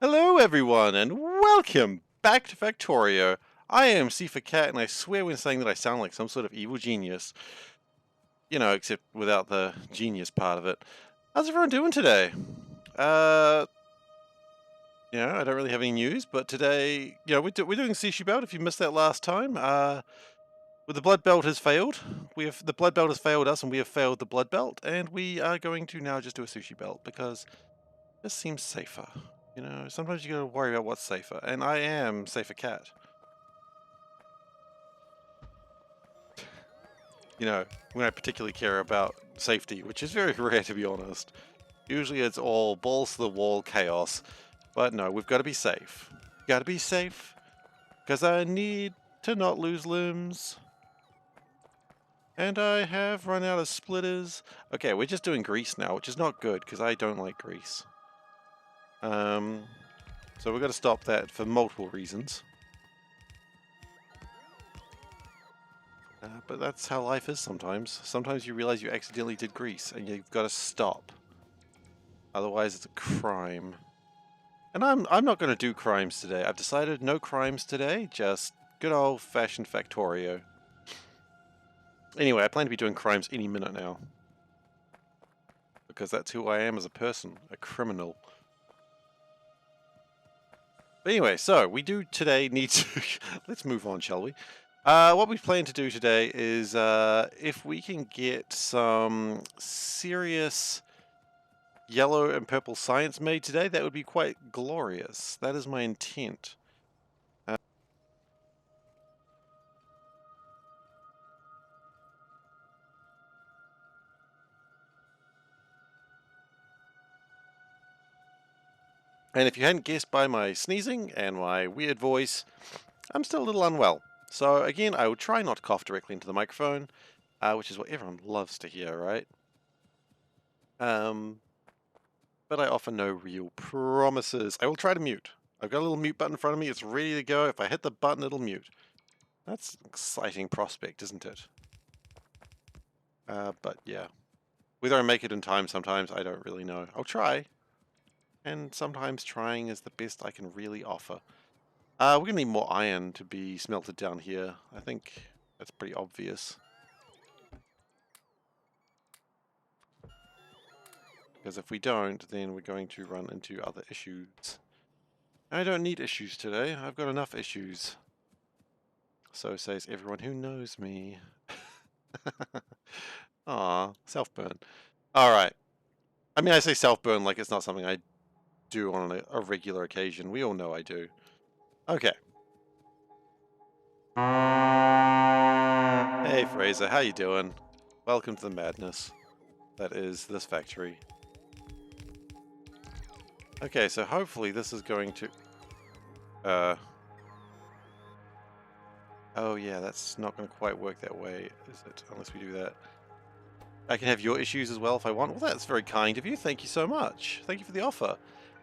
Hello everyone and welcome back to Factorio. I am SeiferKatt and I swear when saying that I sound like some sort of evil genius. You know, except without the genius part of it. How's everyone doing today? Uh, I don't really have any news, but today, we're doing Sushi Belt if you missed that last time. Well, the Blood Belt has failed. The Blood Belt has failed us and we have failed the Blood Belt, and we are going to now just do a Sushi Belt because this seems safer. You know, sometimes you gotta worry about what's safer, and I am SeiferKatt. You know, when I particularly care about safety, which is very rare to be honest. Usually it's all balls to the wall chaos, but no, we've got to be safe. Gotta be safe, because I need to not lose limbs. And I have run out of splitters. Okay, we're just doing grease now, which is not good, because I don't like grease. So we've got to stop that for multiple reasons. But that's how life is sometimes. Sometimes you realize you accidentally did grease and you've got to stop. Otherwise it's a crime. And I'm not going to do crimes today. I've decided no crimes today, just good old-fashioned Factorio. Anyway, I plan to be doing crimes any minute now. Because that's who I am as a person, a criminal. But anyway, so we do today need to... Let's move on, shall we? What we plan to do today is if we can get some serious yellow and purple science made today, that would be quite glorious. That is my intent. And if you hadn't guessed by my sneezing and my weird voice, I'm still a little unwell. So again, I will try not to cough directly into the microphone, which is what everyone loves to hear, right? But I offer no real promises. I will try to mute. I've got a little mute button in front of me. It's ready to go. If I hit the button, it'll mute. That's an exciting prospect, isn't it? But yeah. Whether I make it in time sometimes, I don't really know. I'll try. And sometimes trying is the best I can really offer. We're going to need more iron to be smelted down here. I think that's pretty obvious. Because if we don't, then we're going to run into other issues. I don't need issues today. I've got enough issues. So says everyone who knows me. Aw, self-burn. Alright. I mean, I say self-burn like it's not something I do on a regular occasion. We all know I do. Okay. Hey, Fraser, how you doing? Welcome to the madness that is this factory. Okay, so hopefully this is going to... Oh yeah, that's not going to quite work that way, is it? Unless we do that. I can have your issues as well if I want. Well, that's very kind of you. Thank you so much. Thank you for the offer.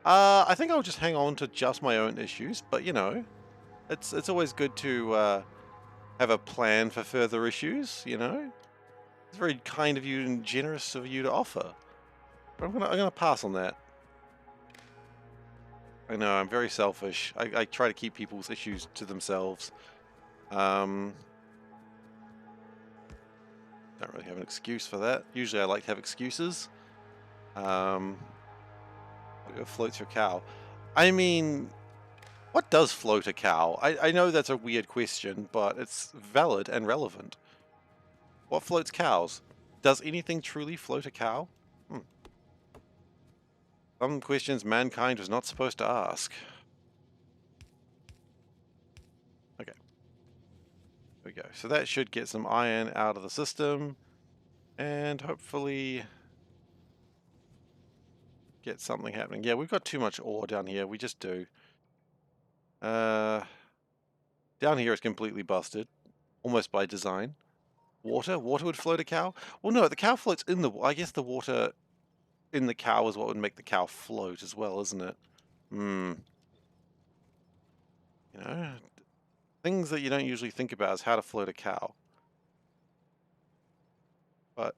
I think I'll just hang on to just my own issues, but you know, it's always good to have a plan for further issues, you know? It's very kind of you and generous of you to offer. But I'm gonna pass on that. I know, I'm very selfish. I try to keep people's issues to themselves. Don't really have an excuse for that. Usually I like to have excuses. What floats your cow? I mean, what does float a cow? I know that's a weird question, but it's valid and relevant. What floats cows? Does anything truly float a cow? Some questions mankind was not supposed to ask. Okay. There we go. So that should get some iron out of the system. And hopefully get something happening. Yeah, we've got too much ore down here. We just do. Down here it's completely busted. Almost by design. Water? Water would float a cow? Well, no, the cow floats in the... I guess the water in the cow is what would make the cow float as well, isn't it? You know, things that you don't usually think about is how to float a cow. But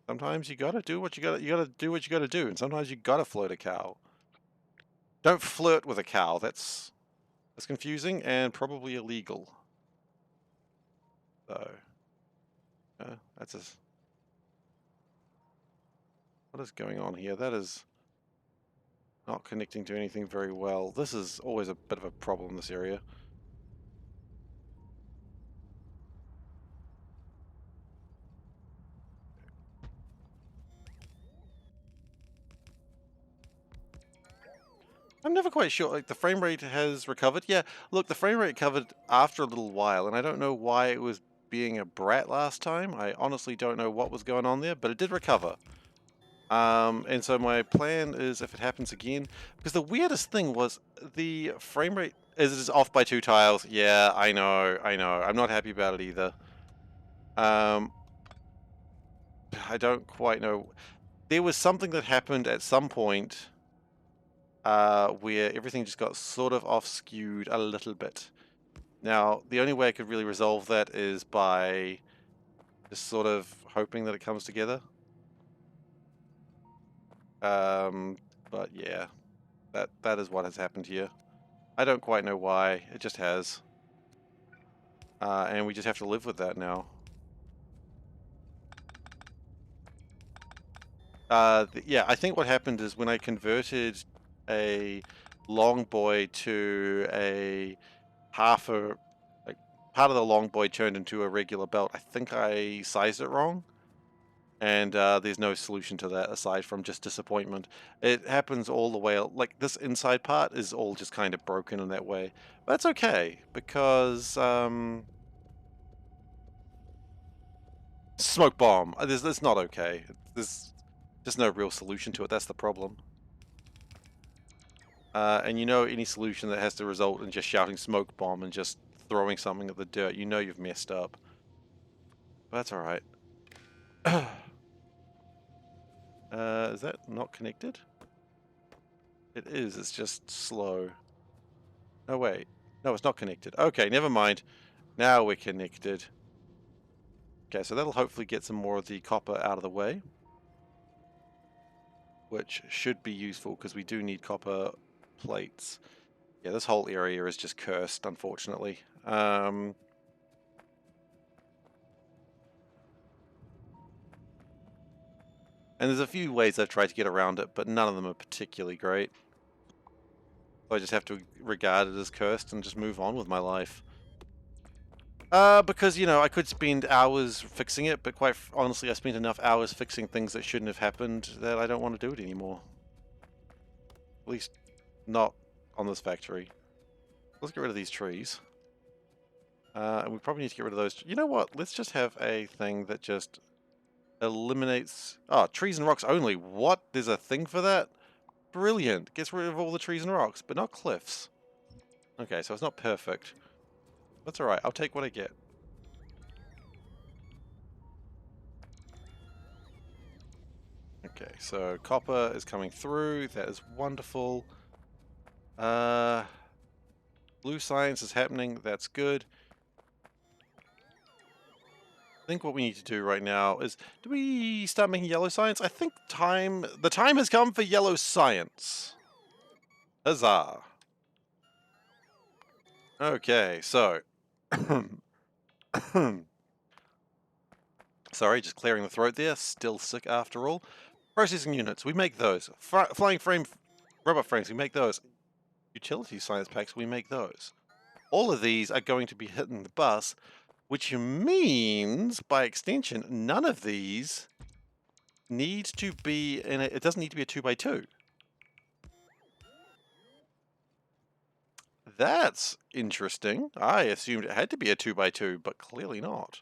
sometimes you gotta do what you gotta do what you gotta do, and sometimes you gotta float a cow. Don't flirt with a cow. That's confusing and probably illegal. So, that's a... What is going on here? That is not connecting to anything very well. This is always a bit of a problem in this area. I'm never quite sure, like, the frame rate has recovered. Yeah, look, the frame rate recovered after a little while, and I don't know why it was being a brat last time. I honestly don't know what was going on there, but it did recover. And so my plan is, if it happens again, because the weirdest thing was the frame rate is off by 2 tiles. Yeah, I know. I'm not happy about it either. I don't quite know. There was something that happened at some point where everything just got sort of off-skewed a little bit. Now, the only way I could really resolve that is by just sort of hoping that it comes together. But yeah, that is what has happened here. I don't quite know why, it just has. And we just have to live with that now. Yeah, I think what happened is when I converted a long boy to a part of the long boy turned into a regular belt, I think I sized it wrong. And there's no solution to that aside from just disappointment. It happens all the way, like this inside part is all just kind of broken in that way. But that's okay, because smoke bomb, that's not okay. There's just no real solution to it, that's the problem. And you know, any solution that has to result in just shouting smoke bomb and just throwing something at the dirt, you know you've messed up. But that's alright. Is that not connected? It is, it's just slow. No, wait. No, it's not connected. Okay, never mind. Now we're connected. Okay, so that'll hopefully get some more of the copper out of the way. Which should be useful, because we do need copper plates. Yeah, this whole area is just cursed, unfortunately. And there's a few ways I've tried to get around it, but none of them are particularly great. So I just have to regard it as cursed and just move on with my life. Because, you know, I could spend hours fixing it, but quite honestly, I spent enough hours fixing things that shouldn't have happened that I don't want to do it anymore. At least, not on this factory. Let's get rid of these trees. And we probably need to get rid of those. You know what? Let's just have a thing that just eliminates... Oh, trees and rocks only. What? There's a thing for that? Brilliant. Gets rid of all the trees and rocks, but not cliffs. Okay, so it's not perfect. That's alright. I'll take what I get. Okay, so copper is coming through. That is wonderful. Blue science is happening. That's good. I think what we need to do right now is, do we start making yellow science? I think the time has come for yellow science. Huzzah. Okay, so. Sorry, just clearing the throat there. Still sick after all. Processing units, we make those. Flying frame, robot frames, we make those. Utility science packs, we make those. All of these are going to be hitting the bus, which means, by extension, none of these needs to be in it doesn't need to be a 2x2. That's interesting. I assumed it had to be a 2x2, but clearly not.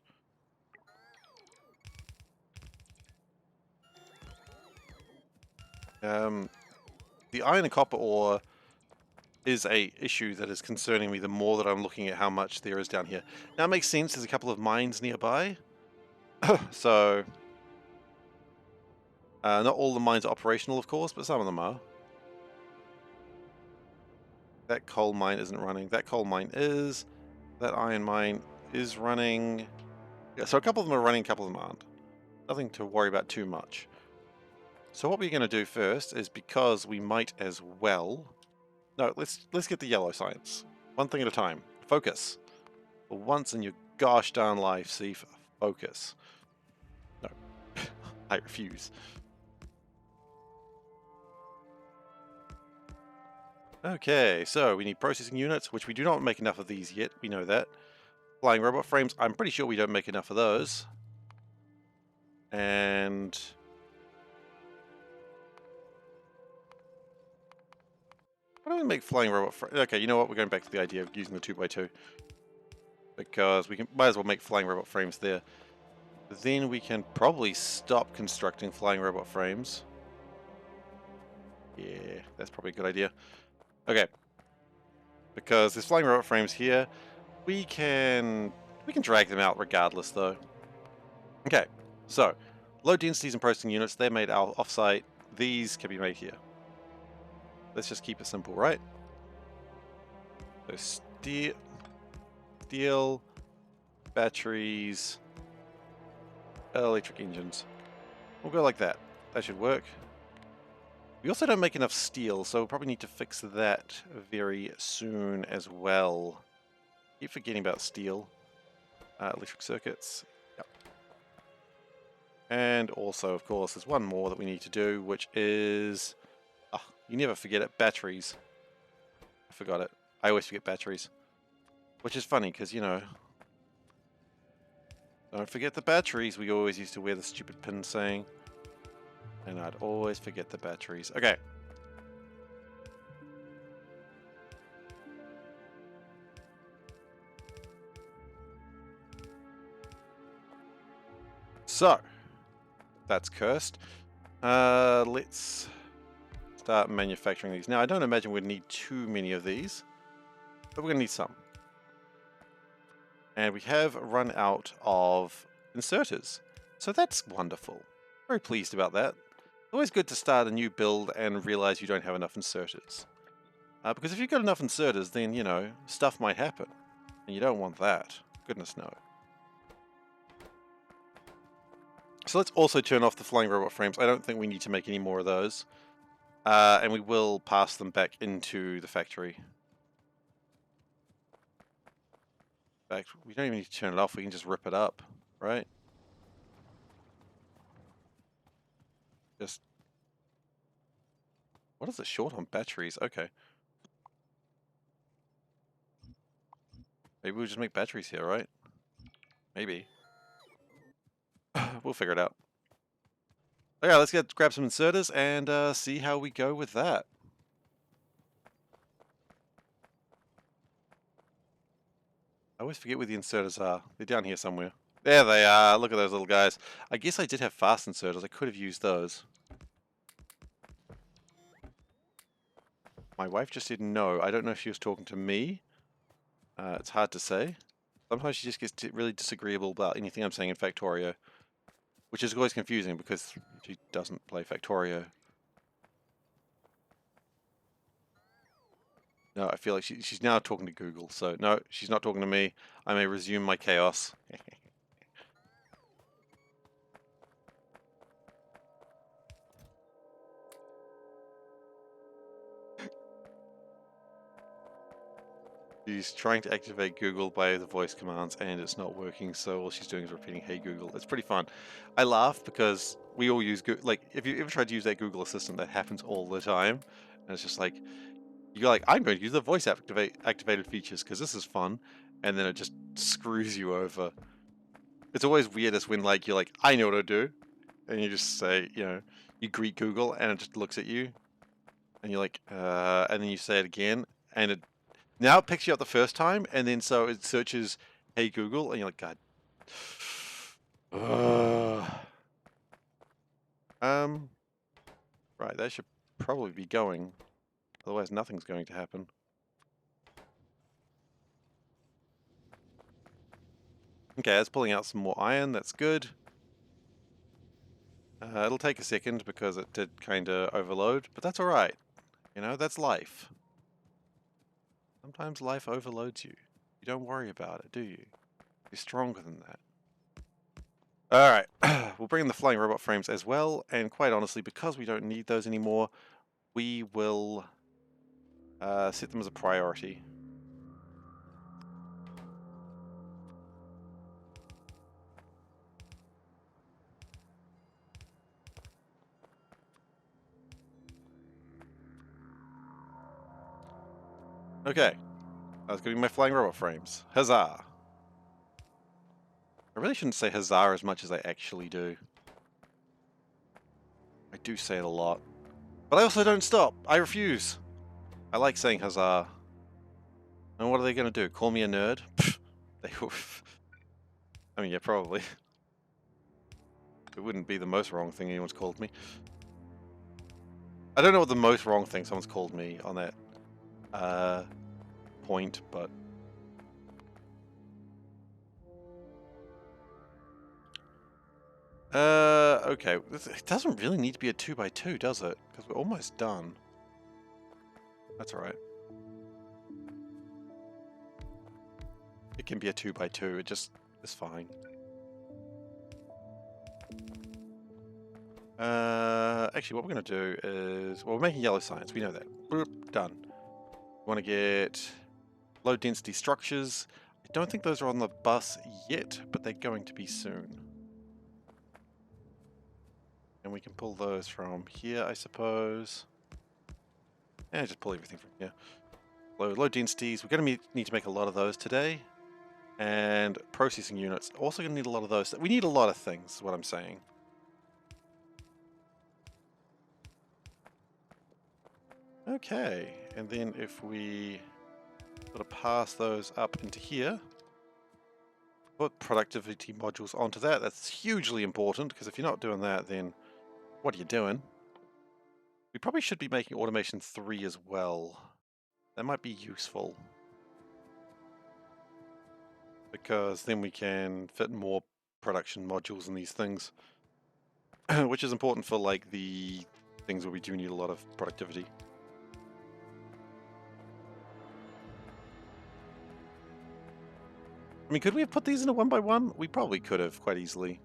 The iron and copper ore is a issue that is concerning me the more that I'm looking at how much there is down here. Now it makes sense, there's a couple of mines nearby. So, not all the mines are operational, of course, but some of them are. That coal mine isn't running. That coal mine is. That iron mine is running. Yeah, so a couple of them are running, a couple of them aren't. Nothing to worry about too much. So what we're going to do first is, because we might as well, No, let's get the yellow science. One thing at a time. Focus. For once in your gosh darn life, Seif, focus. No, I refuse. Okay, so we need processing units, which we do not make enough of these yet. We know that. Flying robot frames, I'm pretty sure we don't make enough of those. And why don't we make flying robot frames? Okay, you know what? We're going back to the idea of using the 2x2. Because we might as well make flying robot frames there. Then we can probably stop constructing flying robot frames. Yeah, that's probably a good idea. Okay. Because there's flying robot frames here. We can drag them out regardless though. Okay, so low densities and processing units, they're made out off-site. These can be made here. Let's just keep it simple, right? So steel, batteries, electric engines. We'll go like that. That should work. We also don't make enough steel, so we'll probably need to fix that very soon as well. Keep forgetting about steel. Electric circuits. Yep. And also, of course, there's one more that we need to do, which is... Oh, you never forget it. Batteries. I forgot it. I always forget batteries. Which is funny, because, you know... Don't forget the batteries. We always used to wear the stupid pin saying. And I'd always forget the batteries. Okay. So, that's cursed. Let's start manufacturing these. Now, I don't imagine we'd need too many of these, but we're going to need some. And we have run out of inserters. So that's wonderful. Very pleased about that. Always good to start a new build and realize you don't have enough inserters. Because if you've got enough inserters, then, you know, stuff might happen. And you don't want that. Goodness no. So let's also turn off the flying robot frames. I don't think we need to make any more of those. And we will pass them back into the factory. In fact, we don't even need to turn it off. We can just rip it up, right? Just... What is it short on batteries? Okay. Maybe we'll just make batteries here, right? Maybe. We'll figure it out. Okay, let's grab some inserters and see how we go with that. I always forget where the inserters are. They're down here somewhere. There they are. Look at those little guys. I guess I did have fast inserters. I could have used those. My wife just said no. I don't know if she was talking to me. It's hard to say. Sometimes she just gets really disagreeable about anything I'm saying in Factorio. Which is always confusing because she doesn't play Factorio. No, I feel like she's now talking to Google. So, no, she's not talking to me. I may resume my chaos. She's trying to activate Google by the voice commands and it's not working, so all she's doing is repeating, "Hey Google." It's pretty fun. I laugh because we all use Google. Like, if you ever tried to use that Google Assistant, that happens all the time. And it's just like, you're like, I'm going to use the voice activated features because this is fun. And then it just screws you over. It's always weirdest when, like, you're like, I know what to do. And you just say, you know, you greet Google and it just looks at you. And you're like, and then you say it again. And it now it picks you up the first time, and then so it searches, "Hey Google," and you're like, God. Right, that should probably be going. Otherwise, nothing's going to happen. Okay, it's pulling out some more iron. That's good. It'll take a second because it did kind of overload, but that's all right. You know, that's life. Sometimes life overloads you. You don't worry about it, do you? You're stronger than that. Alright, we'll bring in the flying robot frames as well, and quite honestly, because we don't need those anymore, we will Set them as a priority. Okay. That's going to be my flying robot frames. Huzzah! I really shouldn't say huzzah as much as I actually do. I do say it a lot. But I also don't stop. I refuse. I like saying huzzah. And what are they going to do? Call me a nerd? They I mean, yeah, probably. It wouldn't be the most wrong thing anyone's called me. I don't know what the most wrong thing someone's called me on that point, but... Okay. It doesn't really need to be a 2x2, does it? Because we're almost done. That's alright. It can be a 2x2, it just is fine. Actually, what we're going to do is... Well, we're making yellow science, we know that. Boop, done. We want to get low density structures. I don't think those are on the bus yet, but they're going to be soon. And we can pull those from here, I suppose. And just pull everything from here. Low densities. We're going to need to make a lot of those today. And processing units. Also going to need a lot of those. We need a lot of things, is what I'm saying. Okay. And then if we sort of pass those up into here, put productivity modules onto that. That's hugely important, because if you're not doing that, then what are you doing? We probably should be making automation 3 as well. That might be useful. Because then we can fit more production modules in these things. Which is important for like the things where we do need a lot of productivity. I mean, could we have put these in a 1x1? We probably could have quite easily.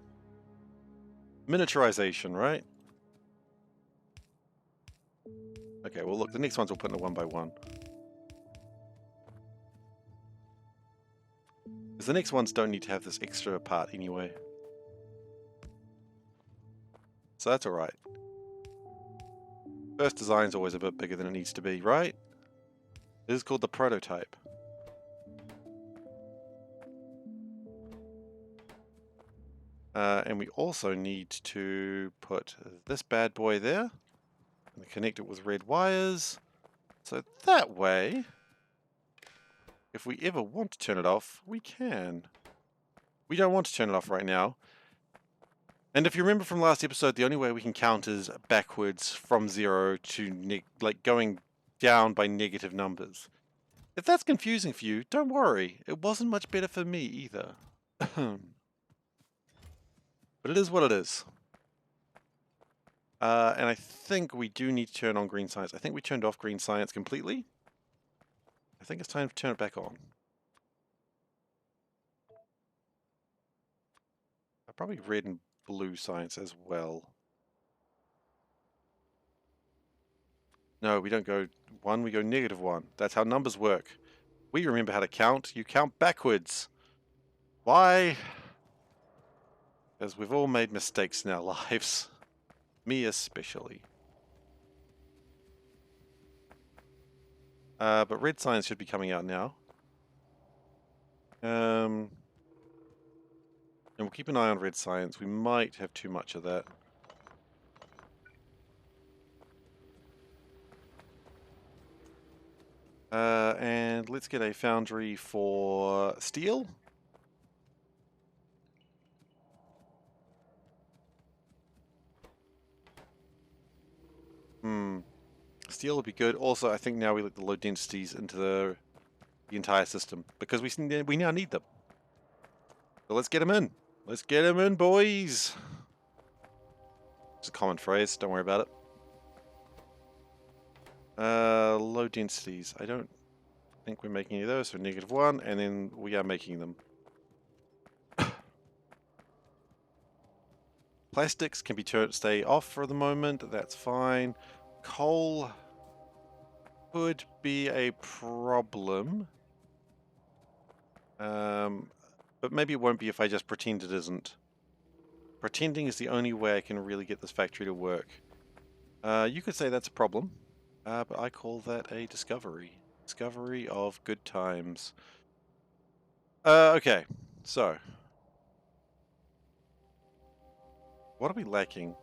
Miniaturization, right? Okay, well look, the next ones we'll put in a 1x1. Because the next ones don't need to have this extra part anyway. So that's alright. First design's always a bit bigger than it needs to be, right? This is called the prototype. And we also need to put this bad boy there and connect it with red wires. So that way, if we ever want to turn it off, we can. We don't want to turn it off right now. And if you remember from last episode, the only way we can count is backwards from 0 to like going down by negative numbers. If that's confusing for you, don't worry. It wasn't much better for me either. But it is what it is. And I think we do need to turn on green science. I think we turned off green science completely. I think it's time to turn it back on. Probably red and blue science as well. No, we don't go 1, we go -1. That's how numbers work. We remember how to count. You count backwards. Why? Because we've all made mistakes in our lives. Me especially. But red science should be coming out now. And we'll keep an eye on red science. We might have too much of that. And let's get a foundry for steel. Steel would be good. Also, I think now we let the low densities into the entire system because we now need them. So let's get them in. Let's get them in, boys. It's a common phrase. Don't worry about it. Low densities. I don't think we're making any of those. So -1, and then we are making them. Plastics can be stay off for the moment. That's fine. Coal. could be a problem. But maybe it won't be if I just pretend it isn't. Pretending is the only way I can really get this factory to work. You could say that's a problem, but I call that a discovery. Discovery of good times. Okay, so. What are we lacking?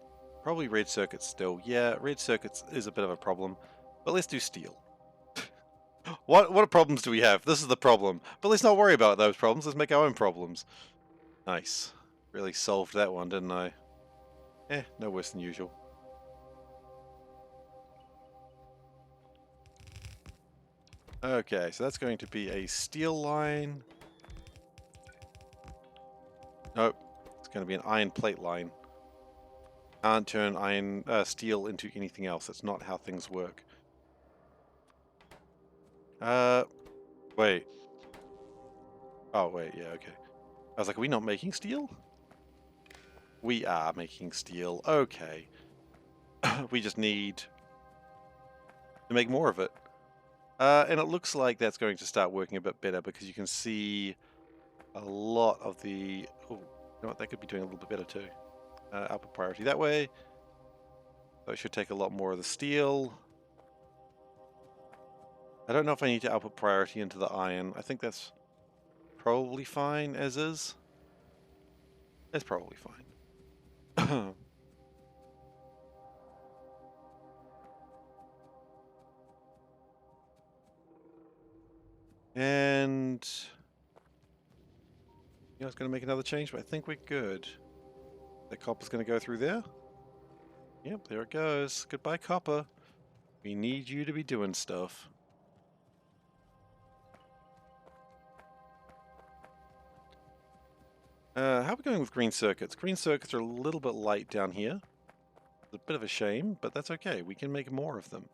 Probably red circuits still. Yeah, red circuits is a bit of a problem, but let's do steel. What problems do we have? This is the problem. But let's not worry about those problems. Let's make our own problems. Nice. Really solved that one, didn't I? No worse than usual. Okay, so that's going to be a steel line. Nope. It's going to be an iron plate line. Can't turn steel into anything else. That's not how things work. Wait. Oh, wait, yeah, okay. I was like, are we not making steel? We are making steel. Okay. We just need to make more of it. And it looks like that's going to start working a bit better because you can see a lot of the... Oh, you know what? That could be doing a little bit better too. Output priority that way. So it should take a lot more of the steel. I don't know if I need to output priority into the iron. I think that's probably fine as is. It's probably fine. And I was going to make another change, but I think we're good. The copper's going to go through there. Yep, there it goes. Goodbye, copper. We need you to be doing stuff. How are we going with green circuits? Green circuits are a little bit light down here. It's a bit of a shame, but that's okay. We can make more of them.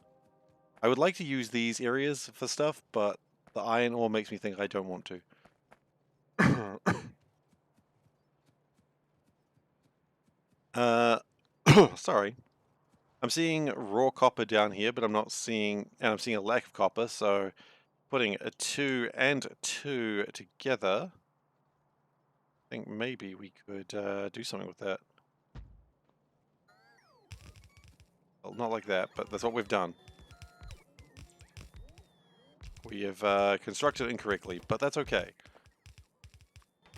I would like to use these areas for stuff, but the iron ore makes me think I don't want to. Sorry. I'm seeing raw copper down here, but I'm not seeing, and I'm seeing a lack of copper, so putting a 2 and a 2 together, I think maybe we could do something with that. Well, not like that, but that's what we've done. We have constructed it incorrectly, but that's okay.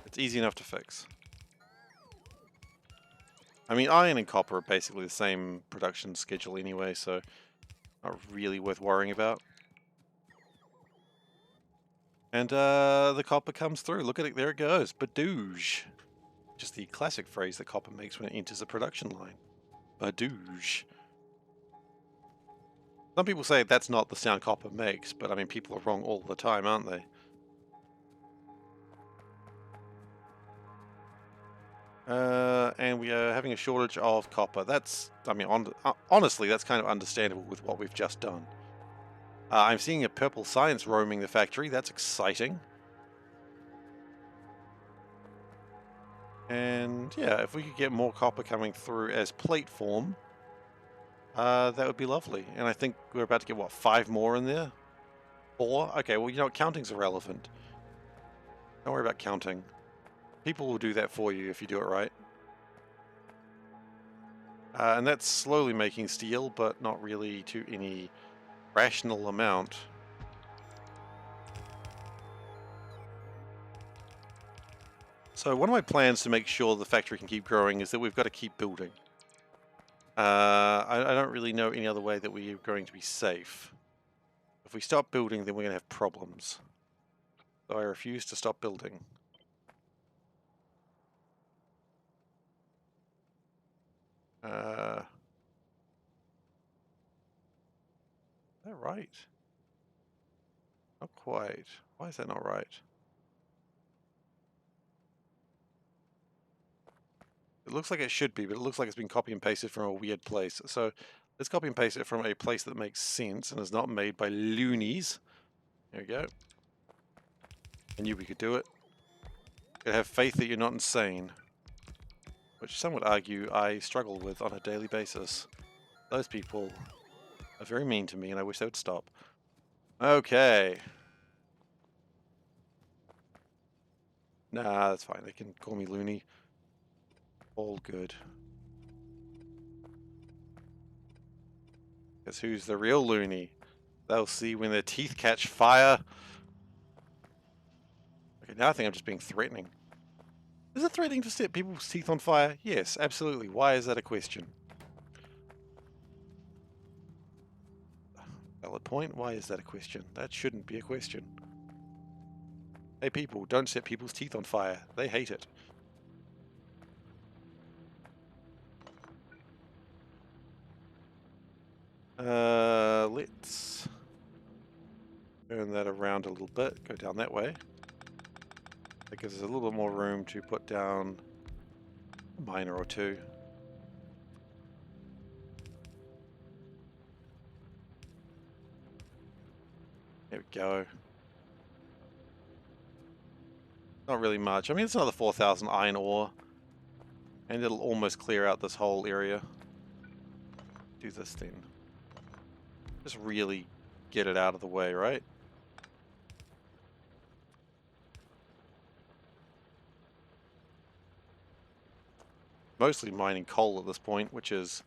It's easy enough to fix. I mean, iron and copper are basically the same production schedule anyway, so not really worth worrying about. And the copper comes through. Look at it, there it goes. Badoosh. Just the classic phrase that copper makes when it enters a production line. Badoosh. Some people say that's not the sound copper makes, but I mean, people are wrong all the time, aren't they? And we are having a shortage of copper. That's, I mean, honestly, that's kind of understandable with what we've just done. I'm seeing a purple science roaming the factory. That's exciting. And yeah, if we could get more copper coming through as plate form, that would be lovely. And I think we're about to get, what, 5 more in there? 4? Okay, well, you know what? Counting's irrelevant. Don't worry about counting. People will do that for you if you do it right. And that's slowly making steel, but not really to any rational amount. So one of my plans to make sure the factory can keep growing is that we've got to keep building. I don't really know any other way that we are going to be safe. If we stop building, then we're going to have problems. So I refuse to stop building. Is that right? Not quite. Why is that not right? It looks like it should be, but it looks like it's been copy and pasted from a weird place. So let's copy and paste it from a place that makes sense and is not made by loonies. There we go. I knew we could do it. Gotta have faith that you're not insane. Which some would argue I struggle with on a daily basis. Those people are very mean to me and I wish they would stop. Okay. Nah, that's fine. They can call me loony. All good. Because who's the real loony? They'll see when their teeth catch fire. Okay, now I think I'm just being threatening. Is it threatening to set people's teeth on fire? Yes, absolutely. Why is that a question? Valid point. Why is that a question? That shouldn't be a question. Hey people, don't set people's teeth on fire. They hate it. Let's turn that around a little bit. Go down that way. That gives us a little bit more room to put down a miner or two. There we go. Not really much. I mean, it's another 4,000 iron ore. And it'll almost clear out this whole area. Do this then. Just really get it out of the way, right? Mostly mining coal at this point, which is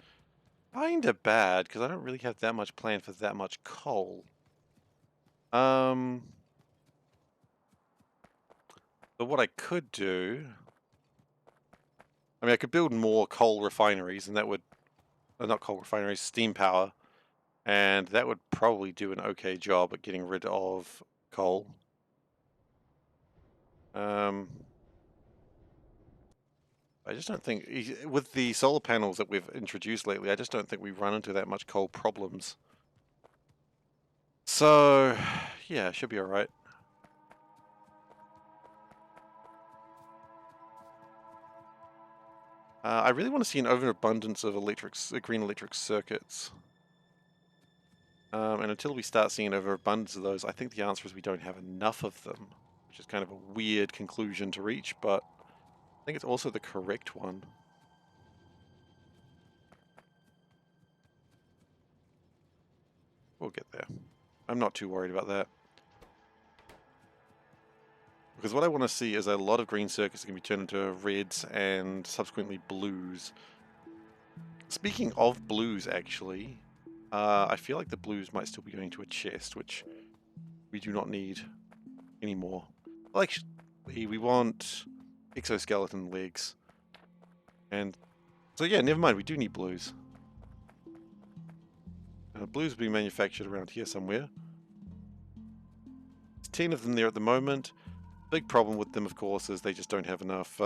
kinda bad, because I don't really have that much planned for that much coal. But what I could do... I mean, I could build more coal refineries, and that would... not coal refineries, steam power. And that would probably do an okay job at getting rid of coal. I just don't think... with the solar panels that we've introduced lately, I just don't think we run into that much coal problems. So, yeah, should be alright. I really want to see an overabundance of green electric circuits. And until we start seeing an overabundance of those, I think the answer is we don't have enough of them, which is kind of a weird conclusion to reach, but I think it's also the correct one. We'll get there. I'm not too worried about that. Because what I want to see is a lot of green circuits that can be turned into reds and subsequently blues. Speaking of blues, actually, I feel like the blues might still be going to a chest, which we do not need anymore. Like, we want exoskeleton legs. And so yeah, never mind, we do need blues. Blues will be manufactured around here somewhere. There's 10 of them there at the moment. Big problem with them, of course, is they just don't have enough...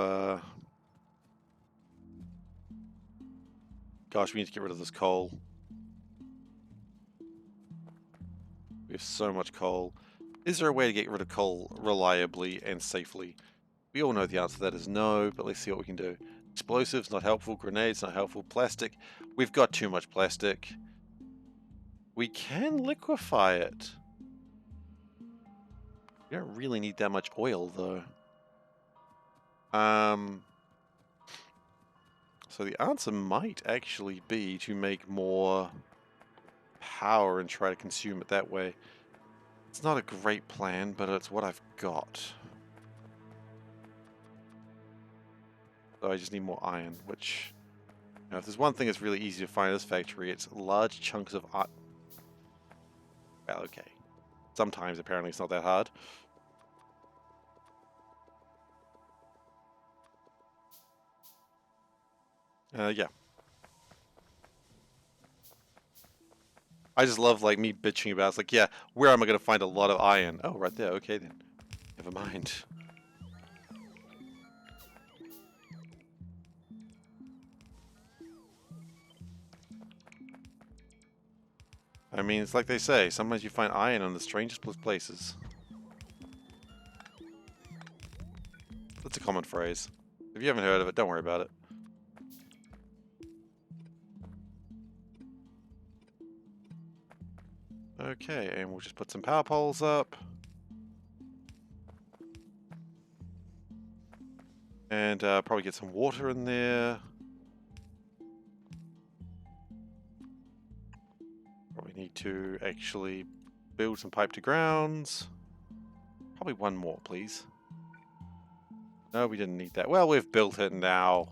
Gosh, we need to get rid of this coal. We have so much coal. Is there a way to get rid of coal reliably and safely? We all know the answer to that is no, but let's see what we can do. Explosives, not helpful. Grenades, not helpful. Plastic. We've got too much plastic. We can liquefy it. We don't really need that much oil, though. So the answer might actually be to make more power and try to consume it that way. It's not a great plan, but it's what I've got. So I just need more iron, which... You know, if there's one thing that's really easy to find in this factory, it's large chunks of iron. Well, okay. Sometimes, apparently, it's not that hard. Yeah. I just love, like, me bitching about it. It's like, yeah, where am I going to find a lot of iron? Oh, right there. Okay, then. Never mind. I mean, it's like they say, sometimes you find iron in the strangest places. That's a common phrase. If you haven't heard of it, don't worry about it. Okay, and we'll just put some power poles up. And probably get some water in there. Probably need to actually build some pipe to grounds. Probably one more, please. No, we didn't need that. Well, we've built it now.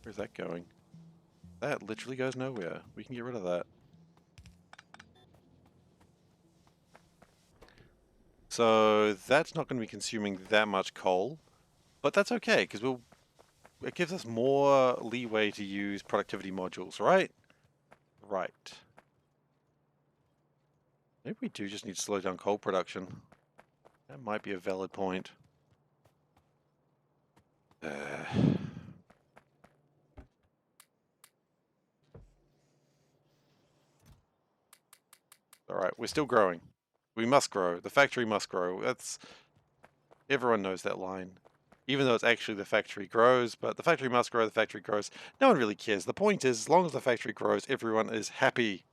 Where's that going? That literally goes nowhere. We can get rid of that. So that's not going to be consuming that much coal, but that's okay because it gives us more leeway to use productivity modules, right? Right. Maybe we do just need to slow down coal production. That might be a valid point. Alright, we're still growing. We must grow. The factory must grow. Everyone knows that line. Even though it's actually the factory grows, but the factory must grow, the factory grows. No one really cares. The point is, as long as the factory grows, everyone is happy.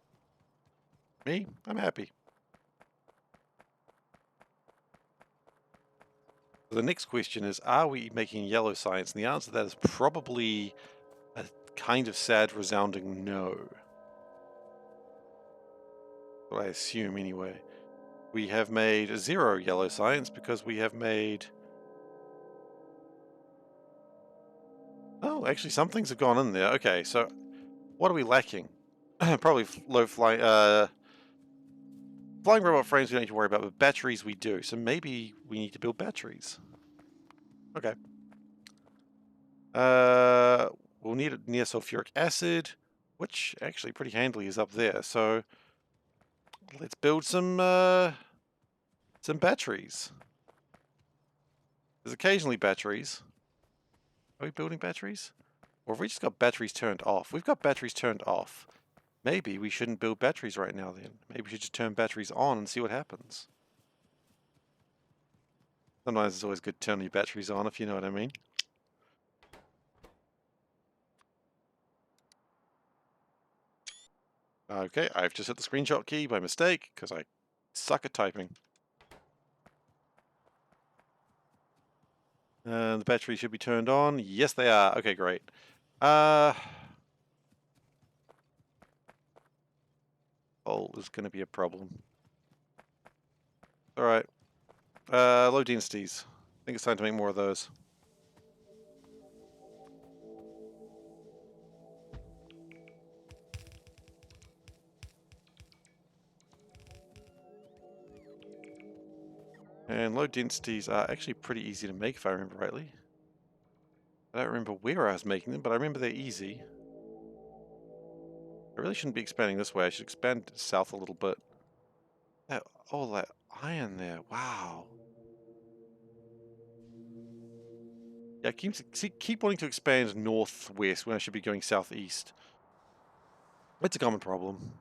Me? I'm happy. The next question is, are we making yellow science? And the answer to that is probably a kind of sad, resounding no. What I assume, anyway. We have made 0 yellow science because we have made... Oh, actually some things have gone in there. Okay, so what are we lacking? Probably low flying... Flying robot frames we don't need to worry about, but batteries we do. So maybe we need to build batteries. Okay. We'll need a near sulfuric acid, which actually pretty handily is up there. So let's build some batteries. There's occasionally batteries. Are we building batteries? Or have we just got batteries turned off? We've got batteries turned off. Maybe we shouldn't build batteries right now then. Maybe we should just turn batteries on and see what happens. Sometimes it's always good to turn your batteries on, if you know what I mean. Okay, I've just hit the screenshot key by mistake, because I suck at typing. The battery should be turned on. Yes, they are. Okay, great. Coal is going to be a problem. Alright. Low densities. I think it's time to make more of those. And low densities are actually pretty easy to make, if I remember rightly. I don't remember where I was making them, but I remember they're easy. I really shouldn't be expanding this way. I should expand south a little bit. All that iron there. Wow. Yeah, keep wanting to expand northwest when I should be going southeast. It's a common problem.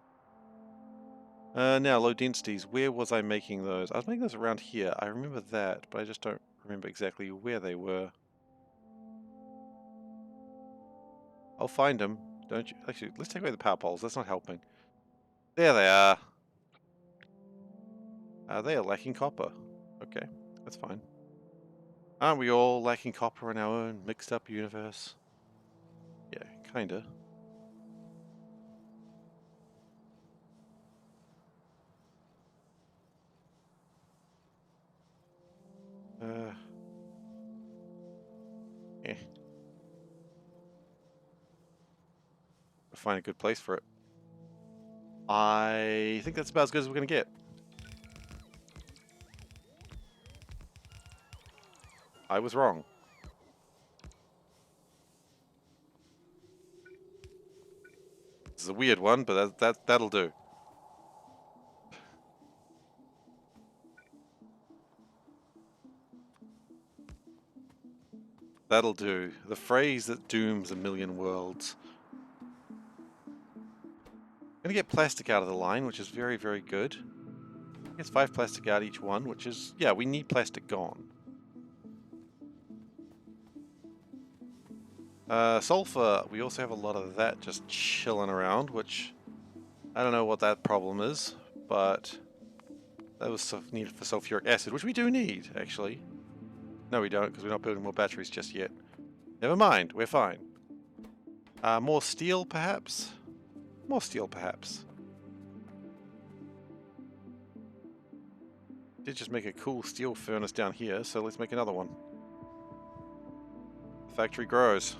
Now, low densities. Where was I making those? I was making those around here. I remember that, but I just don't remember exactly where they were. I'll find them. Don't you? Actually, let's take away the power poles. That's not helping. There they are. They are lacking copper. Okay, that's fine. Aren't we all lacking copper in our own mixed up universe? Yeah, kinda. Eh. Find a good place for it. I think that's about as good as we're gonna get. I was wrong. This is a weird one, but that'll do. That'll do. The phrase that dooms a million worlds. I'm gonna get plastic out of the line, which is very, very good. It's 5 plastic out each one, which is, yeah, we need plastic gone. Sulfur, we also have a lot of that just chilling around, which I don't know what that problem is, but that was needed for sulfuric acid, which we do need, actually. No, we don't, because we're not building more batteries just yet. Never mind, we're fine. More steel, perhaps? More steel, perhaps. Did just make a cool steel furnace down here, so let's make another one. The factory grows.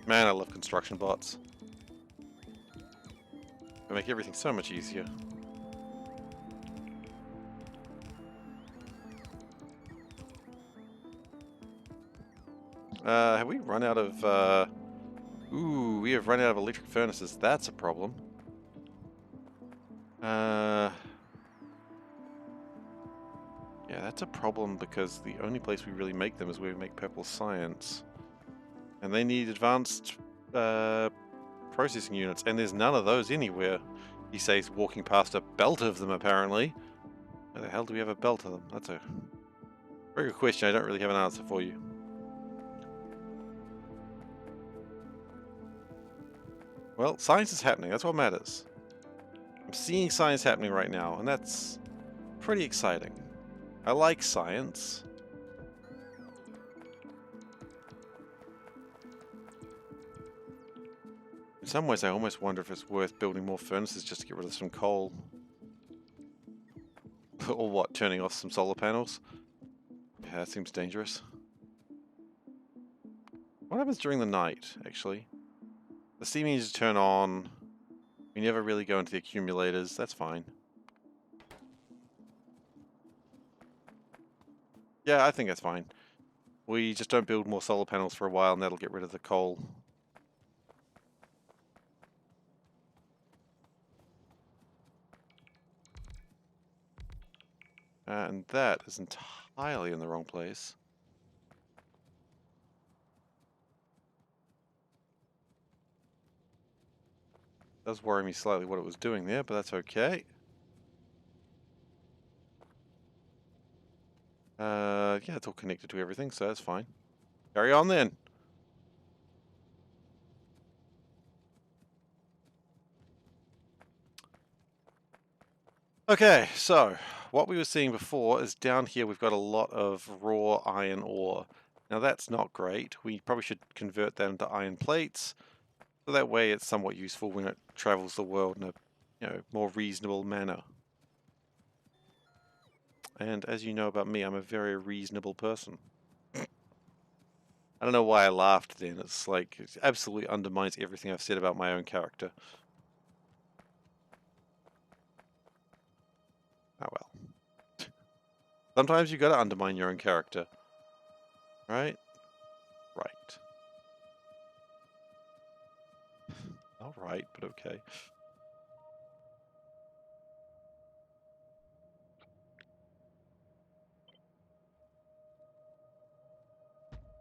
Man, I love construction bots. They make everything so much easier. Have we run out of, Ooh, we have run out of electric furnaces. That's a problem. Yeah, that's a problem because the only place we really make them is where we make purple science. And they need advanced, processing units, and there's none of those anywhere. He says walking past a belt of them, apparently. Where the hell do we have a belt of them? That's a very good question. I don't really have an answer for you. Well, science is happening. That's what matters. I'm seeing science happening right now, and that's pretty exciting. I like science. In some ways, I almost wonder if it's worth building more furnaces just to get rid of some coal. Or what, turning off some solar panels? Yeah, that seems dangerous. What happens during the night, actually? The steam engines turn on. We never really go into the accumulators. That's fine. Yeah, I think that's fine. We just don't build more solar panels for a while, and that'll get rid of the coal. And that is entirely in the wrong place. Does worry me slightly what it was doing there, but that's okay. Yeah, it's all connected to everything, so that's fine. Carry on then. Okay, so what we were seeing before is down here we've got a lot of raw iron ore. Now that's not great. We probably should convert that into iron plates, so that way it's somewhat useful when it travels the world in a more reasonable manner. And as you know about me, I'm a very reasonable person. I don't know why I laughed then. It's like, it absolutely undermines everything I've said about my own character. Oh well. Sometimes you gotta undermine your own character. Right? Right. Alright, but okay.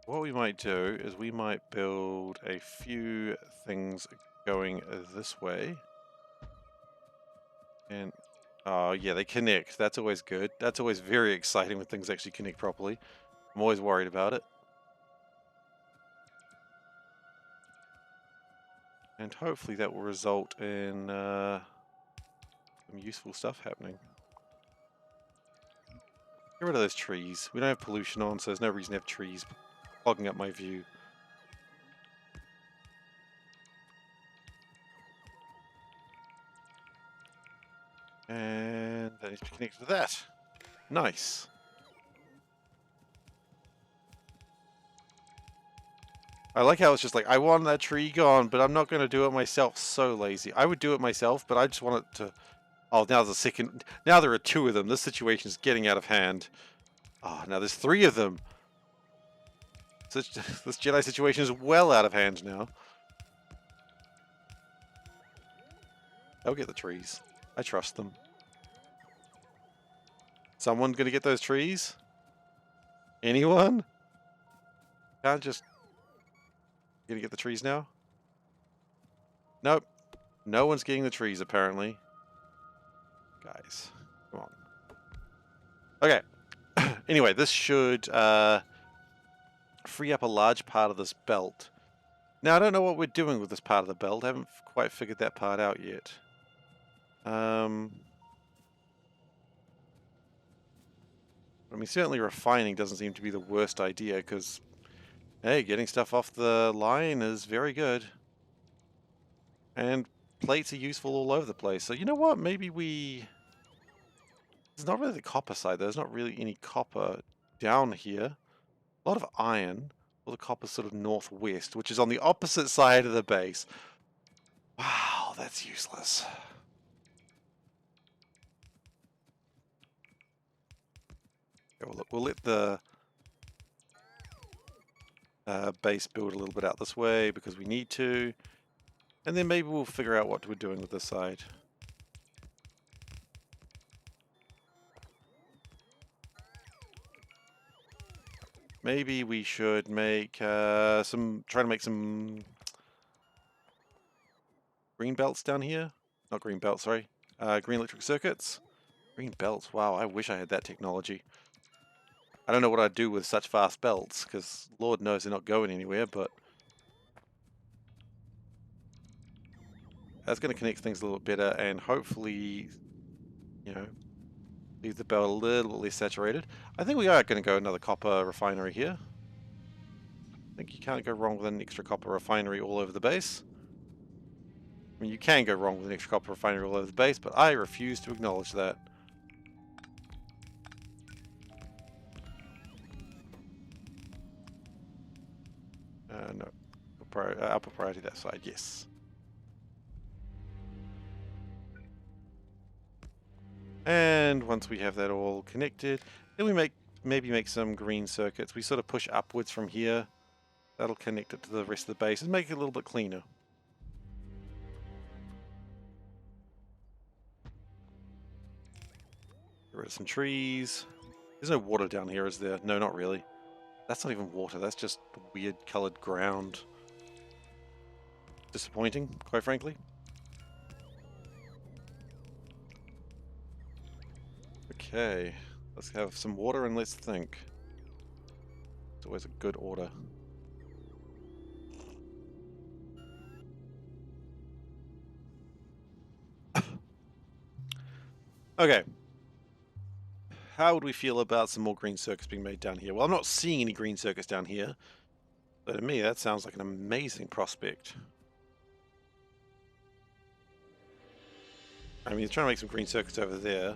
What we might do is we might build a few things going this way. And, oh yeah, they connect. That's always good. That's always very exciting when things actually connect properly. I'm always worried about it. And hopefully that will result in some useful stuff happening. Get rid of those trees. We don't have pollution on, so there's no reason to have trees clogging up my view. And that needs to be connected to that. Nice. I like how it's just like, I want that tree gone, but I'm not going to do it myself. So lazy. I would do it myself, but I just want it to... Oh, now there's a second... Now there are two of them. This situation is getting out of hand. Oh, now there's three of them. This Jedi situation is well out of hand now. They'll get the trees. I trust them. Someone gonna get those trees? Anyone? Can't just... Gonna get the trees now? Nope. No one's getting the trees, apparently. Guys, come on. Okay. Anyway, this should free up a large part of this belt. Now, I don't know what we're doing with this part of the belt. I haven't quite figured that part out yet. I mean, certainly refining doesn't seem to be the worst idea, because, hey, getting stuff off the line is very good. And plates are useful all over the place. So you know what? Maybe we... There's not really the copper side. There's not really any copper down here. A lot of iron. Well, the copper's sort of northwest, which is on the opposite side of the base. Wow, that's useless. Okay, we'll let the base build a little bit out this way because we need to. And then maybe we'll figure out what we're doing with this side. Maybe we should make try to make some green belts down here. Not green belts, sorry. Green electric circuits. Green belts, wow, I wish I had that technology. I don't know what I'd do with such fast belts, because Lord knows they're not going anywhere, but that's going to connect things a little better and hopefully, you know, leave the belt a little bit less saturated. I think we are going to go another copper refinery here. I think you can't go wrong with an extra copper refinery all over the base. I mean, you can go wrong with an extra copper refinery all over the base, but I refuse to acknowledge that. No. Upper priority that side, yes. And once we have that all connected, then we maybe make some green circuits. We sort of push upwards from here. That'll connect it to the rest of the base and make it a little bit cleaner. Get rid of some trees. There's no water down here, is there? No, not really. That's not even water. That's just weird colored ground. Disappointing, quite frankly. Okay, let's have some water and let's think. It's always a good order. Okay. How would we feel about some more green circuits being made down here? Well, I'm not seeing any green circuits down here. But to me, that sounds like an amazing prospect. I mean, he's trying to make some green circuits over there.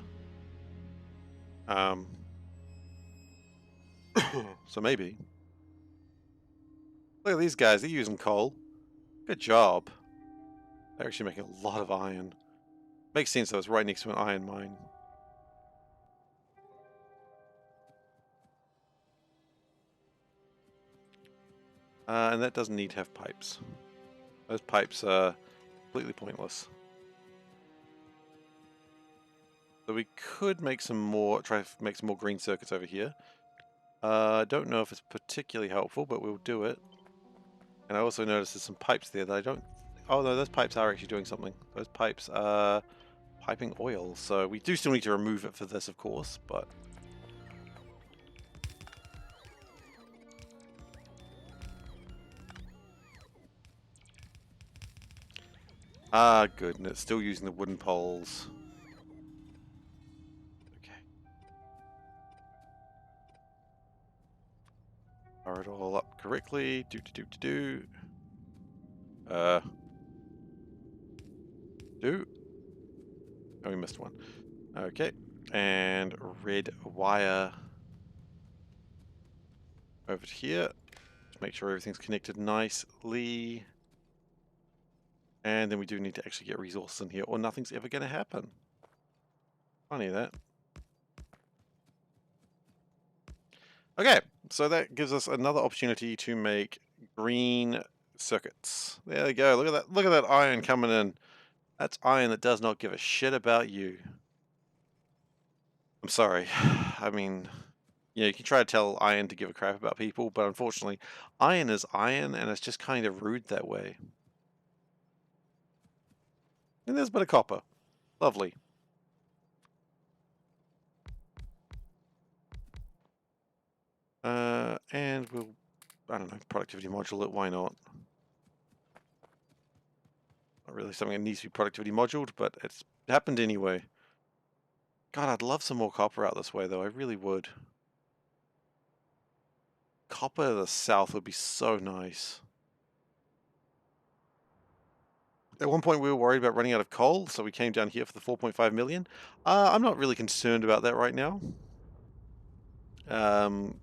So maybe. Look at these guys, they're using coal. Good job. They're actually making a lot of iron. Makes sense though, it's right next to an iron mine. And that doesn't need to have pipes. Those pipes are completely pointless. So we could make some more, try to make some more green circuits over here. I don't know if it's particularly helpful, but we'll do it. And I also noticed there's some pipes there that I don't... Oh no, those pipes are actually doing something. Those pipes are piping oil, so we do still need to remove it for this, of course, but... Ah, good, and it's still using the wooden poles. Okay. Power it all up correctly. Do. Oh, we missed one. Okay, and red wire over to here. Just make sure everything's connected nicely. And then we do need to actually get resources in here, or nothing's ever going to happen. Funny that. Okay, so that gives us another opportunity to make green circuits. There we go. Look at that. Look at that iron coming in. That's iron that does not give a shit about you. I'm sorry. I mean, you know, you can try to tell iron to give a crap about people, but unfortunately, iron is iron, and it's just kind of rude that way. And there's a bit of copper. Lovely. And we'll, I don't know, productivity module it, why not? Not really something that needs to be productivity moduled, but it's happened anyway. God, I'd love some more copper out this way, though. I really would. copper to the south would be so nice. At one point we were worried about running out of coal, so we came down here for the 4.5 million. I'm not really concerned about that right now.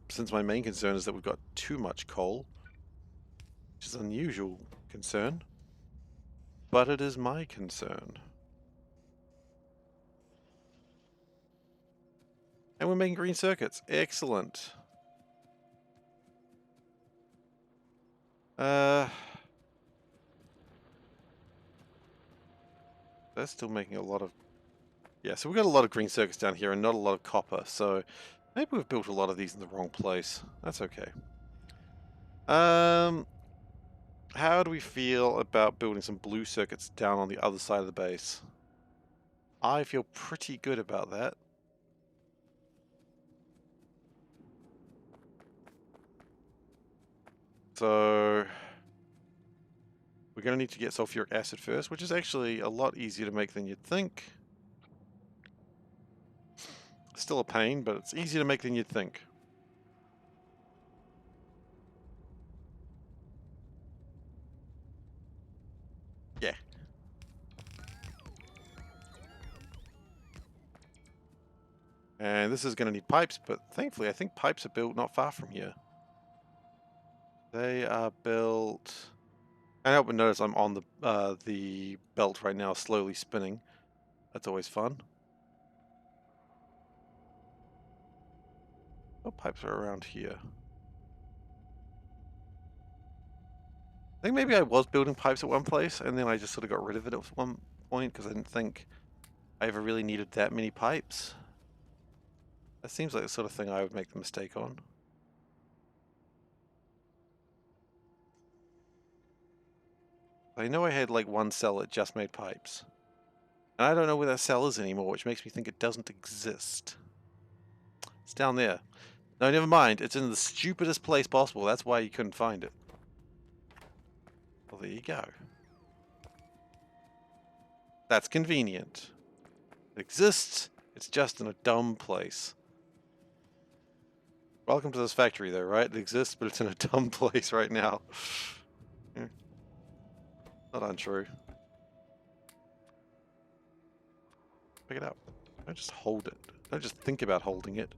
Since my main concern is that we've got too much coal, which is an unusual concern, but it is my concern. And we're making green circuits. Excellent. That's still making a lot of... Yeah, so we've got a lot of green circuits down here and not a lot of copper, so maybe we've built a lot of these in the wrong place. That's okay. How do we feel about building some blue circuits down on the other side of the base? I feel pretty good about that. So we're going to need to get sulfuric acid first, which is actually a lot easier to make than you'd think. Still a pain, but it's easier to make than you'd think. Yeah. And this is going to need pipes, but thankfully I think pipes are built not far from here. They are built... I hope you notice I'm on the belt right now, slowly spinning. That's always fun. Oh, pipes are around here. I think maybe I was building pipes at one place, and then I just sort of got rid of it at one point, because I didn't think I ever really needed that many pipes. That seems like the sort of thing I would make the mistake on. I know I had like one cell that just made pipes. And I don't know where that cell is anymore, which makes me think it doesn't exist. It's down there. No, never mind. It's in the stupidest place possible. That's why you couldn't find it. Well, there you go. That's convenient. It exists. It's just in a dumb place. Welcome to this factory, though, right? It exists, but it's in a dumb place right now. Yeah. Not untrue. Pick it up. Don't just hold it. Don't just think about holding it.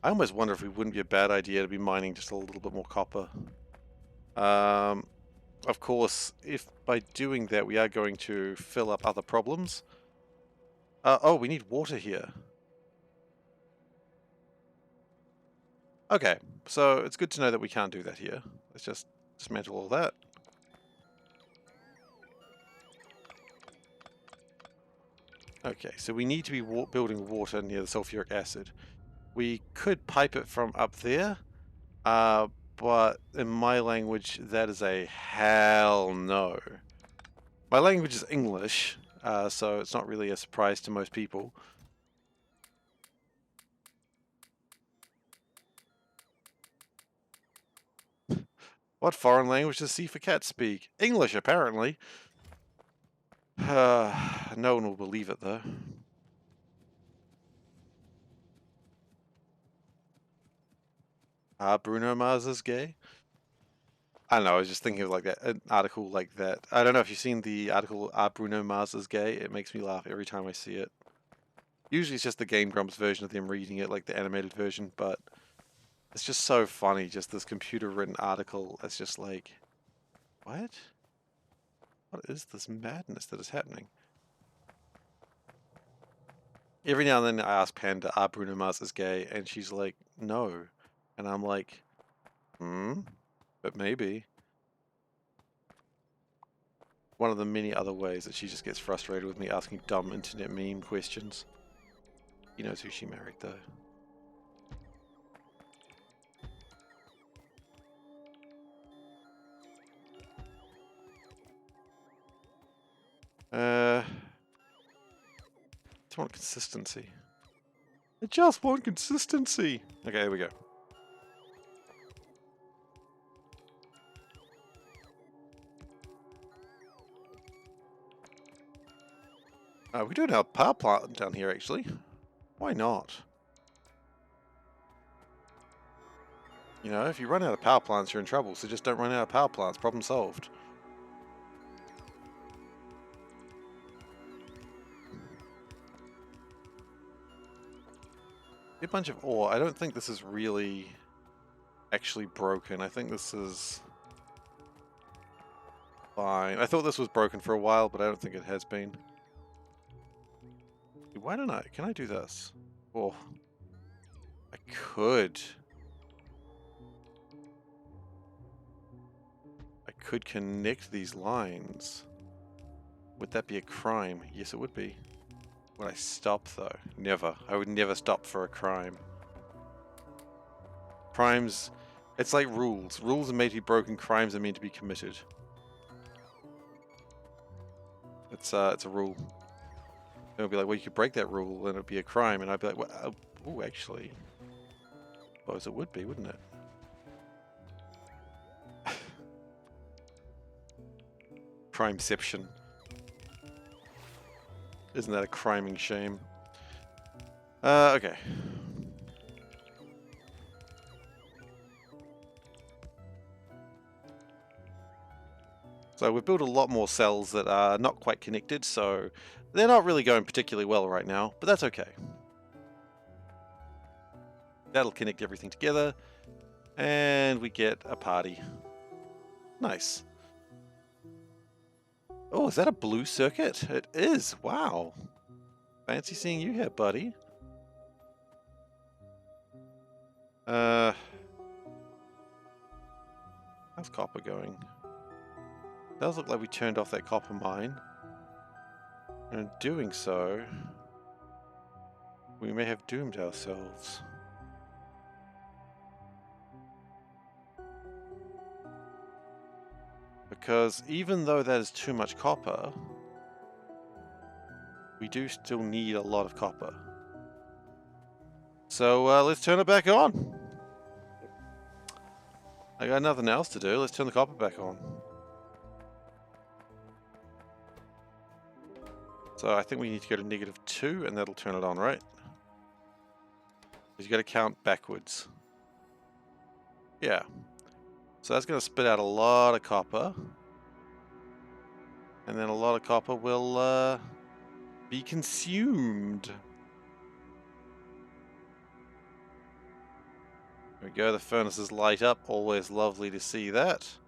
I almost wonder if it wouldn't be a bad idea to be mining just a little bit more copper. Of course, if by doing that we are going to fill up other problems. Oh, we need water here. Okay, so it's good to know that we can't do that here. Let's just dismantle all that. Okay, so we need to be building water near the sulfuric acid. We could pipe it from up there, but in my language, that is a hell no. My language is English, so it's not really a surprise to most people. What foreign language does SeiferKatt speak? English, apparently. No one will believe it, though. Bruno Mars is gay? I don't know, I was just thinking of like that, an article like that. I don't know if you've seen the article, Bruno Mars is gay? It makes me laugh every time I see it. Usually it's just the Game Grumps version of them reading it, like the animated version, but it's just so funny, just this computer-written article. It's just like, what? What is this madness that is happening? Every now and then I ask Panda, are Bruno Mars is gay? And she's like, no. And I'm like, but maybe. One of the many other ways that she just gets frustrated with me asking dumb internet meme questions. He knows who she married, though. I just want consistency. I just want consistency! Okay, there we go. We do have a power plant down here, actually. Why not? You know, if you run out of power plants, you're in trouble, so just don't run out of power plants. Problem solved. A bunch of ore. I don't think this is really actually broken. I think this is fine. I thought this was broken for a while, but I don't think it has been. Why don't I? Can I do this? Oh, I could. I could connect these lines. Would that be a crime? Yes, it would be. Would I stop, though? Never. I would never stop for a crime. Crimes... It's like rules. Rules are made to be broken, crimes are meant to be committed. It's a rule. They'll be like, well, you could break that rule and it'd be a crime, and I'd be like, well, oh, actually... I suppose it would be, wouldn't it? Crimeception. Isn't that a criming shame? Okay. So we've built a lot more cells that are not quite connected, so they're not really going particularly well right now, but that's okay. That'll connect everything together, and we get a party. Nice. Oh, is that a blue circuit? It is. Wow. Fancy seeing you here, buddy. How's copper going? Does look like we turned off that copper mine. And in doing so, we may have doomed ourselves. Because even though that is too much copper, we do still need a lot of copper. So let's turn it back on. I got nothing else to do. Let's turn the copper back on. So I think we need to go to -2 and that'll turn it on, right? Because you got to count backwards. Yeah. So that's going to spit out a lot of copper. And then a lot of copper will be consumed. There we go, the furnaces light up. Always lovely to see that.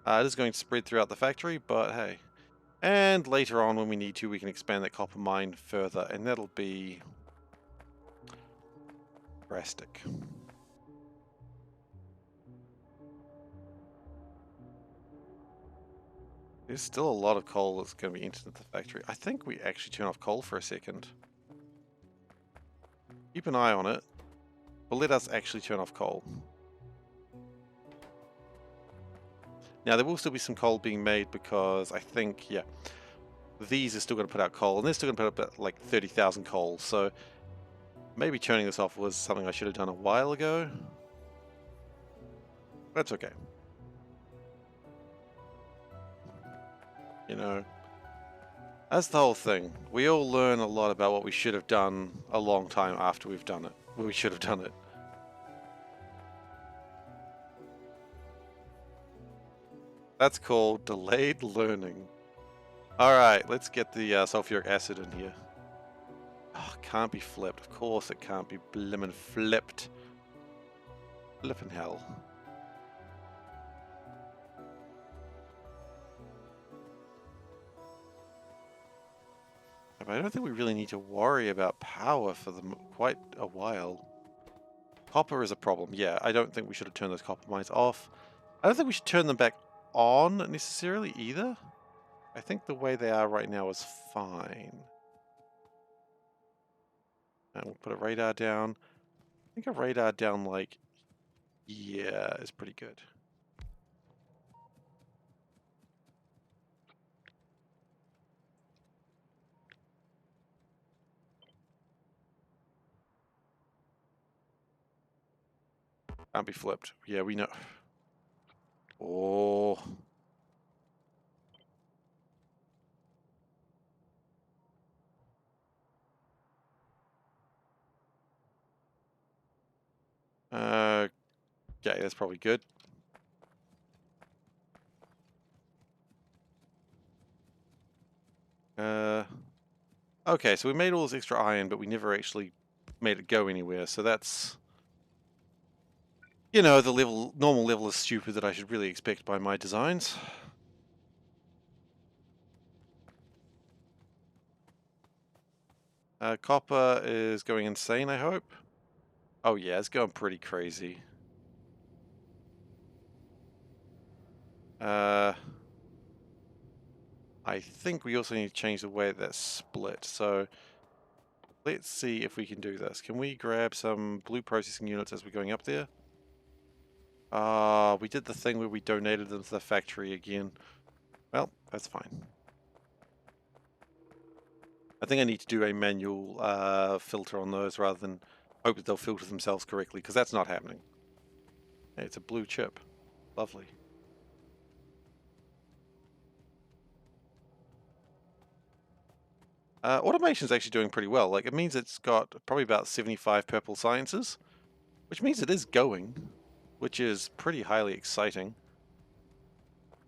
It is going to spread throughout the factory, but hey. And later on, when we need to, we can expand that copper mine further, and that'll be drastic. There's still a lot of coal that's going to be entered into the factory. I think we actually turn off coal for a second. Keep an eye on it, but let us actually turn off coal. Now, there will still be some coal being made because I think, yeah, these are still going to put out coal, and they're still going to put out like 30,000 coal, so maybe turning this off was something I should have done a while ago. That's okay. You know, that's the whole thing. We all learn a lot about what we should have done a long time after we've done it. Well, we should have done it. That's called delayed learning. Alright, let's get the sulfuric acid in here. Oh, can't be flipped. Of course it can't be blimmin' flipped. Flippin' hell. But I don't think we really need to worry about power for them quite a while. Copper is a problem. Yeah, I don't think we should have turned those copper mines off. I don't think we should turn them back on necessarily either. I think the way they are right now is fine. And we'll put a radar down. I think a radar down like, yeah, is pretty good. Can't be flipped. Yeah, we know. Oh. Okay, that's probably good. Okay, so we made all this extra iron, but we never actually made it go anywhere, so that's, you know, the normal level of stupid that I should really expect by my designs. Copper is going insane, I hope. Oh yeah, it's going pretty crazy. I think we also need to change the way that's split, so let's see if we can do this. Can we grab some blue processing units as we're going up there? We did the thing where we donated them to the factory again. Well, that's fine. I think I need to do a manual filter on those rather than hope that they'll filter themselves correctly, because that's not happening. Hey, it's a blue chip. Lovely. Automation's actually doing pretty well. Like, it means it's got probably about 75 purple sciences, which means it is going, which is pretty highly exciting.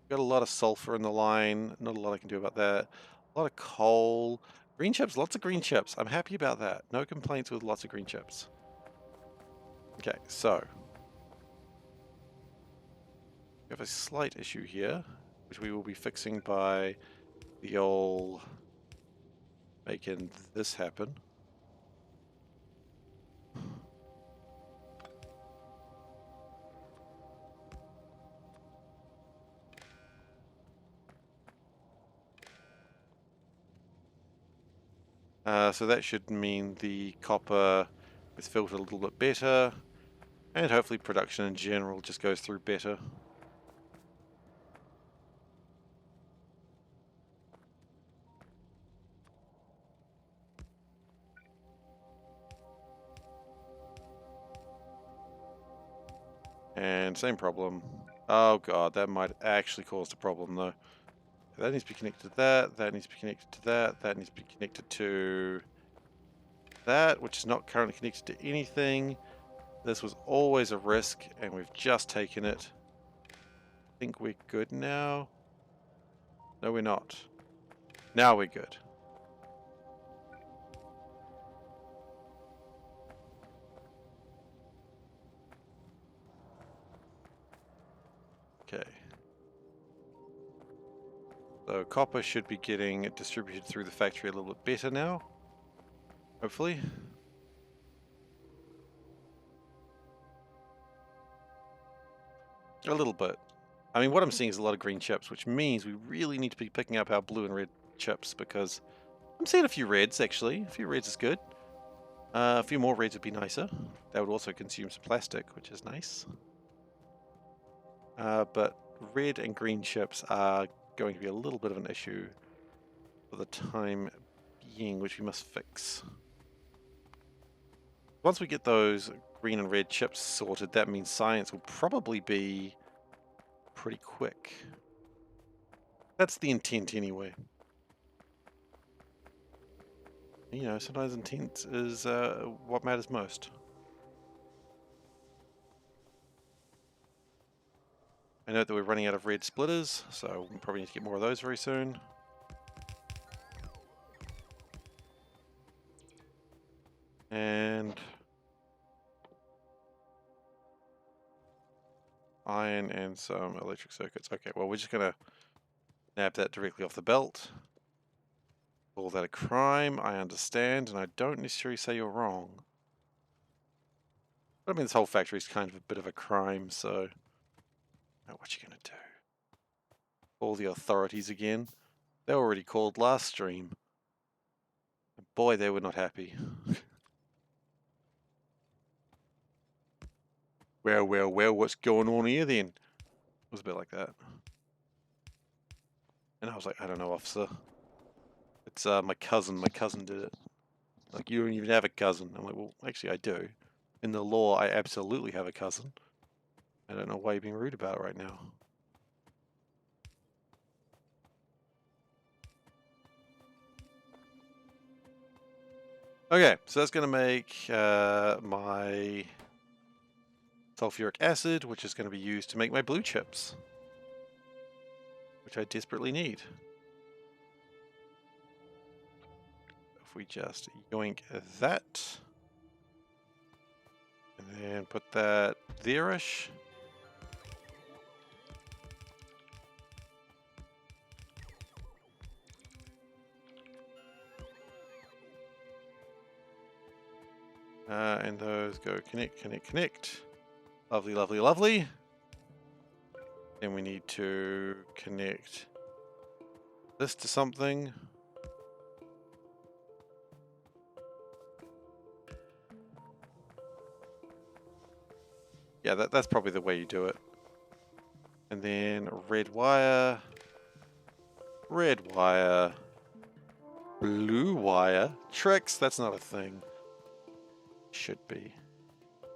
Got a lot of sulfur in the line. Not a lot I can do about that. A lot of coal. Green chips, lots of green chips. I'm happy about that. No complaints with lots of green chips. Okay, so we have a slight issue here, which we will be fixing by the old making this happen. So that should mean the copper is filtered a little bit better, and hopefully production in general just goes through better. And same problem. Oh god, that might actually cause the problem though. That needs to be connected to that, that needs to be connected to that, that needs to be connected to that, which is not currently connected to anything. This was always a risk, and we've just taken it. I think we're good now. No, we're not. Now we're good. Okay. So copper should be getting distributed through the factory a little bit better now. Hopefully. A little bit. I mean, what I'm seeing is a lot of green chips, which means we really need to be picking up our blue and red chips, because I'm seeing a few reds, actually. A few reds is good. A few more reds would be nicer. That would also consume some plastic, which is nice. But red and green chips are going to be a little bit of an issue for the time being, which we must fix. Once we get those green and red chips sorted, that means science will probably be pretty quick. That's the intent anyway. You know, sometimes intent is what matters most. I know that we're running out of red splitters, so we'll probably need to get more of those very soon. And iron and some electric circuits. Okay, well, we're just going to nab that directly off the belt. Call that a crime, I understand, and I don't necessarily say you're wrong. But I mean, this whole factory is kind of a bit of a crime, so... Now what you going to do? Call the authorities again? They were already called last stream. Boy, they were not happy. Well, what's going on here then? It was a bit like that. And I was like, I don't know, officer. It's my cousin. My cousin did it. Like, you don't even have a cousin. I'm like, well, actually, I do. In the law, I absolutely have a cousin. I don't know why you're being rude about it right now. Okay, so that's going to make my sulfuric acid, which is going to be used to make my blue chips, which I desperately need. If we just yoink that, and then put that there-ish. And those go connect, connect, connect. Lovely, lovely, lovely. Then we need to connect this to something. Yeah, that's probably the way you do it. And then red wire, blue wire. Tricks, that's not a thing. Should be.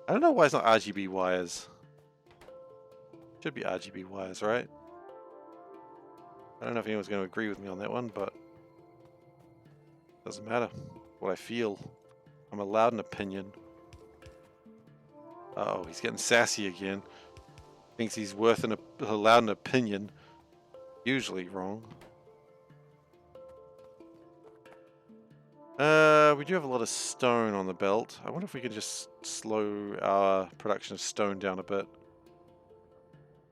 I don't know why it's not RGB wires. Should be RGB wires, right? I don't know if anyone's going to agree with me on that one, but doesn't matter. What I feel. I'm allowed an opinion. Uh oh, he's getting sassy again. Thinks he's worth allowed an opinion. Usually wrong. We do have a lot of stone on the belt. I wonder if we can just slow our production of stone down a bit.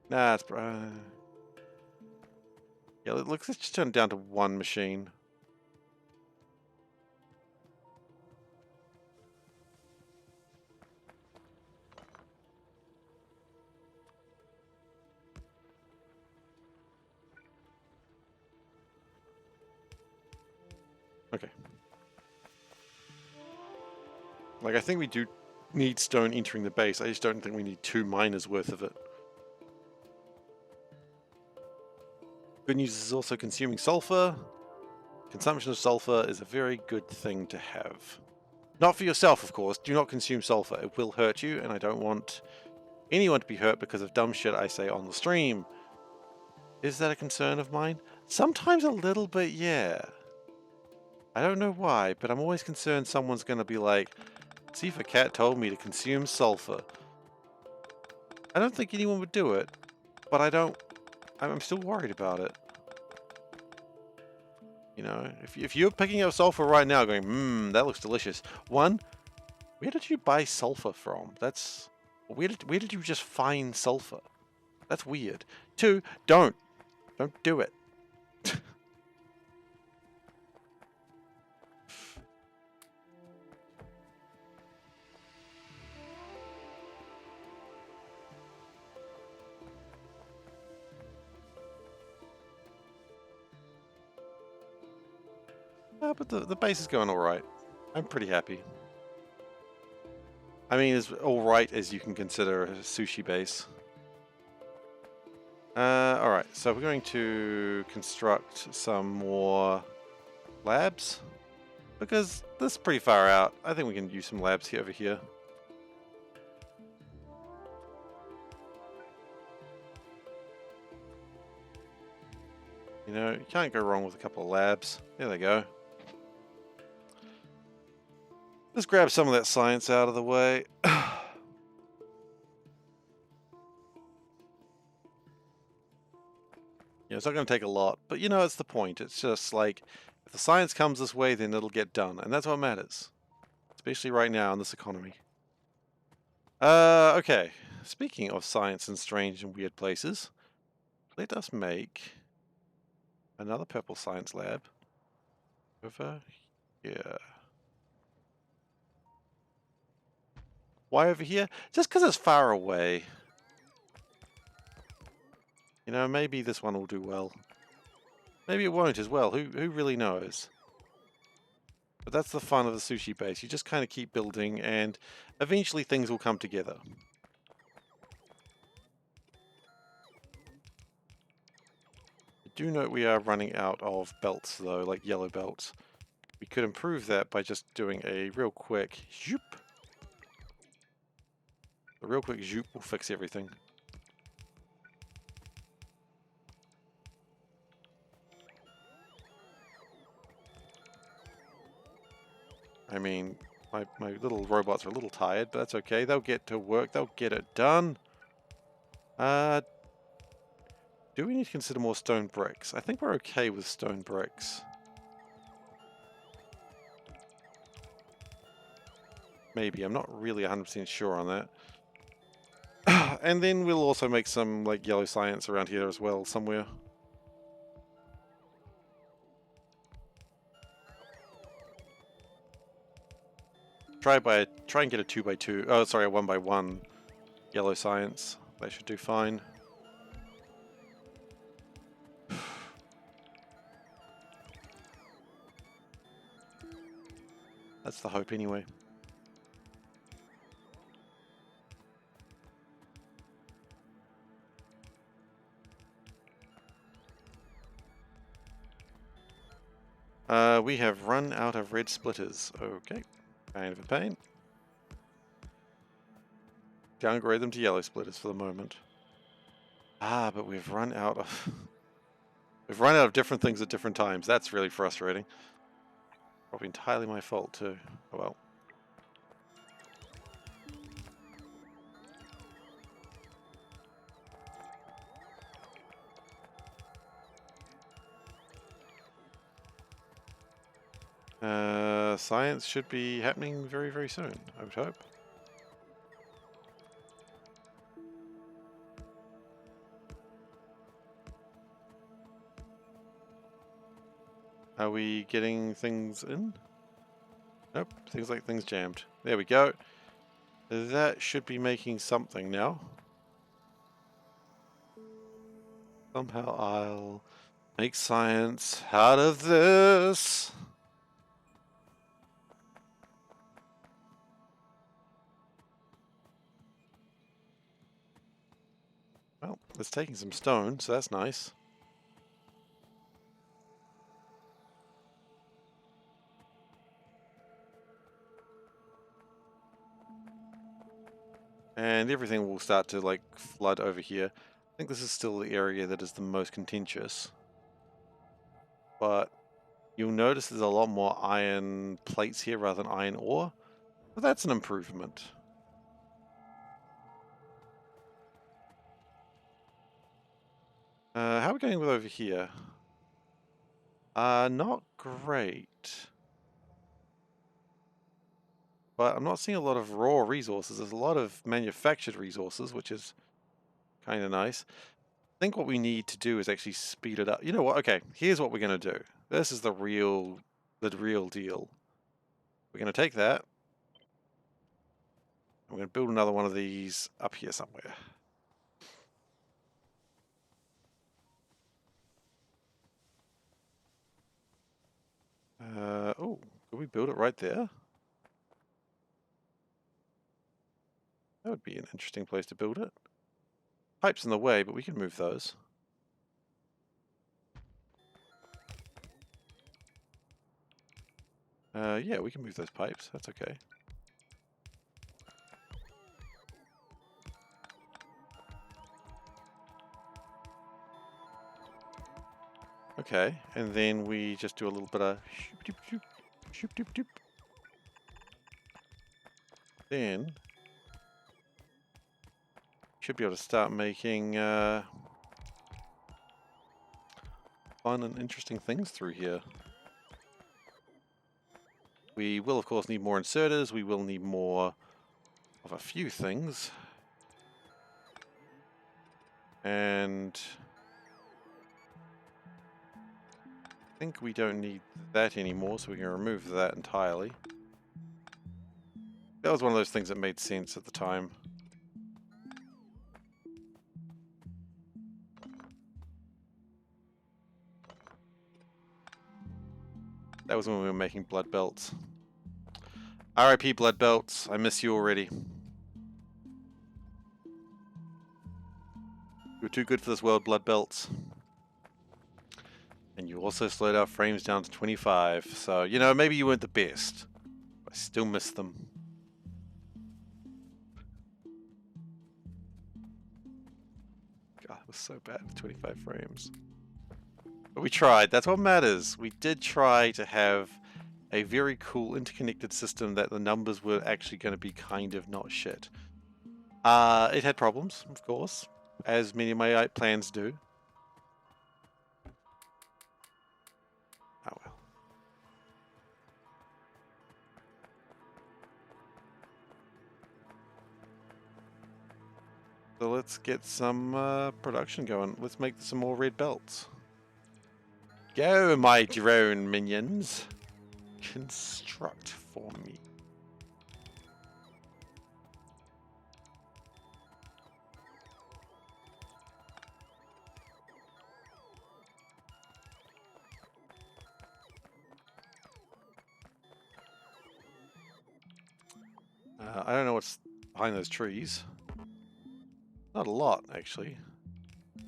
Nah, it's... yeah, let's just turn it down to one machine. Okay. Like, I think we do need stone entering the base. I just don't think we need 2 miners worth of it. Good news is also consuming sulfur. Consumption of sulfur is a very good thing to have. Not for yourself, of course. Do not consume sulfur. It will hurt you, and I don't want anyone to be hurt because of dumb shit I say on the stream. Is that a concern of mine? Sometimes a little bit, yeah. I don't know why, but I'm always concerned someone's going to be like, SeiferKatt told me to consume sulfur. I don't think anyone would do it, but I'm still worried about it. You know, if you're picking up sulfur right now going, that looks delicious. One, where did you buy sulfur from? That's... Where did you just find sulfur? That's weird. 2, don't do it. But the base is going alright. I'm pretty happy. I mean, as alright as you can consider a sushi base. Alright, so we're going to construct some more labs. Because this is pretty far out. I think we can use some labs over here. You know, you can't go wrong with a couple of labs. There they go. Let's grab some of that science out of the way. Yeah, it's not going to take a lot, but you know, it's the point. It's just like, if the science comes this way, then it'll get done, and that's what matters. Especially right now in this economy. Okay. Speaking of science in strange and weird places, let us make another purple science lab over here. Why over here? Just because it's far away. You know, maybe this one will do well. Maybe it won't as well. Who really knows? But that's the fun of the sushi base. You just kind of keep building and eventually things will come together. I do note we are running out of belts though, like yellow belts. We could improve that by just doing a real quick zoop. A real quick zoop will fix everything. I mean, My little robots are a little tired, but that's okay. They'll get to work. They'll get it done. Do we need to consider more stone bricks? I think we're okay with stone bricks. Maybe. I'm not really 100% sure on that. And then we'll also make some like yellow science around here as well somewhere. Try and get a 2x2. Oh, sorry, a 1x1 yellow science. They should do fine. That's the hope anyway. We have run out of red splitters. Okay. Kind of a pain. Downgrade them to yellow splitters for the moment. Ah, but we've run out of... we've run out of different things at different times. That's really frustrating. Probably entirely my fault too. Oh well. Science should be happening very, very soon, I would hope. Are we getting things in? Nope, seems like things jammed. There we go. That should be making something now. Somehow I'll make science out of this. Well, it's taking some stone, so that's nice. And everything will start to like flood over here. I think this is still the area that is the most contentious. But you'll notice there's a lot more iron plates here rather than iron ore. But that's an improvement. How are we going with over here? Not great. But I'm not seeing a lot of raw resources. There's a lot of manufactured resources, which is kind of nice. I think what we need to do is actually speed it up. You know what? Okay, here's what we're going to do. This is the real deal. We're going to take that. We're going to build another one of these up here somewhere. Oh, could we build it right there? That would be an interesting place to build it. Pipes in the way, but we can move those. Yeah, we can move those pipes. That's okay. Okay, and then we just do a little bit of shoop doop doop, shoop doop doop. Then should be able to start making fun and interesting things through here. We will, of course, need more inserters. We will need more of a few things. And I think we don't need that anymore, so we can remove that entirely. That was one of those things that made sense at the time. That was when we were making blood belts. RIP blood belts, I miss you already. You were too good for this world, blood belts. And you also slowed our frames down to 25, so, you know, maybe you weren't the best. I still miss them. God, it was so bad with 25 frames. But we tried, that's what matters. We did try to have a very cool interconnected system that the numbers were actually going to be kind of not shit. It had problems, of course, as many of my plans do. Oh well. So let's get some production going. Let's make some more red belts. Go, my drone minions. Construct for me. I don't know what's behind those trees. Not a lot, actually. In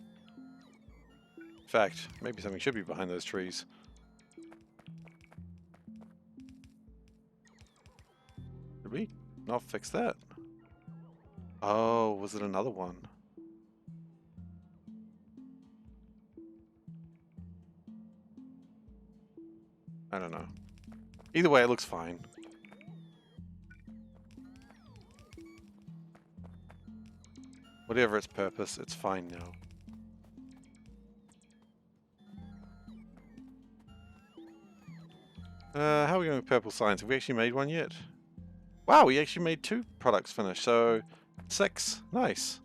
fact, maybe something should be behind those trees. Did we not fix that? Oh, was it another one? I don't know. Either way, it looks fine. Whatever its purpose, it's fine now. How are we going with purple signs? Have we actually made one yet? Wow, we actually made 2 products finished, so 6. Nice.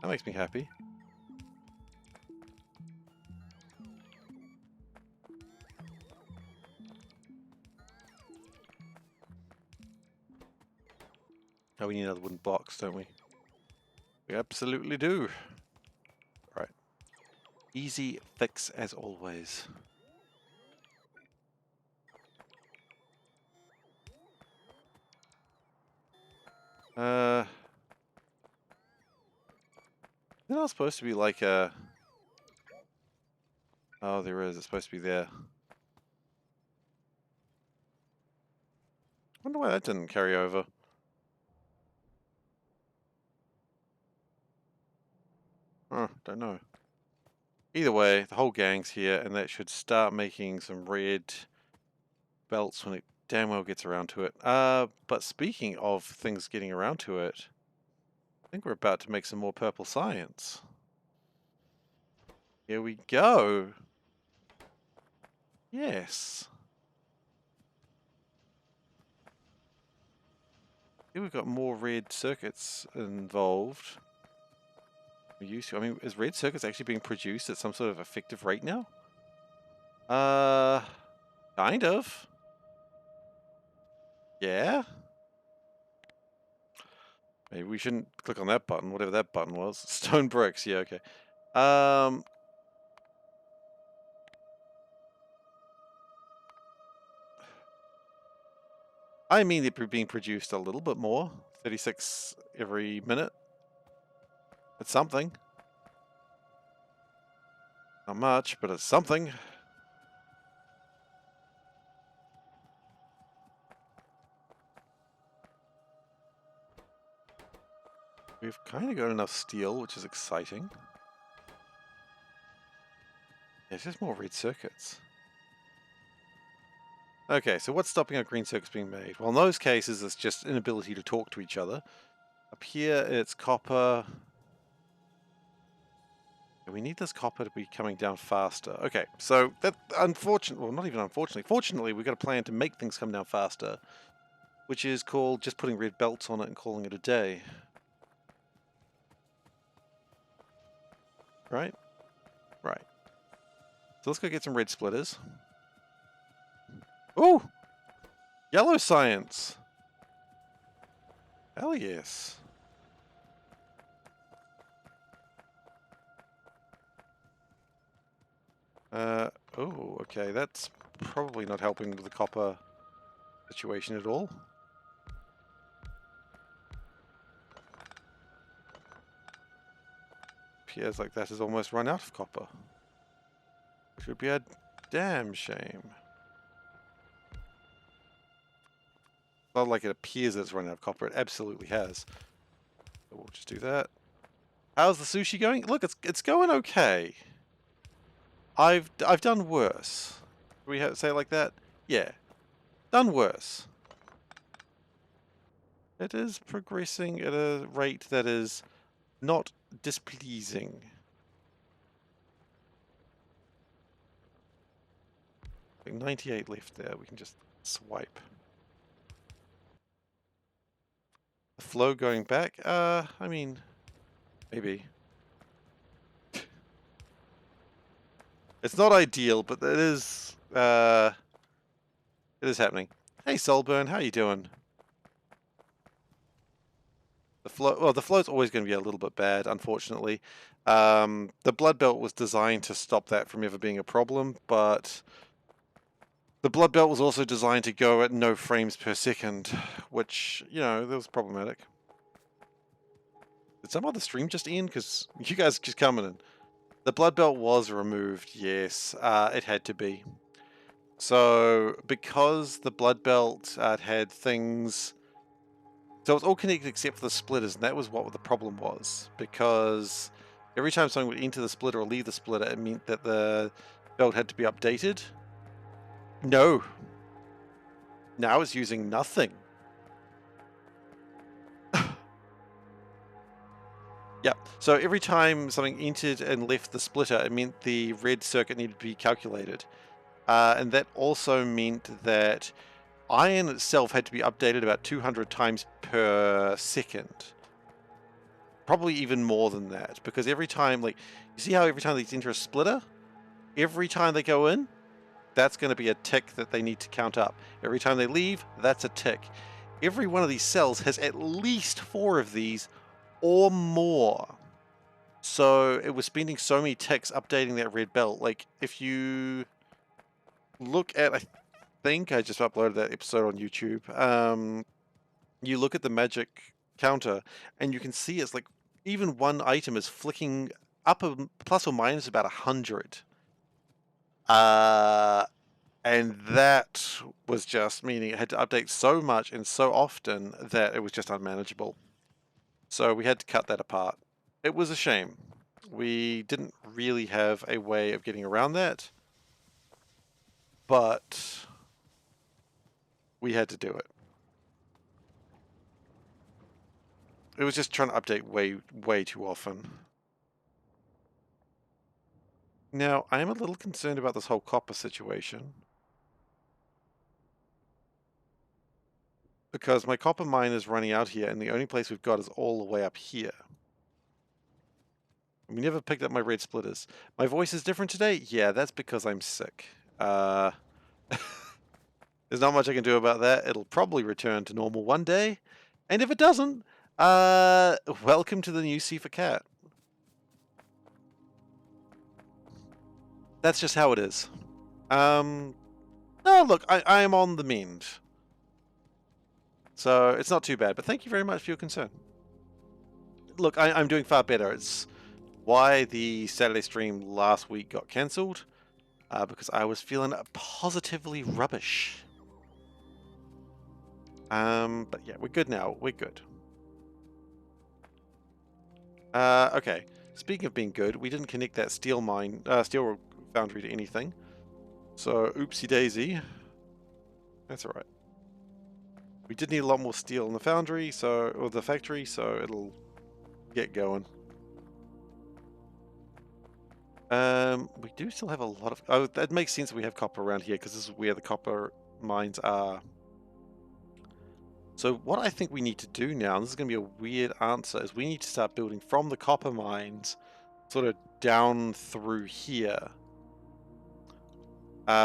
That makes me happy. Oh, we need another wooden box, don't we? We absolutely do. Right. Easy fix as always. Isn't that supposed to be like a... Oh, there is. It's supposed to be there. Wonder why that didn't carry over. Don't know. Either way, the whole gang's here, and that should start making some red belts when it damn well gets around to it. But speaking of things getting around to it, I think we're about to make some more purple science. Here we go. Yes. Here we've got more red circuits involved. We used to. I mean, is red circuits actually being produced at some sort of effective rate now? Kind of. Yeah. Maybe we shouldn't click on that button, whatever that button was. Stone bricks, yeah, okay. I mean they're being produced a little bit more. 36 every minute. It's something. Not much, but it's something. We've kind of got enough steel, which is exciting. Yeah, it's just more red circuits. Okay, so what's stopping our green circuits being made? Well, in those cases, it's just inability to talk to each other. Up here, it's copper. We need this copper to be coming down faster. Okay, so that unfortunately, well, not even unfortunately, fortunately, we've got a plan to make things come down faster, which is called just putting red belts on it and calling it a day. Right? Right. So let's go get some red splitters. Ooh! Yellow science! Hell yes. Oh, okay, that's probably not helping with the copper situation at all. Appears like that has almost run out of copper. Which would be a damn shame. Not like it appears that it's run out of copper, it absolutely has. So we'll just do that. How's the sushi going? Look, it's going okay. I've done worse. Do we say it like that? Yeah, done worse. It is progressing at a rate that is not displeasing. 98 left there, we can just swipe. The flow going back? I mean, maybe. It's not ideal, but it is happening. Hey Soulburn, how you doing? The flow, well, the flow's always going to be a little bit bad, unfortunately. The Bloodbelt was designed to stop that from ever being a problem, but the Bloodbelt was also designed to go at no frames per second, which, you know, that was problematic. Did some other stream just end? Because you guys just coming in. The Bloodbelt was removed, yes, it had to be. So, because the Bloodbelt had things... So it's all connected except for the splitters, and that was what the problem was. Because every time someone would enter the splitter or leave the splitter, it meant that the belt had to be updated. No. Now it's using nothing. Yeah, so every time something entered and left the splitter, it meant the red circuit needed to be calculated. And that also meant that iron itself had to be updated about 200 times per second. Probably even more than that, because every time, like, you see how every time they enter a splitter, every time they go in, that's going to be a tick that they need to count up. Every time they leave, that's a tick. Every one of these cells has at least 4 of these or more. So it was spending so many ticks updating that red belt. Like, if you look at, I think I just uploaded that episode on YouTube. You look at the magic counter and you can see it's like even one item is flicking up a plus or minus about 100. And that was just meaning it had to update so much and so often that it was just unmanageable. So we had to cut that apart. It was a shame. We didn't really have a way of getting around that, but we had to do it. It was just trying to update way too often. Now, I am a little concerned about this whole copper situation. Because my copper mine is running out here, and the only place we've got is all the way up here. We never picked up my red splitters. My voice is different today? Yeah, that's because I'm sick. There's not much I can do about that. It'll probably return to normal one day. And if it doesn't, welcome to the new SeiferKatt. That's just how it is. No, look, I am on the mend. So it's not too bad, but thank you very much for your concern. Look, I'm doing far better. It's why the Saturday stream last week got cancelled, because I was feeling positively rubbish. But yeah, we're good now. We're good. Okay. Speaking of being good, we didn't connect that steel foundry to anything. So, oopsie daisy. That's alright. We did need a lot more steel in the foundry, or the factory, so it'll get going. We do still have a lot of... Oh, that makes sense that we have copper around here, because this is where the copper mines are. So what I think we need to do now, and this is going to be a weird answer, is we need to start building from the copper mines, sort of down through here.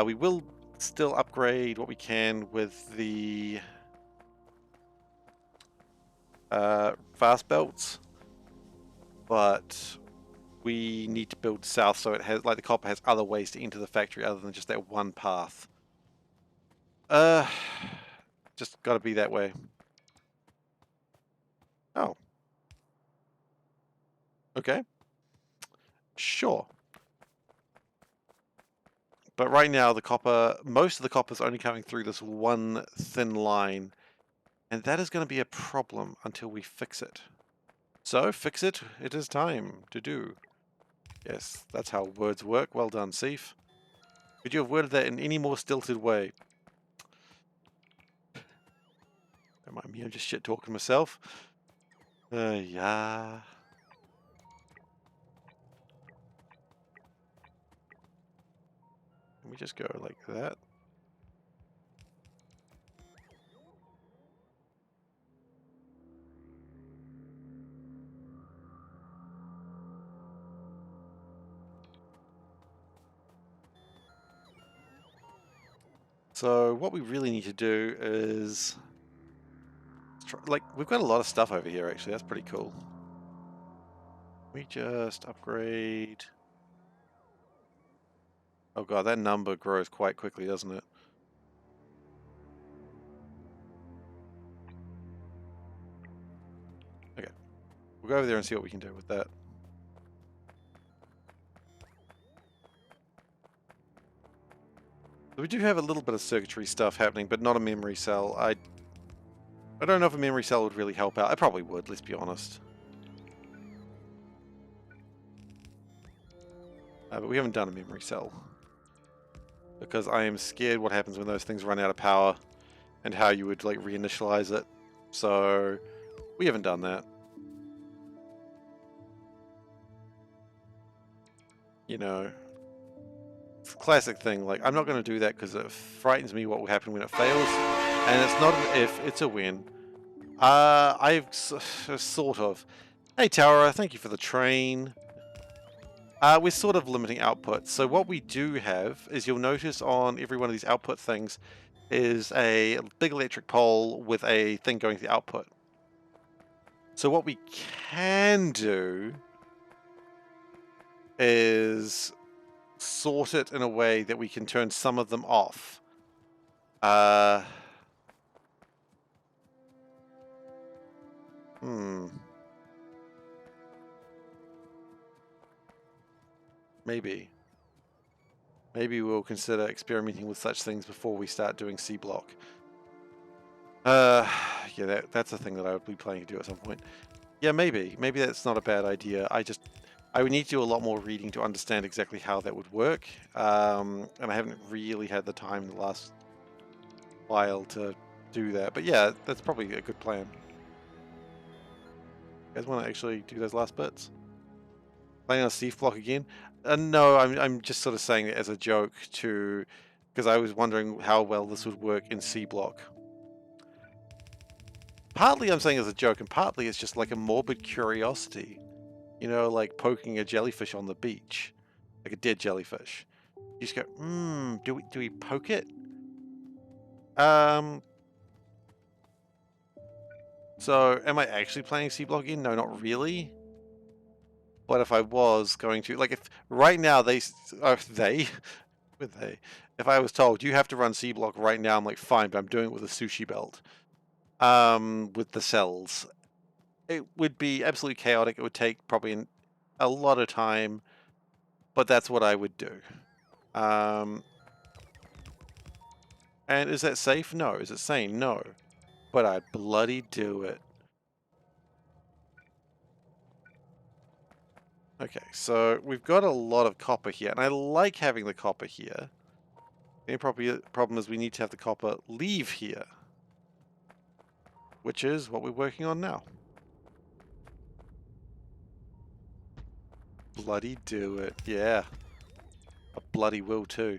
We will still upgrade what we can with the fast belts, but we need to build south so it has, like, the copper has other ways to enter the factory other than just that one path. Just gotta be that way. Oh. Okay. Sure. But right now the copper, most of the copper is only coming through this one thin line, and that is going to be a problem until we fix it. So, fix it, it is time to do. Yes, that's how words work. Well done, Seif. Could you have worded that in any more stilted way? Don't mind me, I'm just shit talking myself. Yeah. Can we just go like that? So what we really need to do is try, like, we've got a lot of stuff over here actually. That's pretty cool. We just upgrade. Oh god, that number grows quite quickly, doesn't it? Okay, we'll go over there and see what we can do with that. So we do have a little bit of circuitry stuff happening, but not a memory cell. I don't know if a memory cell would really help out. I probably would, let's be honest. But we haven't done a memory cell. Because I am scared what happens when those things run out of power and how you would like reinitialize it. So we haven't done that. You know, it's a classic thing. Like, I'm not going to do that because it frightens me what will happen when it fails. And it's not an if, it's a when. I've sort of. Hey, Tara, thank you for the train. We're sort of limiting output. So what we do have is, you'll notice on every one of these output things is a big electric pole with a thing going to the output. So what we can do is sort it in a way that we can turn some of them off. Maybe. Maybe we'll consider experimenting with such things before we start doing C block. Yeah, that's a thing that I would be planning to do at some point. Yeah, maybe. Maybe that's not a bad idea. I would need to do a lot more reading to understand exactly how that would work. And I haven't really had the time the last while to do that. But yeah, that's probably a good plan. You guys want to actually do those last bits? Playing on C block again? No, I'm just sort of saying it as a joke because I was wondering how well this would work in C block. Partly I'm saying as a joke, and partly it's just like a morbid curiosity. You know, like poking a jellyfish on the beach, like a dead jellyfish. You just go, do we poke it? So am I actually playing C block again? No, not really. But if I was going to, like, if right now if I was told you have to run C block right now, I'm like, fine, but I'm doing it with a sushi belt. With the cells, it would be absolutely chaotic. It would take probably a lot of time, but that's what I would do. And is that safe? No. Is it sane? No. But I'd bloody do it. Okay, so we've got a lot of copper here, and I like having the copper here. The only problem is we need to have the copper leave here, which is what we're working on now. Bloody do it. Yeah. I bloody will too.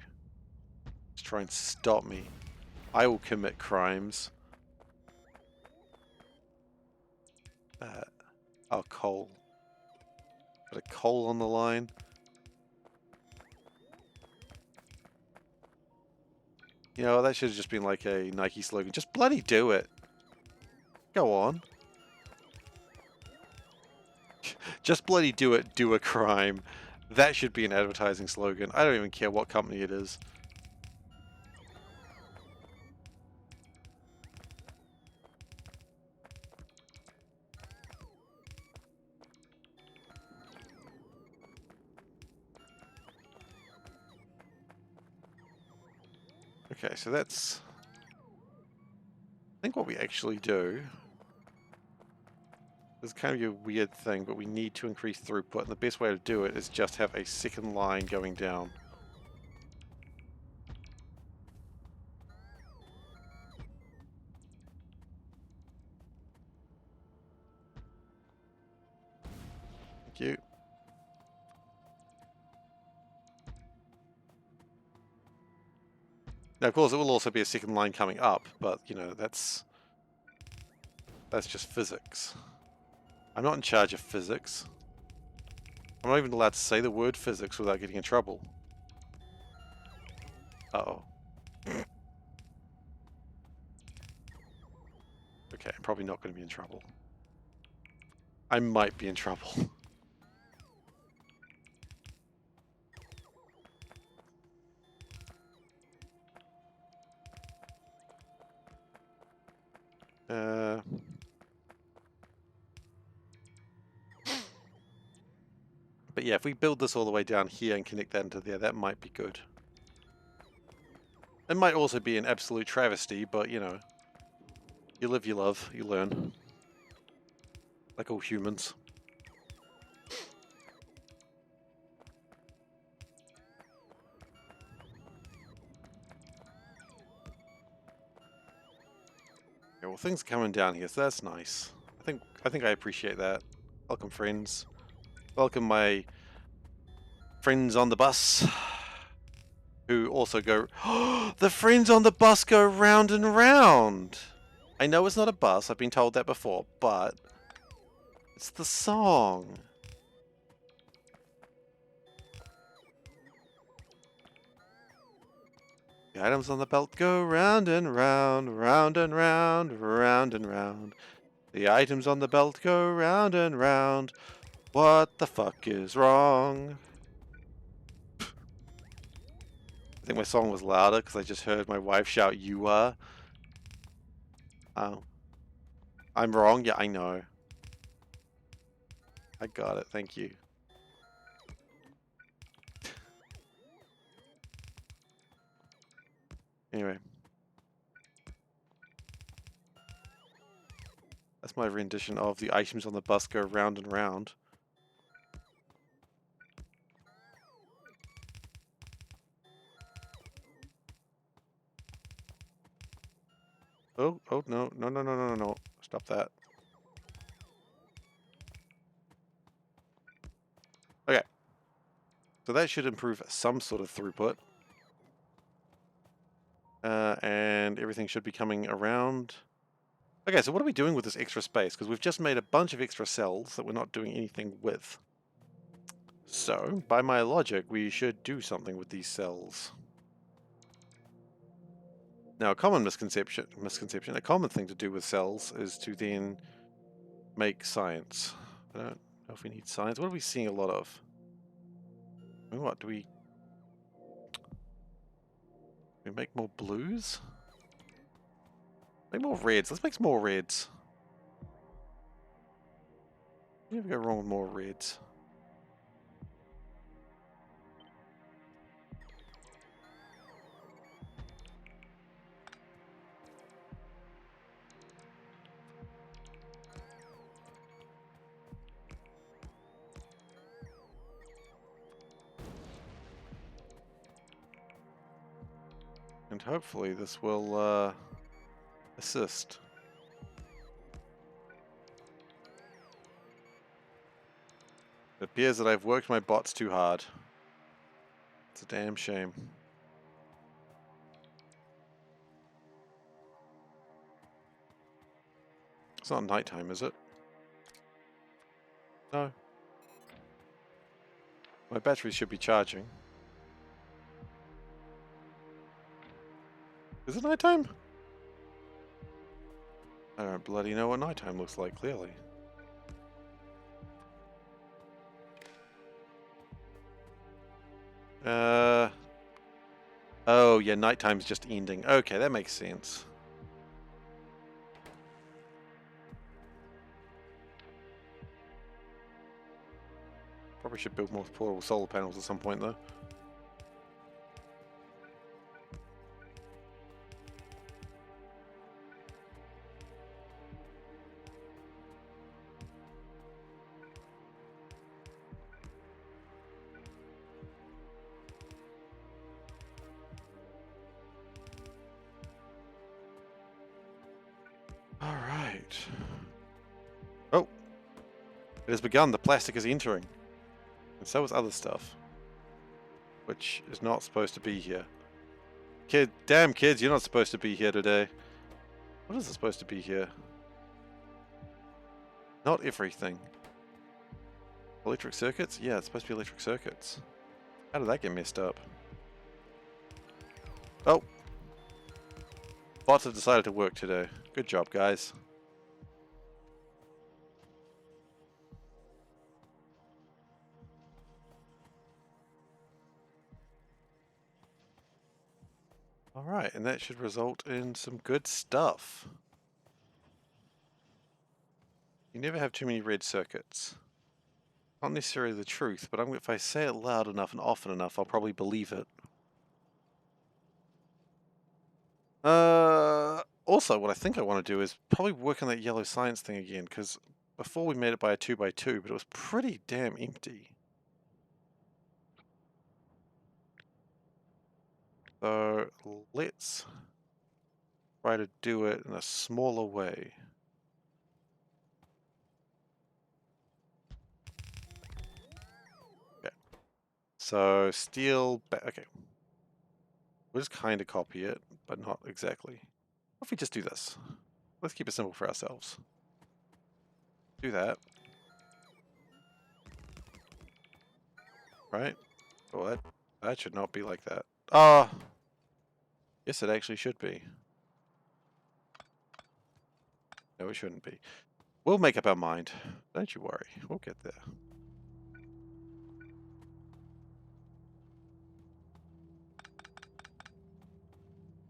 Just try and stop me. I will commit crimes. Oh, coal. Got a coal on the line. You know, that should have just been like a Nike slogan. Just bloody do it. Go on. Just bloody do it, do a crime. That should be an advertising slogan. I don't even care what company it is. Okay, so that's... I think what we actually do... This is kind of a weird thing, but we need to increase throughput, and the best way to do it is just have a second line going down. Thank you. Now, of course, it will also be a second line coming up, but, you know, that's just physics. I'm not in charge of physics. I'm not even allowed to say the word physics without getting in trouble. Uh-oh. Okay, I'm probably not going to be in trouble. I might be in trouble. But yeah, if we build this all the way down here and connect that into there, that might be good. It might also be an absolute travesty, but you know, you live, you love, you learn. Like all humans. Okay, well, things are coming down here, so that's nice. I think I appreciate that. Welcome, friends. Welcome, my friends on the bus. Who also go... The friends on the bus go round and round! I know it's not a bus, I've been told that before, but... It's the song. The items on the belt go round and round, round and round, round and round. The items on the belt go round and round. What the fuck is wrong? I think my song was louder because I just heard my wife shout, "You are." Oh. I'm wrong? Yeah, I know. I got it, thank you. Anyway. That's my rendition of the items on the bus go round and round. Oh, no, no, no, no, no, no, no. Stop that. Okay. So that should improve some sort of throughput. And everything should be coming around. Okay, so what are we doing with this extra space? Because we've just made a bunch of extra cells that we're not doing anything with. So, by my logic, we should do something with these cells. Now, a common misconception, a common thing to do with cells is to then make science. I don't know if we need science. What are we seeing a lot of? I mean, what do we make more blues? Make more reds. Let's make some more reds. You never go wrong with more reds. And hopefully this will assist. It appears that I've worked my bots too hard. It's a damn shame. It's not nighttime, is it? No. My batteries should be charging. Is it nighttime? I don't bloody know what nighttime looks like, clearly. Oh, yeah, nighttime's just ending. Okay, that makes sense. Probably should build more portable solar panels at some point, though. Alright. Oh! It has begun. The plastic is entering. And so is other stuff. Which is not supposed to be here. Damn kids, you're not supposed to be here today. What is it supposed to be here? Not everything. Electric circuits? Yeah, it's supposed to be electric circuits. How did that get messed up? Oh! Bots have decided to work today. Good job, guys. Alright, and that should result in some good stuff. You never have too many red circuits. Not necessarily the truth, but if I say it loud enough and often enough, I'll probably believe it. Also, what I think I want to do is probably work on that yellow science thing again, because before we made it by a 2x2, but it was pretty damn empty. So let's try to do it in a smaller way. Okay. So steel, okay. We'll just kind of copy it, but not exactly. What if we just do this? Let's keep it simple for ourselves. Do that. Right? Oh, that should not be like that. Ah! Yes, it actually should be. No, it shouldn't be. We'll make up our mind. Don't you worry. We'll get there.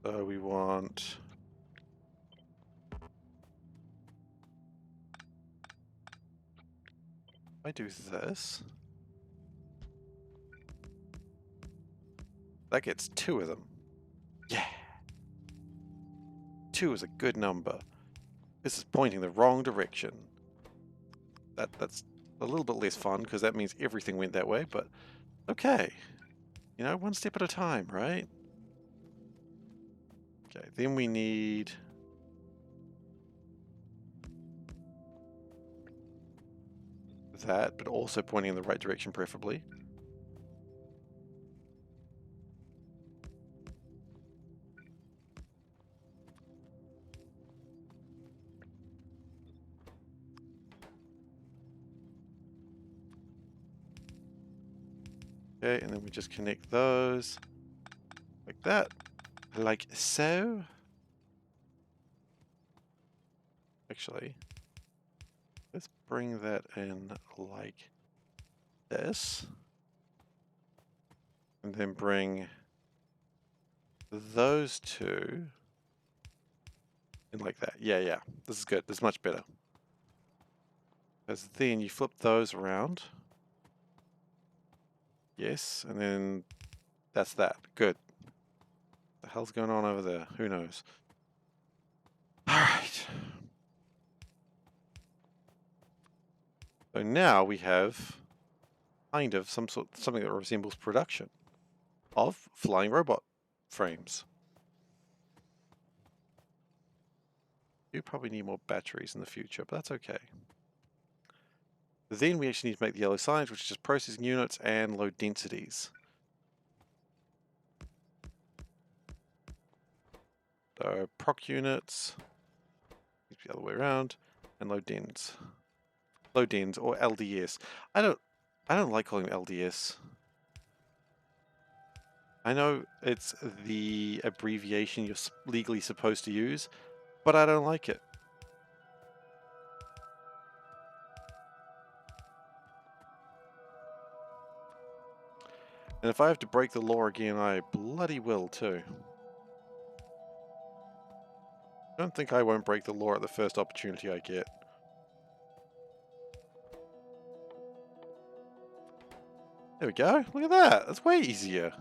So we want... If I do this... That gets 2 of them. Yeah! 2 is a good number. This is pointing the wrong direction. That's a little bit less fun, because that means everything went that way, but okay. You know, one step at a time, right? Okay, then we need... that, but also pointing in the right direction, preferably. Okay, and then we just connect those like that, like so. Actually, let's bring that in like this, and then bring those 2 in like that. Yeah, this is good. This is much better. Because then you flip those around. Yes, and then that's that. Good. What the hell's going on over there? Who knows? Alright. So now we have kind of something that resembles production of flying robot frames. You probably need more batteries in the future, but that's okay. Then we actually need to make the yellow signs, which is just processing units and low densities. So proc units, the other way around, and low dens. Low dens or LDS. I don't like calling them LDS. I know it's the abbreviation you're legally supposed to use, but I don't like it. And if I have to break the law again, I bloody will too. I don't think I won't break the law at the first opportunity I get. There we go. Look at that. That's way easier.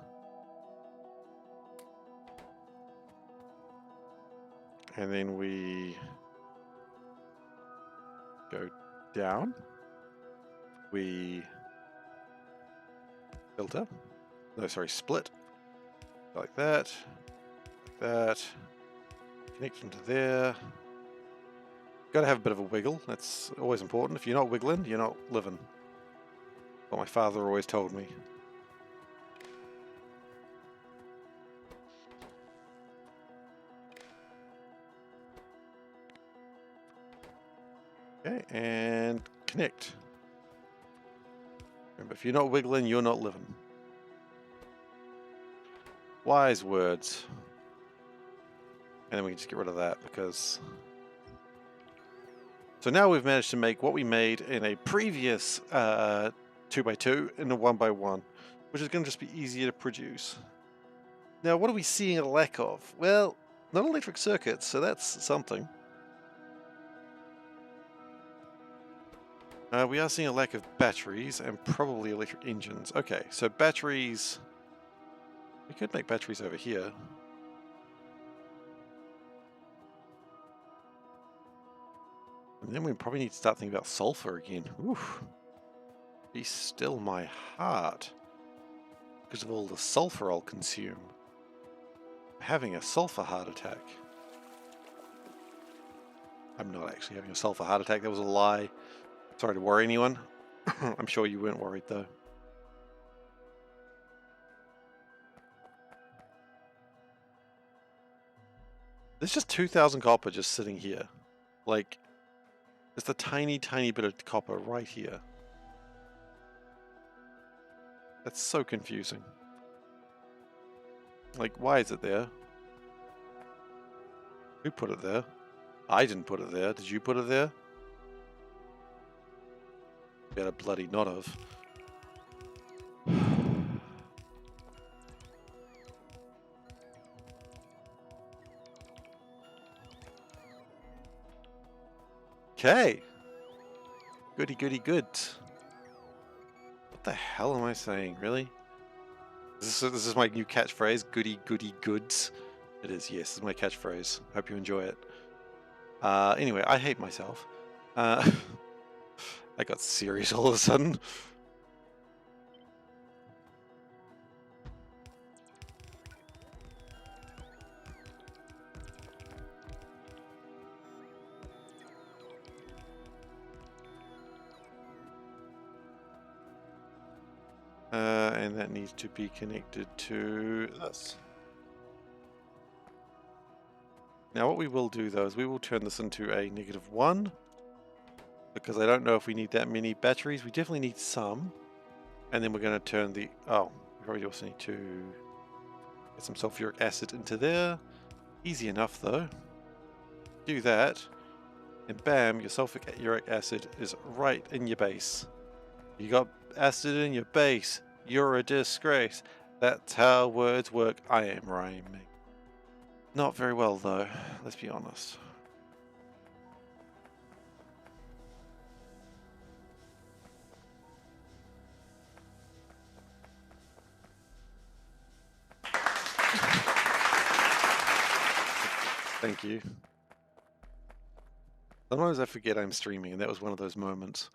And then we go down. We filter. No, sorry, split. Like that. Like that. Connect them to there. Got to have a bit of a wiggle. That's always important. If you're not wiggling, you're not living. What my father always told me. Okay, and connect. Remember, if you're not wiggling, you're not living. Wise words. And then we can just get rid of that because... So now we've managed to make what we made in a previous 2x2 into 1x1, which is going to just be easier to produce. Now, what are we seeing a lack of? Well, not electric circuits, so that's something. We are seeing a lack of batteries and probably electric engines. Okay, so batteries... We could make batteries over here. And then we probably need to start thinking about sulfur again. Oof. Be still my heart. Because of all the sulfur I'll consume. I'm having a sulfur heart attack. I'm not actually having a sulfur heart attack. That was a lie. Sorry to worry anyone. I'm sure you weren't worried though. There's just 2,000 copper just sitting here. Like, just a tiny, tiny bit of copper right here. That's so confusing. Like, why is it there? Who put it there? I didn't put it there. Did you put it there? Better bloody not have. Okay. Goody goody good. What the hell am I saying, really? This is my new catchphrase, goody goody goods. It is, yes, this is my catchphrase. Hope you enjoy it. Anyway, I hate myself. I got serious all of a sudden. And that needs to be connected to this. Now what we will do though is we will turn this into a -1 because I don't know if we need that many batteries. We definitely need some. And then we're going to turn the... Oh, we probably also need to get some sulfuric acid into there. Easy enough though. Do that. And bam, your sulfuric acid is right in your base. You got acid in your base. You're a disgrace. That's how words work. I am rhyming. Not very well though, let's be honest. Thank you. Sometimes I forget I'm streaming, and that was one of those moments.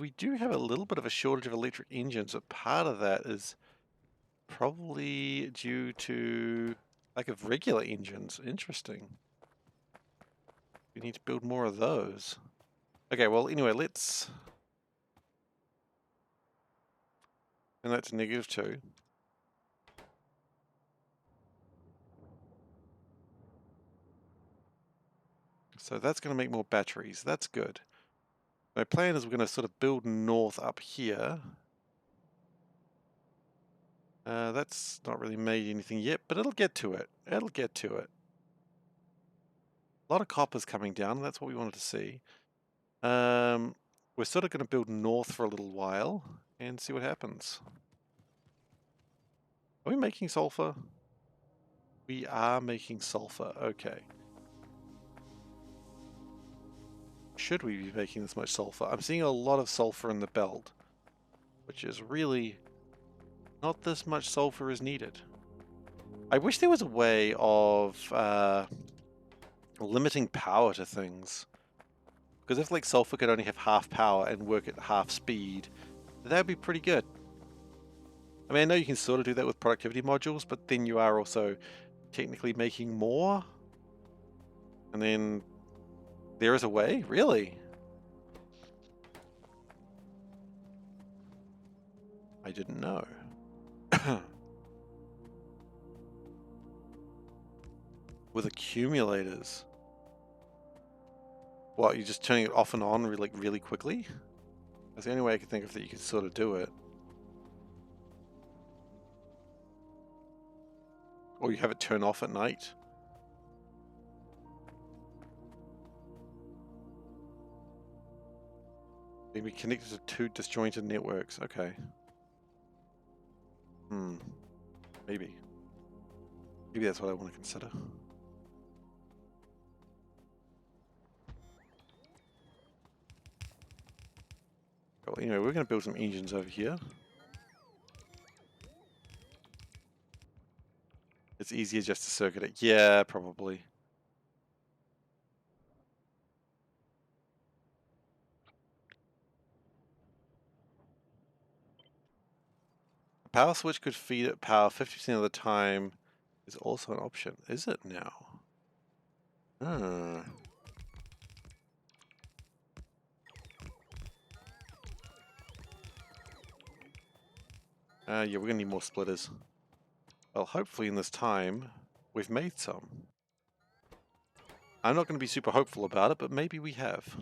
We do have a little bit of a shortage of electric engines, but part of that is probably due to lack of regular engines. Interesting. We need to build more of those. Okay, well, anyway, let's... And that's -2. So that's going to make more batteries. That's good. My plan is we're going to sort of build north up here. That's not really made anything yet, but it'll get to it. It'll get to it. A lot of copper's coming down. That's what we wanted to see. We're sort of going to build north for a little while and see what happens. Are we making sulfur? We are making sulfur. Okay. Should we be making this much sulfur? I'm seeing a lot of sulfur in the belt, which is really not this much sulfur is needed. I wish there was a way of limiting power to things. Because if like sulfur could only have half power and work at half speed, that would be pretty good. I mean, I know you can sort of do that with productivity modules, but then you are also technically making more. And then there is a way? Really? I didn't know. With accumulators. What, you're just turning it off and on really quickly? That's the only way I could think of that you could sort of do it. Or you have it turn off at night. Maybe connected to two disjointed networks. Okay. Maybe. Maybe that's what I want to consider. Well, anyway, we're going to build some engines over here. It's easier just to circuit it. Yeah, probably. A power switch could feed it power 50% of the time is also an option. Is it now? Yeah, we're going to need more splitters. Well, hopefully in this time, we've made some. I'm not going to be super hopeful about it, but maybe we have.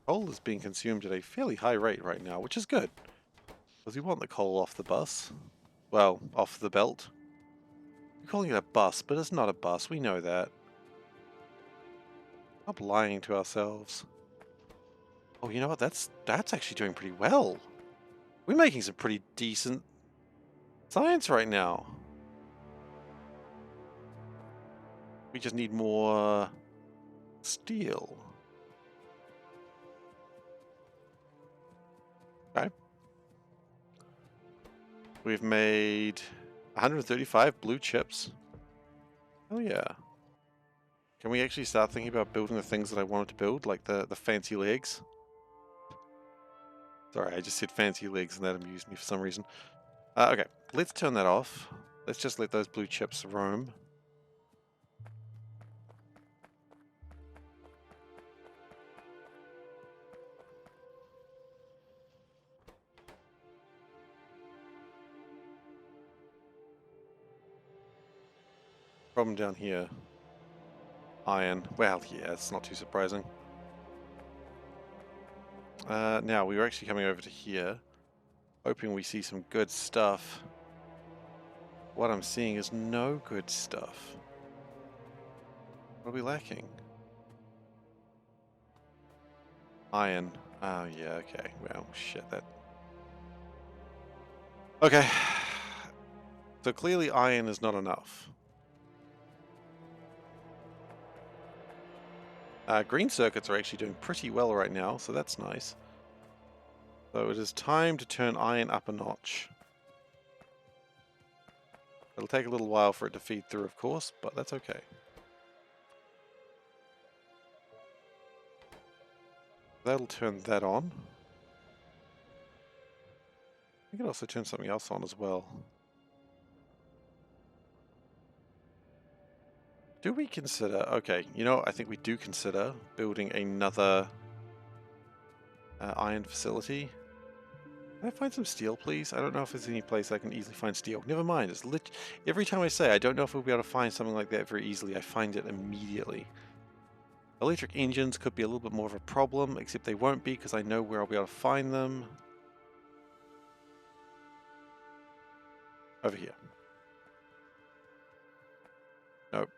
Coal is being consumed at a fairly high rate right now, which is good. Because we want the coal off the bus. Well, off the belt. We're calling it a bus, but it's not a bus, we know that. Stop lying to ourselves. Oh, you know what? That's actually doing pretty well. We're making some pretty decent science right now. We just need more steel. Okay. We've made 135 blue chips. Oh yeah. Can we actually start thinking about building the things that I wanted to build, like the fancy legs? Sorry, I just said fancy legs and that amused me for some reason. Okay, let's turn that off. Let's just let those blue chips roam. Problem down here. Iron. Well, yeah, it's not too surprising. Now, we were actually coming over to here, hoping we see some good stuff. What I'm seeing is no good stuff. What are we lacking? Iron. Oh, yeah, okay. Well, shit, that... Okay. So clearly iron is not enough. Green circuits are actually doing pretty well right now, so that's nice. So it is time to turn iron up a notch. It'll take a little while for it to feed through, of course, but that's okay. That'll turn that on. We can also turn something else on as well. Do we consider... Okay, you know, I think we do consider building another iron facility. Can I find some steel, please? I don't know if there's any place I can easily find steel. Never mind. It's every time I say I don't know if we'll be able to find something like that very easily, I find it immediately. Electric engines could be a little bit more of a problem, except they won't be because I know where I'll be able to find them. Over here. Nope.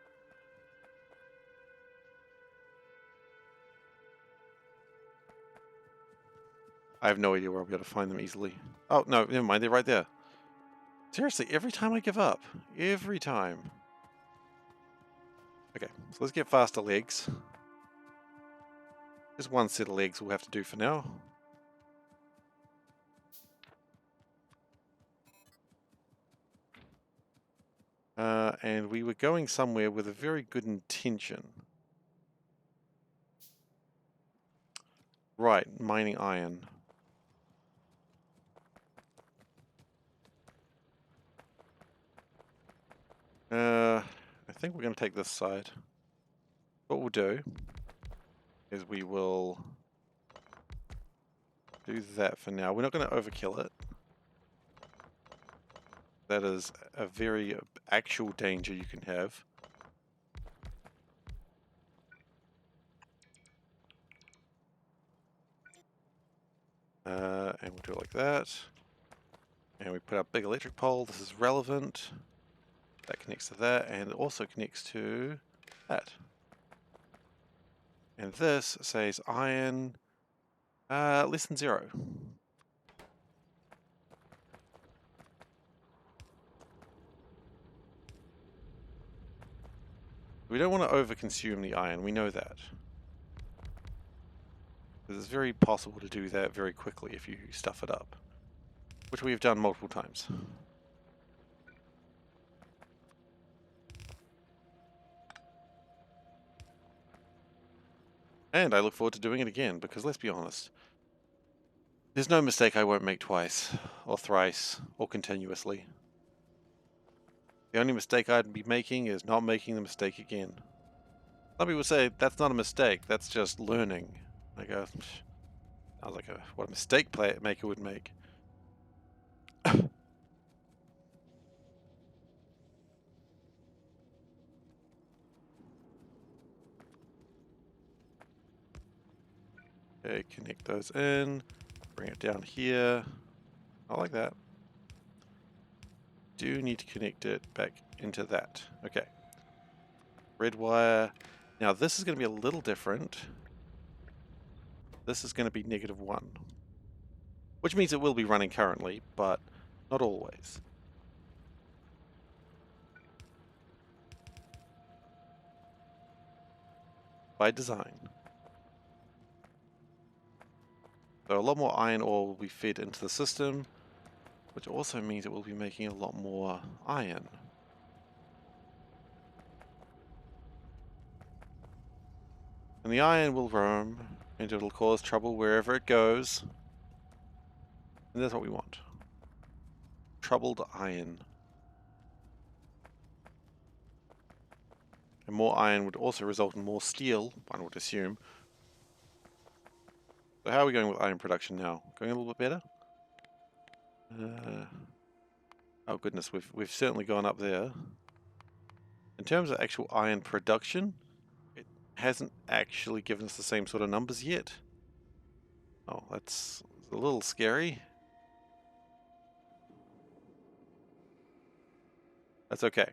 I have no idea where I'll be able to find them easily. Oh, no, never mind. They're right there. Seriously, every time I give up. Every time. Okay, so let's get faster legs. Just one set of legs we'll have to do for now. And we were going somewhere with a very good intention. Right, mining iron. I think we're going to take this side. What we'll do is we will do that for now. We're not going to overkill it. That is a very actual danger you can have. And we'll do it like that. And we put our big electric pole. This is relevant. That connects to that, and it also connects to that. And this says iron less than 0. We don't want to overconsume the iron, we know that. Because it's very possible to do that very quickly if you stuff it up. Which we've done multiple times. And I look forward to doing it again, because let's be honest. There's no mistake I won't make twice, or thrice, or continuously. The only mistake I'd be making is not making the mistake again. Some people say, that's not a mistake, that's just learning. I go, I was like, what a mistake maker would make. Okay, connect those in, bring it down here. I like that. Do need to connect it back into that. Okay. Red wire. Now this is going to be a little different. This is going to be -1. Which means it will be running currently, but not always. By design. So a lot more iron ore will be fed into the system, which also means it will be making a lot more iron. And the iron will roam, and it'll cause trouble wherever it goes. And that's what we want. Troubled iron. And more iron would also result in more steel, one would assume. So how are we going with iron production now? Going a little bit better? Oh goodness, we've certainly gone up there. In terms of actual iron production, it hasn't actually given us the same sort of numbers yet. Oh, that's a little scary. That's okay.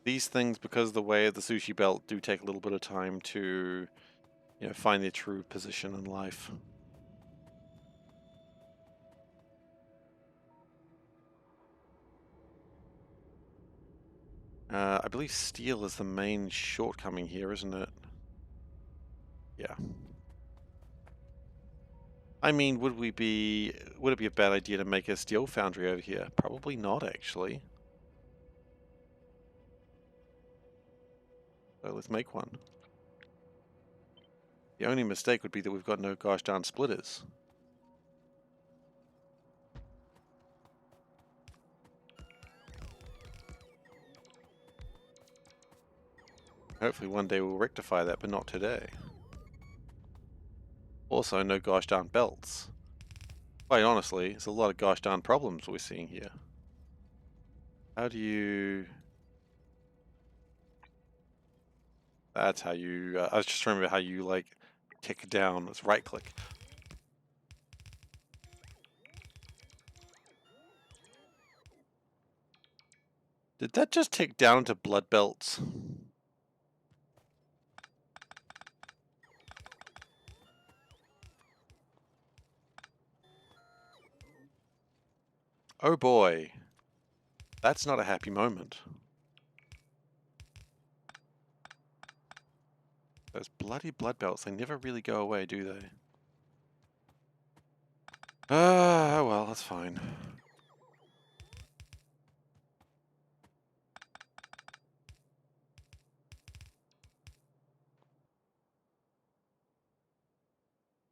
These things, because of the way of the sushi belt, do take a little bit of time to, find their true position in life. I believe steel is the main shortcoming here, isn't it? Yeah. I mean, would it be a bad idea to make a steel foundry over here? Probably not, actually. So let's make one. The only mistake would be that we've got no gosh darn splitters. Hopefully one day we'll rectify that, but not today. Also, no gosh darn belts. Quite honestly, it's a lot of gosh darn problems we're seeing here. How do you... That's how you... I was just remembering how you, like, tick down. It's right click. Did that just tick down to blood belts? Oh boy. That's not a happy moment. Those bloody blood belts, they never really go away, do they? Oh well, that's fine.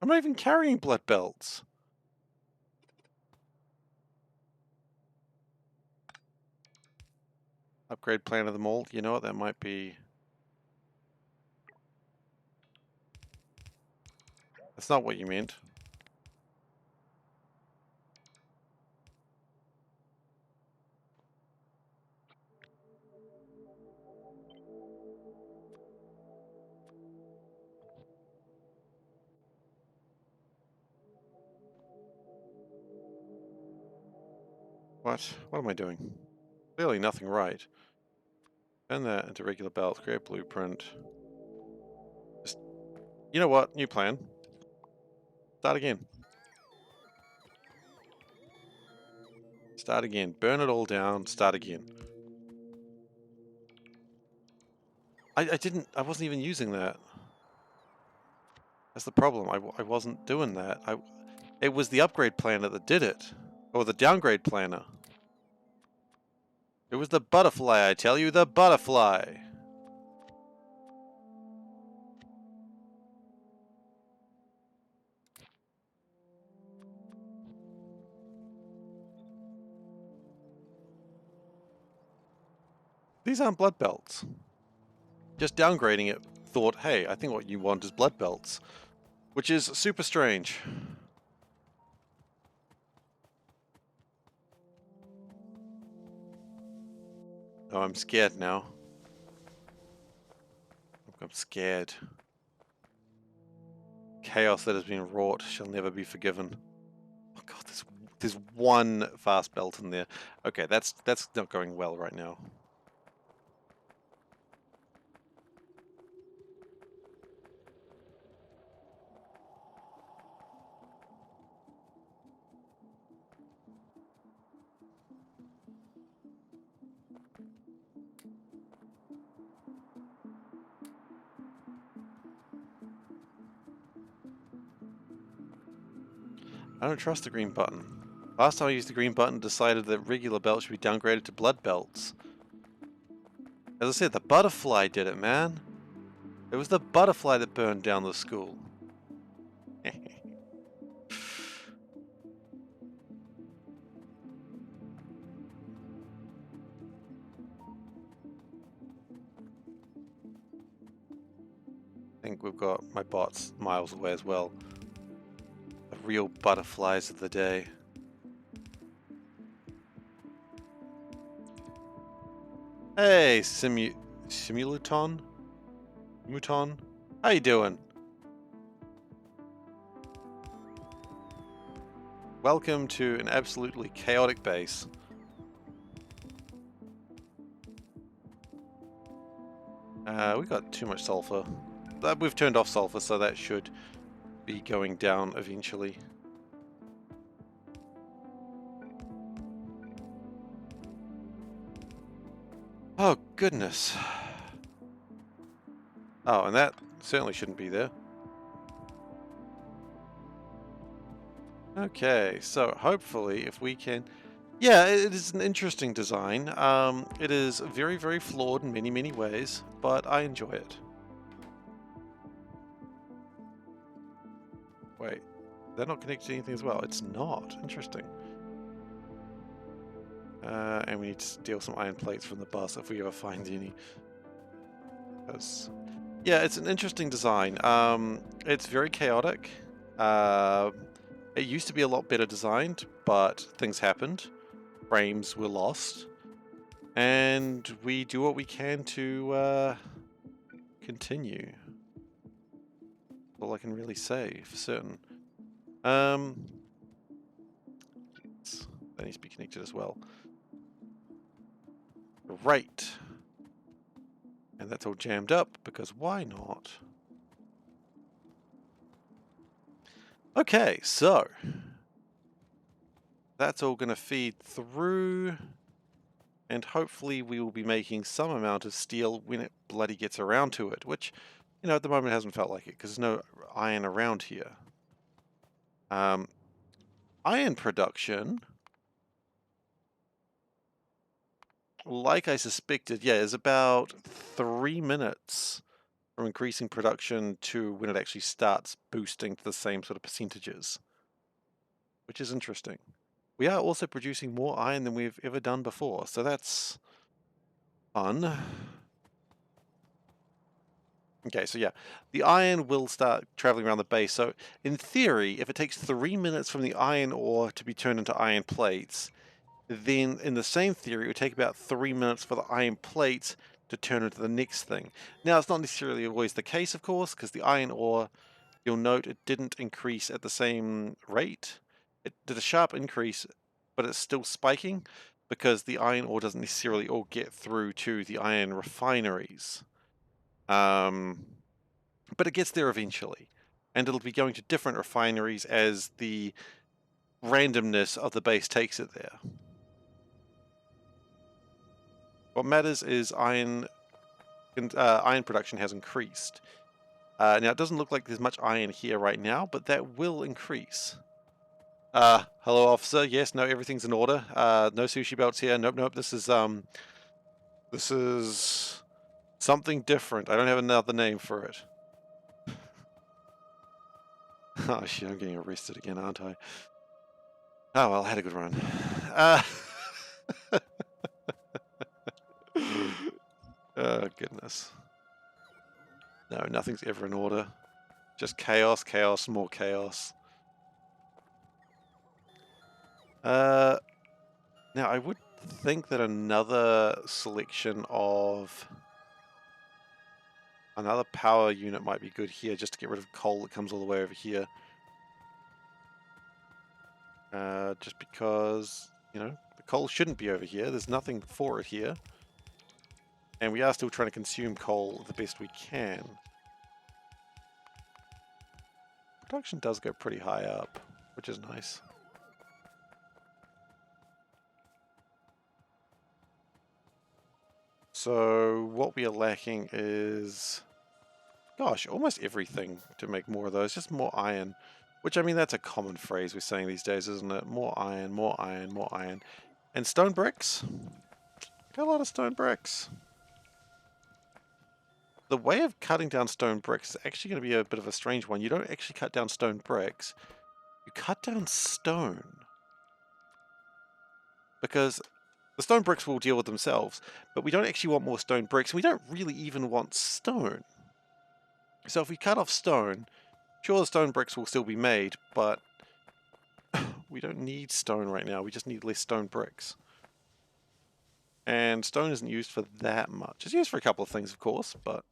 I'm not even carrying blood belts. Upgrade plan of them all. You know what? That might be... That's not what you meant. What? What am I doing? Clearly nothing right. Turn that into regular belt. Create blueprint. Just... You know what? New plan. Start again. Start again. Burn it all down. Start again. I wasn't even using that. That's the problem. I wasn't doing that. It was the upgrade planner that did it. Or the downgrade planner. It was the butterfly, I tell you, the butterfly. These aren't blood belts. Just downgrading it thought, hey, I think what you want is blood belts. Which is super strange. Oh, I'm scared now. I'm scared. Chaos that has been wrought shall never be forgiven. Oh god, there's one fast belt in there. Okay, that's not going well right now. I don't trust the green button. Last time I used the green button, decided that regular belts should be downgraded to blood belts. As I said, the butterfly did it, man. It was the butterfly that burned down the school. I think we've got my bots miles away as well. The real butterflies of the day. Hey, Simuluton? Muton? How you doing? Welcome to an absolutely chaotic base. We got too much sulfur. We've turned off sulfur, so that should be going down eventually. Oh, goodness. Oh, and that certainly shouldn't be there. Okay, so hopefully if we can... Yeah, it is an interesting design. It is very, very flawed in many, many ways, but I enjoy it. Wait, they're not connected to anything as well? It's not. Interesting. And we need to steal some iron plates from the bus if we ever find any. Yeah, it's an interesting design. It's very chaotic. It used to be a lot better designed, but things happened. Frames were lost. And we do what we can to continue. All I can really say for certain. That needs to be connected as well. Right. And that's all jammed up, because why not? Okay, so that's all going to feed through, and hopefully we will be making some amount of steel when it bloody gets around to it, which, you know, at the moment hasn't felt like it, because there's no iron around here. Iron production, like I suspected, yeah, is about 3 minutes from increasing production to when it actually starts boosting to the same sort of percentages, which is interesting. We are also producing more iron than we've ever done before, so that's fun. Okay, so yeah, the iron will start traveling around the base. So in theory, if it takes 3 minutes from the iron ore to be turned into iron plates, then in the same theory, it would take about 3 minutes for the iron plates to turn into the next thing. Now, it's not necessarily always the case, of course, because the iron ore, you'll note it didn't increase at the same rate. It did a sharp increase, but it's still spiking because the iron ore doesn't necessarily all get through to the iron refineries. But it gets there eventually, and it'll be going to different refineries as the randomness of the base takes it there. What matters is iron production has increased. Now, it doesn't look like there's much iron here right now, but that will increase. Hello, officer. Yes, no, everything's in order. No sushi belts here. Nope. This is something different. I don't have another name for it. Oh shit, I'm getting arrested again, aren't I? Oh well, I had a good run. Oh goodness. No, nothing's ever in order. Just chaos, chaos, more chaos. Now I would think that another selection of another power unit might be good here, just to get rid of coal that comes all the way over here. Just because, you know, the coal shouldn't be over here. There's nothing for it here. And we are still trying to consume coal the best we can. Production does go pretty high up, which is nice. So what we are lacking is, gosh, almost everything to make more of those. Just more iron. Which, I mean, that's a common phrase we're saying these days, isn't it? More iron, more iron, more iron. And stone bricks. Got a lot of stone bricks. The way of cutting down stone bricks is actually going to be a bit of a strange one. You don't actually cut down stone bricks. You cut down stone. Because the stone bricks will deal with themselves, but we don't actually want more stone bricks. We don't really even want stone. So if we cut off stone, sure, the stone bricks will still be made, but we don't need stone right now. We just need less stone bricks. And stone isn't used for that much. It's used for a couple of things, of course, but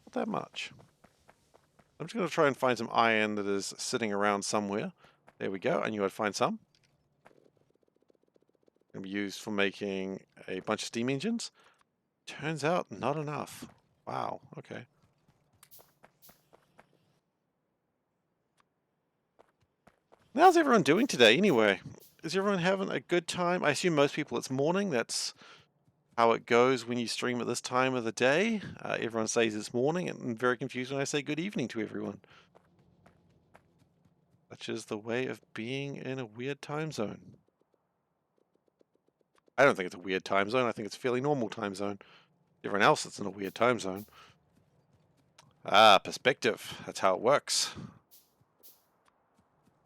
not that much. I'm just going to try and find some iron that is sitting around somewhere. There we go. I knew I'd find some. Going to be used for making a bunch of steam engines. Turns out, not enough. Wow, okay. How's everyone doing today, anyway? Is everyone having a good time? I assume most people it's morning. That's how it goes when you stream at this time of the day. Everyone says it's morning, and I'm very confused when I say good evening to everyone. Such is the way of being in a weird time zone. I don't think it's a weird time zone. I think it's a fairly normal time zone. Everyone else that's in a weird time zone. Ah, perspective. That's how it works.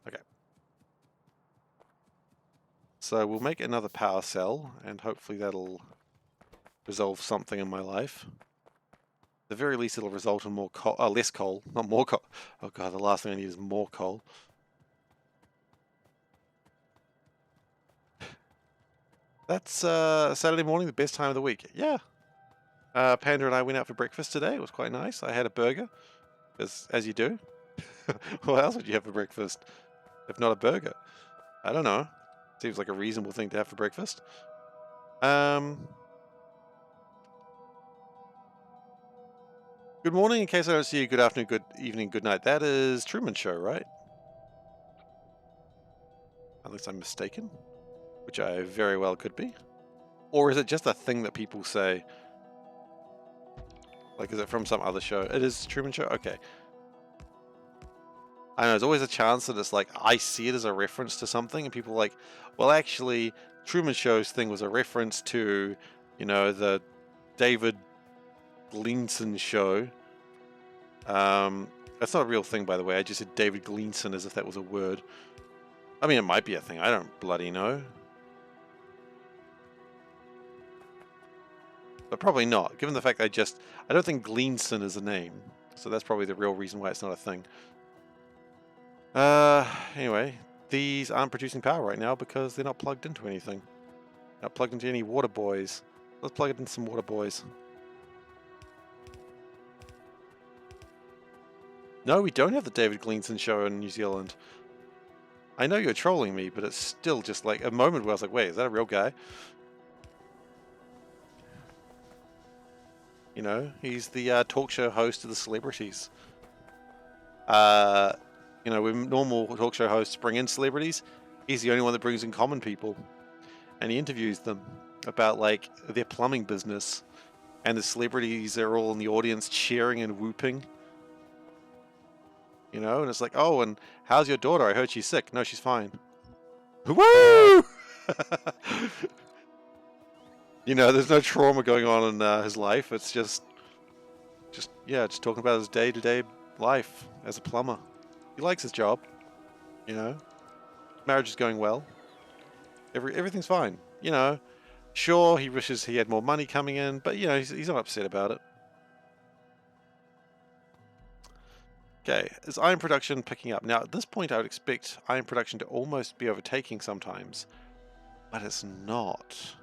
Okay. So we'll make another power cell, and hopefully that'll resolve something in my life. At the very least, it'll result in more coal, less coal, not more coal. Oh god, the last thing I need is more coal. That's Saturday morning, the best time of the week. Yeah. Panda and I went out for breakfast today. It was quite nice. I had a burger, as you do. What else would you have for breakfast if not a burger? I don't know. Seems like a reasonable thing to have for breakfast. Good morning, in case I don't see you. Good afternoon, good evening, good night. That is Truman Show, right? Unless I'm mistaken, which I very well could be. Or is it just a thing that people say? Like, is it from some other show? It is Truman Show? Okay. I know, there's always a chance that it's like, I see it as a reference to something, and people are like, well, actually, Truman Show's thing was a reference to, you know, the David Leanson show, That's not a real thing, by the way. I just said David Gleanson as if that was a word. I mean, it might be a thing. I don't bloody know. But probably not, given the fact I don't think Gleanson is a name. So that's probably the real reason why it's not a thing. Anyway, these aren't producing power right now because they're not plugged into anything. Not plugged into any water buoys. Let's plug it into some water buoys. No, we don't have the David Gleanson show in New Zealand. I know you're trolling me, but it's still just like a moment where I was like, wait, is that a real guy? You know, he's the talk show host of the celebrities. You know, when normal talk show hosts bring in celebrities, he's the only one that brings in common people. And he interviews them about, like, their plumbing business. And the celebrities are all in the audience cheering and whooping. You know, and it's like, oh, and how's your daughter? I heard she's sick. No, she's fine. Woo! You know, there's no trauma going on in his life. It's just talking about his day-to-day life as a plumber. He likes his job. You know, marriage is going well. Everything's fine. You know, sure, he wishes he had more money coming in, but, you know, he's not upset about it. Okay, is iron production picking up? Now, at this point, I would expect iron production to almost be overtaking sometimes, but it's not.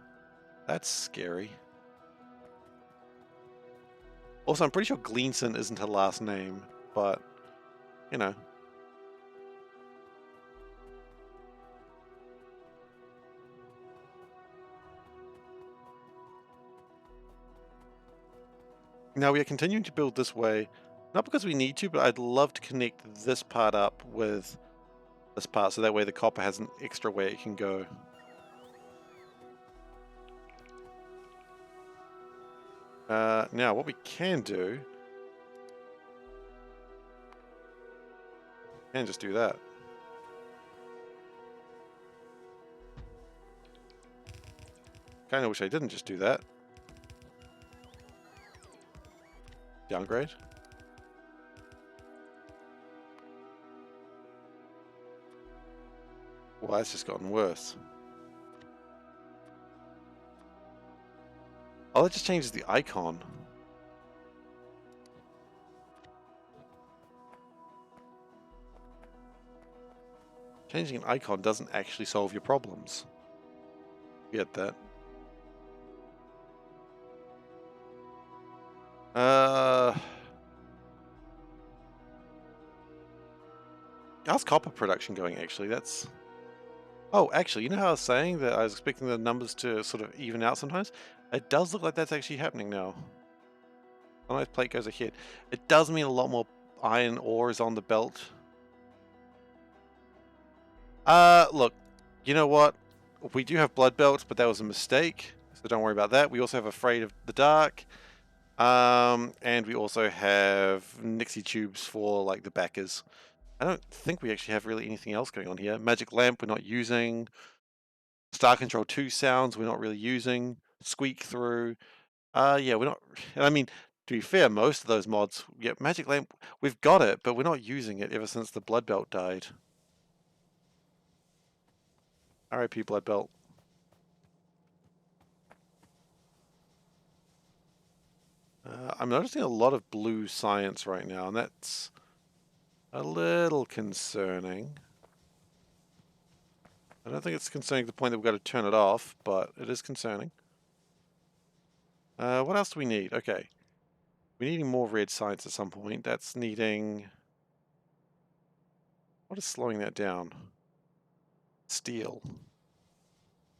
That's scary. Also, I'm pretty sure Gleanson isn't her last name, but, you know. Now, we are continuing to build this way, not because we need to, but I'd love to connect this part up with this part, so that way the copper has an extra way it can go. Now, what we can do... can just do that. Kinda wish I didn't just do that. Downgrade. Well, that's just gotten worse. Oh, that just changes the icon. Changing an icon doesn't actually solve your problems. Get that. How's copper production going, actually? That's... oh, actually, you know how I was saying that I was expecting the numbers to sort of even out sometimes? It does look like that's actually happening now. A nice plate goes ahead. It does mean a lot more iron ore is on the belt. Look, you know what? We do have Bloodbelt, but that was a mistake, so don't worry about that. We also have Afraid of the Dark. And we also have Nixie tubes for, like, the backers. I don't think we actually have really anything else going on here. Magic Lamp we're not using. Star Control 2 sounds we're not really using. Squeak Through. Yeah, we're not... I mean, to be fair, most of those mods... yeah, Magic Lamp, we've got it, but we're not using it ever since the Bloodbelt died. R.I.P. Bloodbelt. I'm noticing a lot of blue science right now, and that's a little concerning. I don't think it's concerning to the point that we've got to turn it off, but it is concerning. What else do we need? Okay. We're needing more red science at some point. That's needing... what is slowing that down? Steel.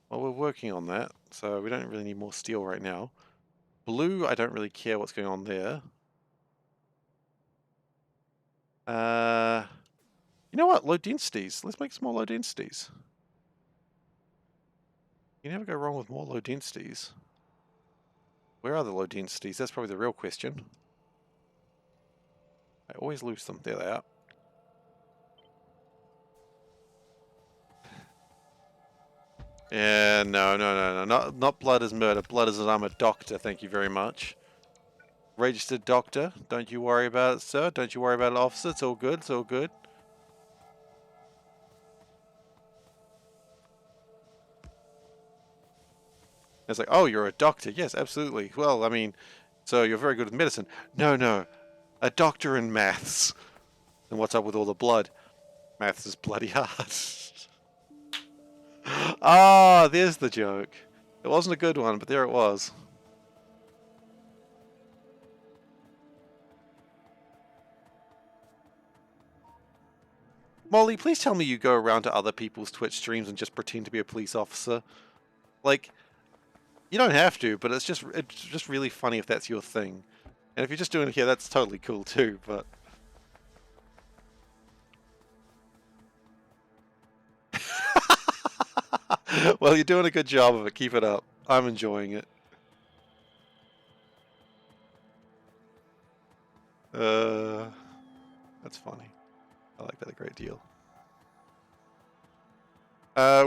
Well, we're working on that, so we don't really need more steel right now. Blue, I don't really care what's going on there. You know what? Low densities. Let's make some more low densities. You never go wrong with more low densities. Where are the low densities? That's probably the real question. I always lose them. There they are. Yeah, no. Not blood is murder. Blood is I'm a doctor, thank you very much. Registered doctor. Don't you worry about it, sir. Don't you worry about it, officer. It's all good. It's all good. It's like, oh, you're a doctor. Yes, absolutely. Well, I mean, so you're very good with medicine. No, no. A doctor in maths. And what's up with all the blood? Maths is bloody hard. Ah, there's the joke. It wasn't a good one, but there it was. Molly, please tell me you go around to other people's Twitch streams and just pretend to be a police officer. Like, you don't have to, but it's just really funny if that's your thing. And if you're just doing it here, that's totally cool too, but... Well, you're doing a good job of it. Keep it up. I'm enjoying it. That's funny. I like that a great deal.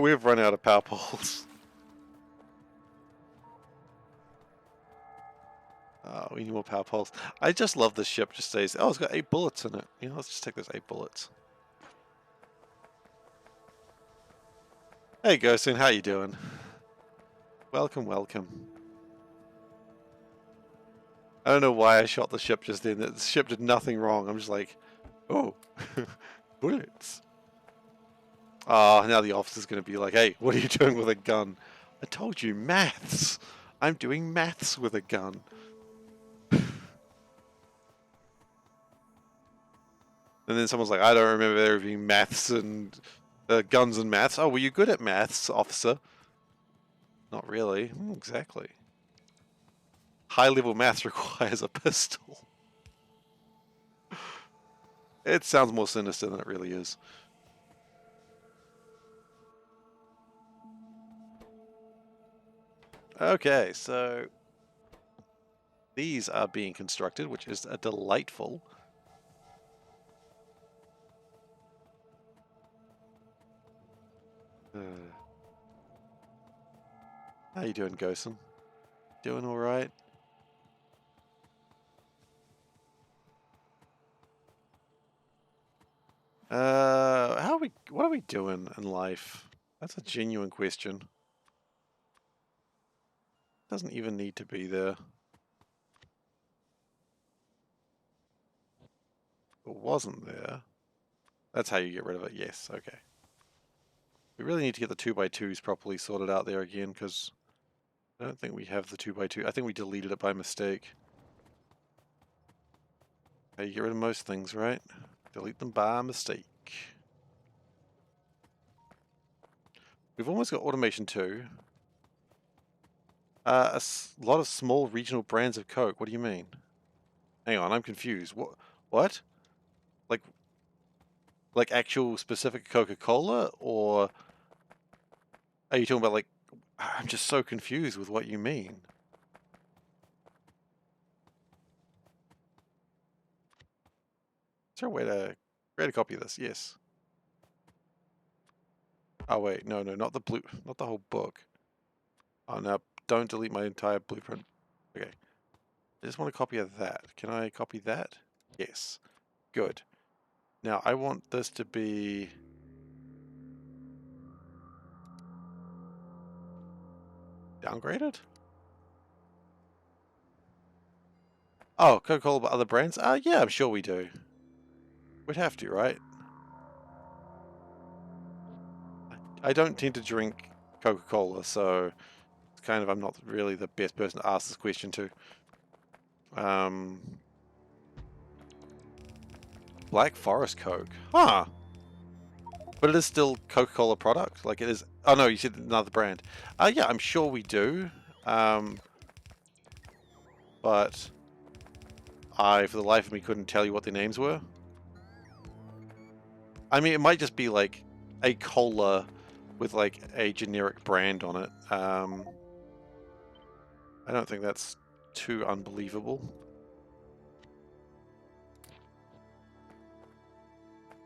We've run out of power poles. We need more power poles. I just love this ship. Just says, oh, it's got 8 bullets in it. You know, let's just take those 8 bullets. Hey, Ghostin, how you doing? Welcome, welcome. I don't know why I shot the ship just then. The ship did nothing wrong. I'm just like, oh, bullets. Ah, now the officer's going to be like, hey, what are you doing with a gun? I told you, maths. I'm doing maths with a gun. And then someone's like, I don't remember there being maths and guns and maths. Oh, were you good at maths, officer? Not really. Exactly. High-level maths requires a pistol. It sounds more sinister than it really is. Okay, so these are being constructed, which is a delightful. How you doing, Gosen? Doing all right? What are we doing in life? That's a genuine question. Doesn't even need to be there. It wasn't there. That's how you get rid of it. Yes, okay. We really need to get the 2x2s properly sorted out there again, because I don't think we have the 2x2. I think we deleted it by mistake. How you get rid of most things, right? Delete them by mistake. We've almost got automation 2. A lot of small regional brands of Coke. What do you mean? Hang on, I'm confused. What? Like actual specific Coca-Cola, or are you talking about like... I'm just so confused with what you mean. Is there a way to create a copy of this? Yes. Oh wait, no, not the whole book. Oh no, don't delete my entire blueprint. Okay. I just want a copy of that. Can I copy that? Yes. Good. Now I want this to be... downgraded? Oh, Coca-Cola but other brands? Yeah, I'm sure we do. We'd have to, right? I don't tend to drink Coca-Cola, so it's kind of, I'm not really the best person to ask this question to. Black Forest Coke. Huh. But it is still Coca-Cola product. Like it is... Oh no, you said another brand. Yeah, I'm sure we do. But I, for the life of me, couldn't tell you what their names were. I mean, it might just be like a cola with like a generic brand on it. I don't think that's too unbelievable.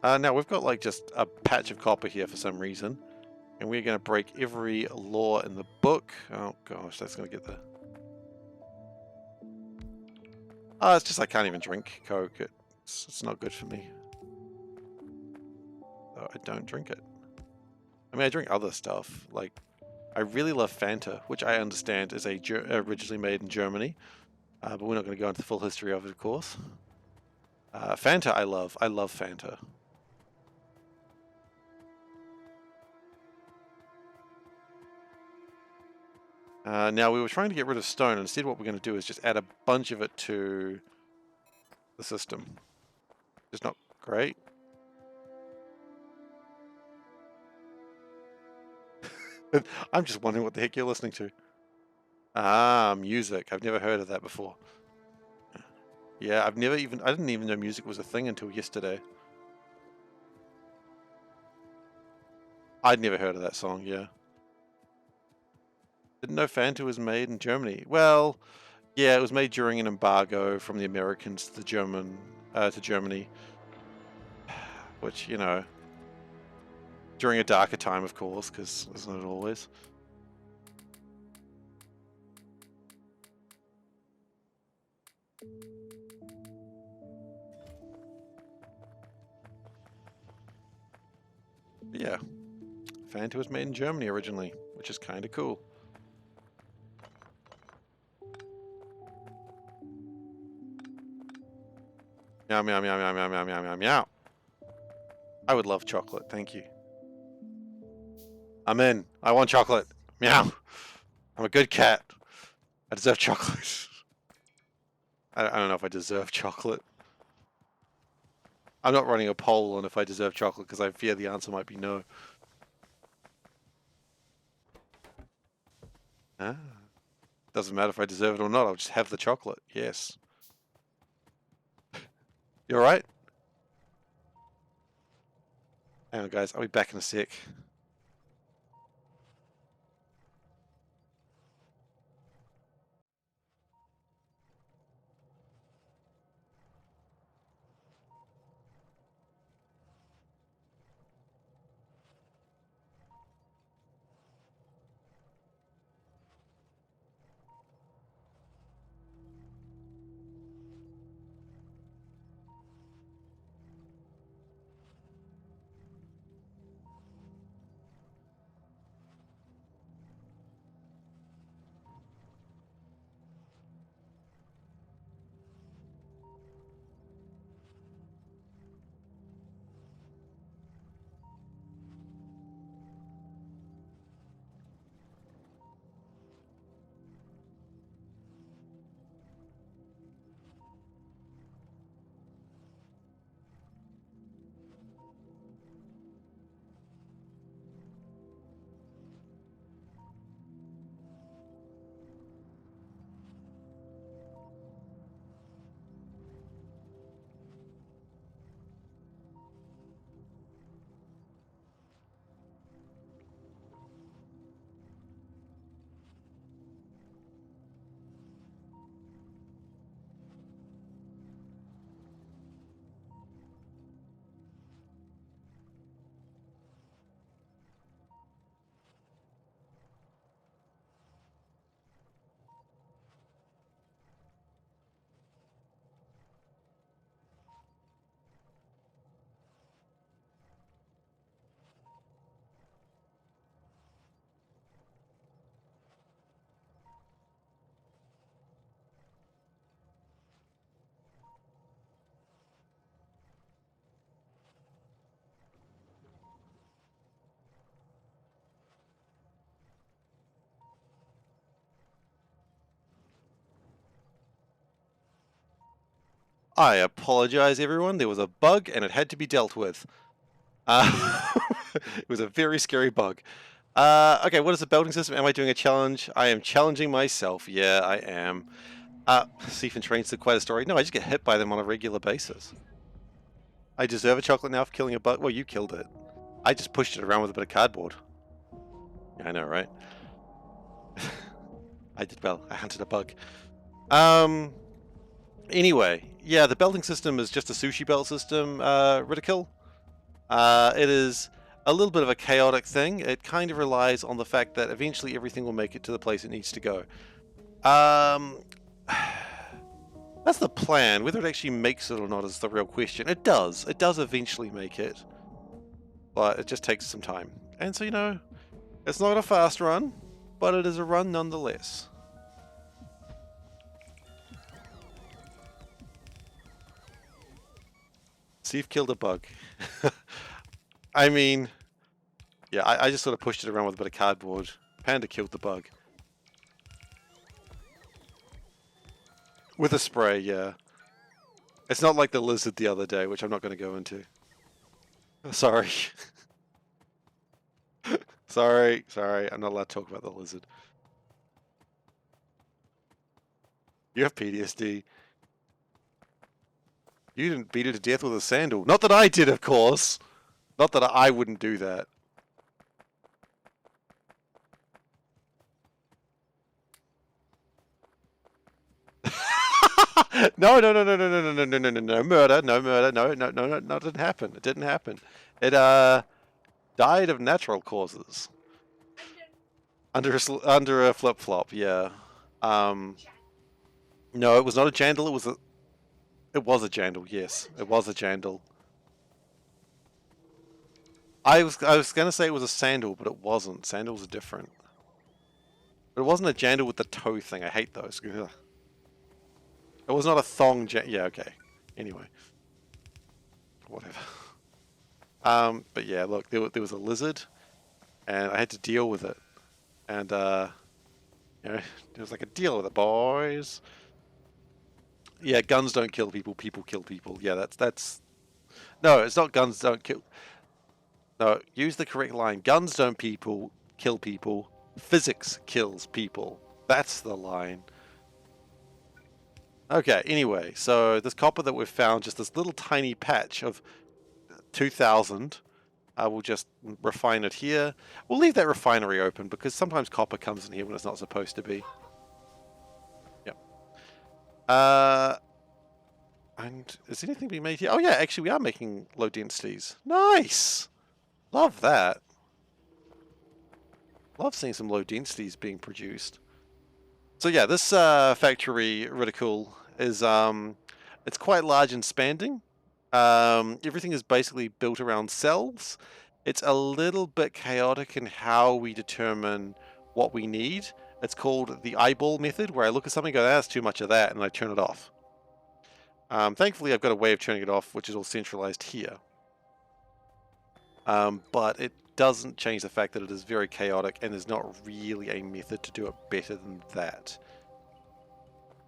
Now we've got like just a patch of copper here for some reason, and we're going to break every law in the book. Oh gosh, that's going to get the... It's just I can't even drink Coke. It's not good for me. So I don't drink it. I mean, I drink other stuff. Like, I really love Fanta, which I understand is originally made in Germany. But we're not going to go into the full history of it, of course. Fanta I love. I love Fanta. Now, we were trying to get rid of stone. Instead, what we're going to do is just add a bunch of it to the system. It's not great. I'm just wondering what the heck you're listening to. Ah, music. I've never heard of that before. Yeah, I didn't even know music was a thing until yesterday. I'd never heard of that song, yeah. Didn't know Fanta was made in Germany. Well, yeah, it was made during an embargo from the Americans to Germany. Which, you know, during a darker time, of course, because isn't it always? But yeah, Fanta was made in Germany originally, which is kind of cool. Meow, meow, meow, meow, meow, meow, meow, meow, meow. I would love chocolate, thank you. I'm in. I want chocolate. Meow. I'm a good cat. I deserve chocolate. I don't know if I deserve chocolate. I'm not running a poll on if I deserve chocolate because I fear the answer might be no. Ah. Doesn't matter if I deserve it or not, I'll just have the chocolate. Yes. You alright? Hang on, guys. I'll be back in a sec. I apologize, everyone. There was a bug and it had to be dealt with. It was a very scary bug. Okay, what is the belting system? Am I doing a challenge? I am challenging myself. Yeah, I am. Stephen trains to quite a story. No, I just get hit by them on a regular basis. I deserve a chocolate now for killing a bug. Well, you killed it. I just pushed it around with a bit of cardboard. Yeah, I know, right? I did well. I hunted a bug. Anyway, yeah, the belting system is just a sushi belt system, Ridicule. It is a little bit of a chaotic thing. It kind of relies on the fact that eventually everything will make it to the place it needs to go. That's the plan. Whether it actually makes it or not is the real question. It does. It does eventually make it. But it just takes some time. And so, you know, it's not a fast run, but it is a run nonetheless. See, you've killed a bug. I mean, yeah, I just sort of pushed it around with a bit of cardboard. Panda killed the bug. With a spray, yeah. It's not like the lizard the other day, which I'm not going to go into. Sorry. Sorry, I'm not allowed to talk about the lizard. You have PTSD. You didn't beat it to death with a sandal. Not that I did, of course. Not that I wouldn't do that. No, murder, no, it didn't happen. It didn't happen. It died of natural causes. Under a flip flop, yeah. No, it was not a jandal. It was a jandal. Yes, it was a jandal. I was gonna say it was a sandal, but it wasn't. Sandals are different. But it wasn't a jandal with the toe thing. I hate those. Ugh. It was not a thong. Yeah, okay. Anyway, whatever. But yeah, look, there was a lizard, and I had to deal with it, and you know, it was like a deal with it, boys. Yeah, guns don't kill people. People kill people. Yeah, that's. No, it's not guns don't kill. No, use the correct line. Guns don't kill people. Physics kills people. That's the line. Okay, anyway, so this copper that we've found, just this little tiny patch of 2000, we'll just refine it here. We'll leave that refinery open because sometimes copper comes in here when it's not supposed to be. Yep. And is anything being made here? Oh yeah, actually we are making low densities. Nice! Love that. Love seeing some low densities being produced. So yeah, this factory reticle is it's quite large and spanning. Everything is basically built around cells. It's a little bit chaotic in how we determine what we need. It's called the eyeball method, where I look at something and go, that's too much of that, and I turn it off. Thankfully, I've got a way of turning it off, which is all centralized here. But it doesn't change the fact that it is very chaotic, and there's not really a method to do it better than that.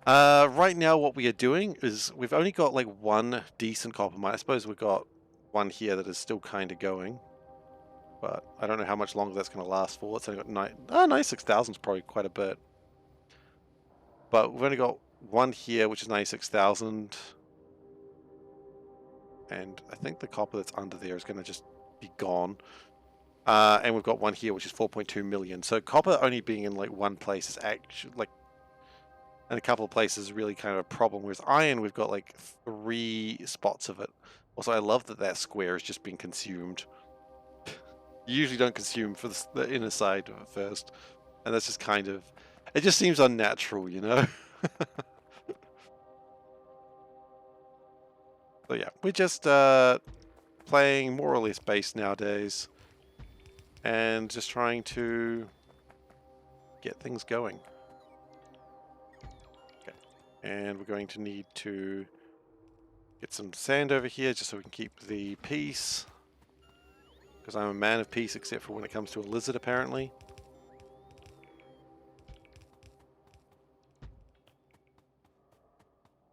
Right now what we are doing is we've only got like one decent copper mine. I suppose we've got one here that is still kind of going, but I don't know how much longer that's going to last for. It's only got 96,000 is probably quite a bit. But we've only got one here, which is 96,000. And I think the copper that's under there is going to just be gone. And we've got one here, which is 4.2 million. So copper only being in like one place is actually like, in a couple of places really kind of a problem. Whereas iron, we've got like 3 spots of it. Also, I love that that square is just being consumed. You usually don't consume for the inner side of it first. And that's just kind of, it just seems unnatural, you know? So yeah, we're just playing more or less base nowadays. And just trying to get things going. Okay, and we're going to need to get some sand over here just so we can keep the peace. Because I'm a man of peace except for when it comes to a lizard, apparently.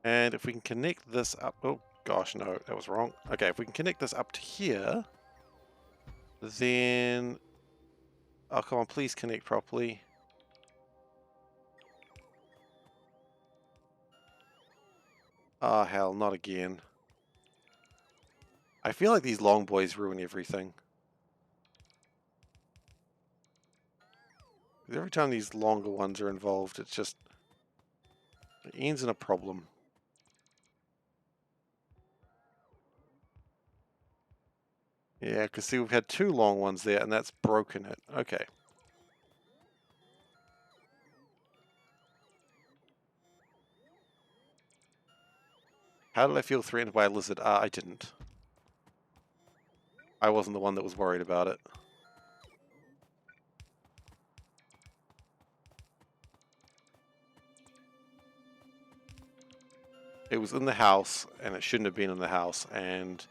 And if we can connect this up... Oh, gosh, no, that was wrong. Okay, if we can connect this up to here, then... Oh, come on, please connect properly. Oh, hell, not again. I feel like these long boys ruin everything. Every time these longer ones are involved, it's just... It ends in a problem. Yeah, because see, we've had 2 long ones there, and that's broken it. Okay. How did I feel threatened by a lizard? I didn't. I wasn't the one that was worried about it. It was in the house, and it shouldn't have been in the house, and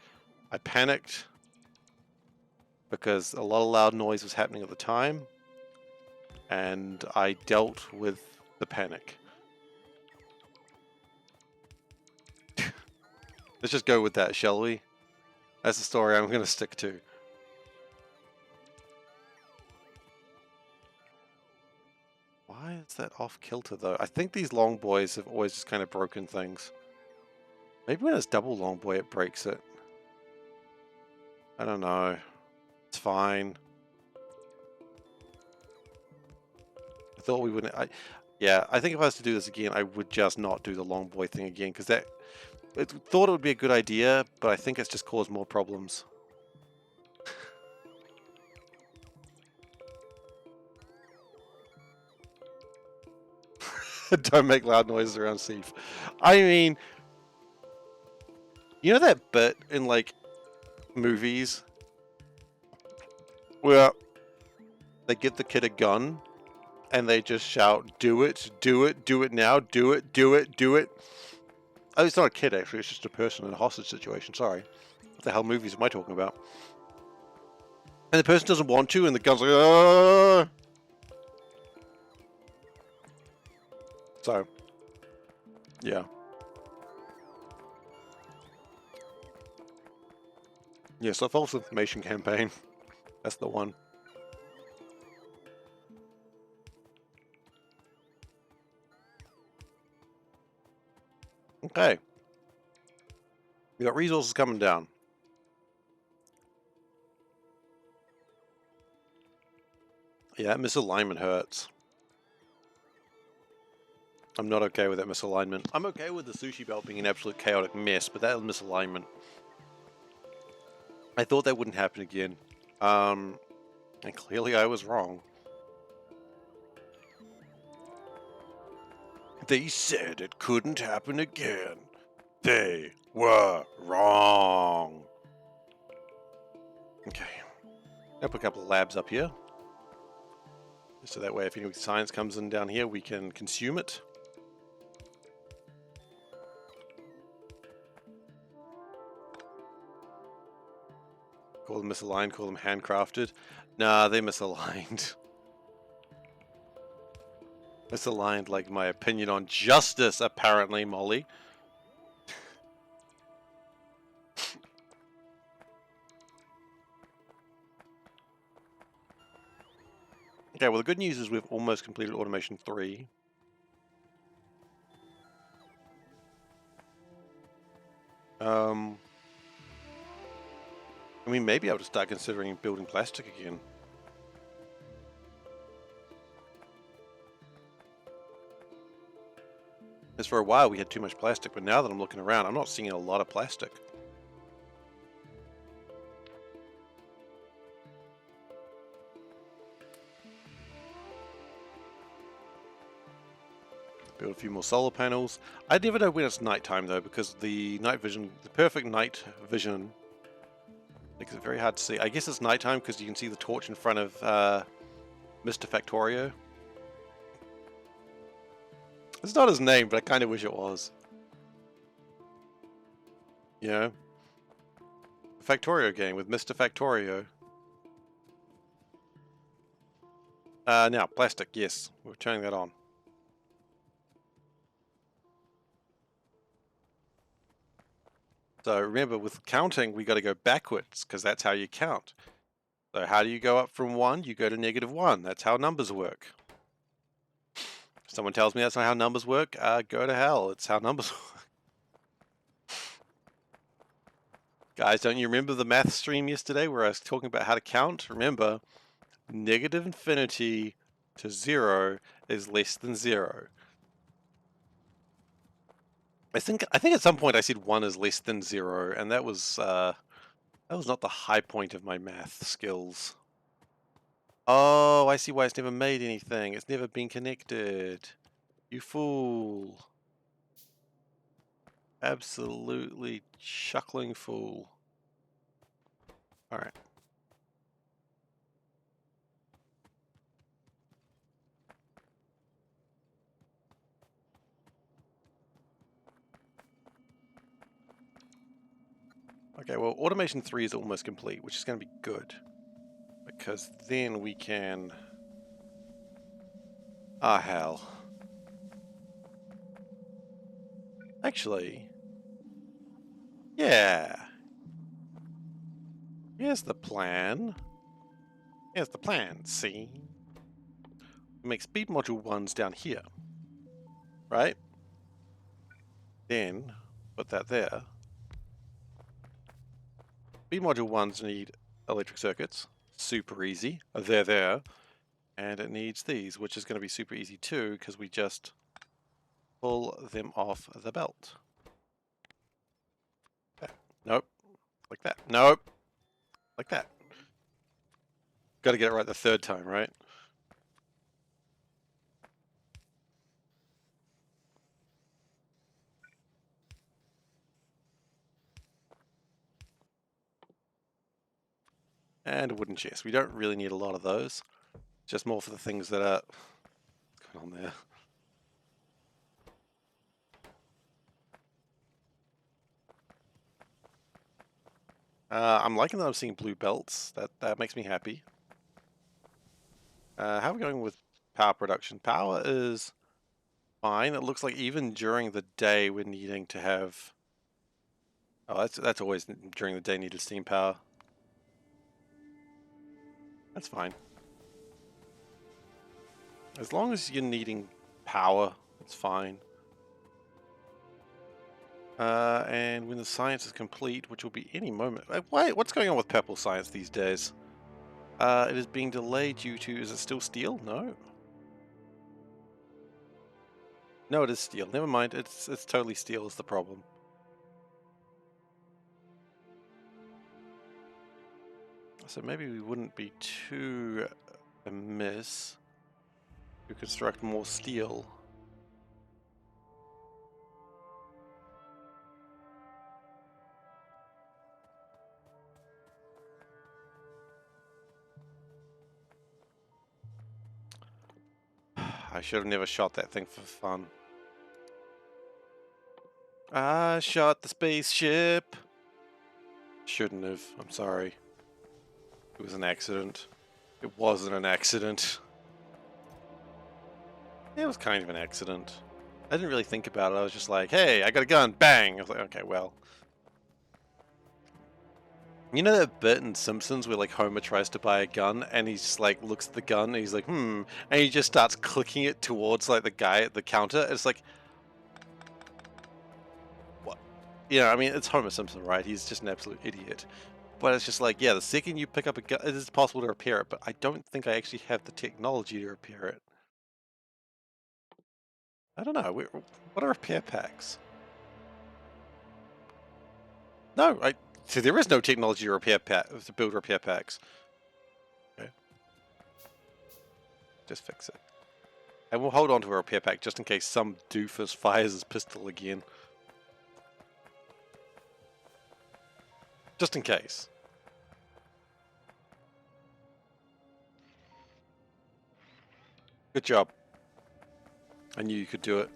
I panicked because a lot of loud noise was happening at the time, and I dealt with the panic. Let's just go with that, shall we? That's the story I'm going to stick to. Why is that off kilter though? I think these long boys have always just kind of broken things. Maybe when it's double long boy it breaks it. I don't know. It's fine. I thought we wouldn't. Yeah, I think if I was to do this again, I would just not do the long boy thing again because I thought it would be a good idea, but I think it's just caused more problems. Don't make loud noises around Seif. I mean, you know that bit in like movies where they give the kid a gun and they just shout, "Do it, do it, do it now, do it, do it, do it." Oh, it's not a kid actually, it's just a person in a hostage situation, sorry. What the hell movies am I talking about? And the person doesn't want to, and the gun's like, "Argh!" So, yeah. Yeah, so false information campaign. That's the one. Okay. We got resources coming down. Yeah, misalignment hurts. I'm not okay with that misalignment. I'm okay with the sushi belt being an absolute chaotic mess, but that misalignment. I thought that wouldn't happen again. And clearly I was wrong. They said it couldn't happen again. They were wrong. Okay. I'll put a couple of labs up here. So that way if any science comes in down here, we can consume it. Call them misaligned, call them handcrafted. Nah, they misaligned. Misaligned like my opinion on justice, apparently, Molly. Okay, well the good news is we've almost completed automation 3. We may be able to start considering building plastic again. Because for a while we had too much plastic, but now that I'm looking around, I'm not seeing a lot of plastic. Build a few more solar panels. I never know when it's nighttime though, because the night vision, the perfect night vision, makes it very hard to see. I guess it's nighttime because you can see the torch in front of Mr. Factorio. It's not his name, but I kind of wish it was. You know? A Factorio game with Mr. Factorio. Now, plastic, yes. We're turning that on. So remember, with counting, we got to go backwards, because that's how you count. So how do you go up from 1? You go to -1. That's how numbers work. If someone tells me that's not how numbers work, go to hell. It's how numbers work. Guys, don't you remember the math stream yesterday where I was talking about how to count? Remember, negative infinity to 0 is less than 0. I think at some point I said 1 is less than 0, and that was not the high point of my math skills. Oh, I see why it's never made anything. It's never been connected. You fool. Absolutely chuckling fool. Alright. Okay, well, Automation 3 is almost complete, which is going to be good. Because then we can... Ah, hell. Actually... Yeah. Here's the plan. Here's the plan, see? We make speed module 1s down here. Right? Then, put that there. Speed module 1s need electric circuits. Super easy. They're there. And it needs these, which is going to be super easy too, because we just pull them off the belt. Nope. Like that. Nope. Like that. Got to get it right the third time, right? And a wooden chest. We don't really need a lot of those. Just more for the things that are... What's going on there? I'm liking that I'm seeing blue belts. That makes me happy. How are we going with power production? Power is fine. It looks like even during the day we're needing to have... Oh, that's always during the day needed steam power. That's fine. As long as you're needing power, it's fine. And when the science is complete, which will be any moment... Wait, what's going on with purple science these days? It is being delayed due to... Is it still steel? No. No, it is steel. Never mind. It's totally steel is the problem. So maybe we wouldn't be too amiss to construct more steel. I should have never shot that thing for fun. I shot the spaceship. Shouldn't have. I'm sorry. It was an accident. It wasn't an accident. It was kind of an accident. I didn't really think about it. I was just like, hey, I got a gun. Bang! I was like, okay, well. You know that bit in Simpsons where like Homer tries to buy a gun and he's just like looks at the gun and he's like, and he just starts clicking it towards like the guy at the counter. It's like, what? Yeah, I mean, it's Homer Simpson, right? He's just an absolute idiot. But it's just like, yeah, the second you pick up a gun, it is possible to repair it, but I don't think I actually have the technology to repair it. I don't know. What are repair packs? No, so there is no technology to build repair packs. Okay. Just fix it. And we'll hold on to a repair pack just in case some doofus fires his pistol again. Just in case. Good job. I knew you could do it.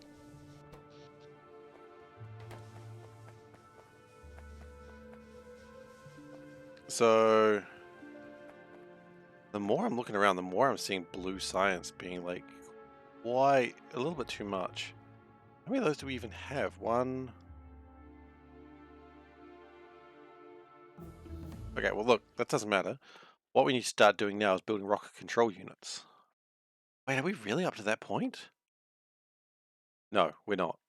So... the more I'm looking around, the more I'm seeing blue science being like, why? A little bit too much. How many of those do we even have? One... Okay, well look, that doesn't matter. What we need to start doing now is building rocket control units. Wait, are we really up to that point? No, we're not.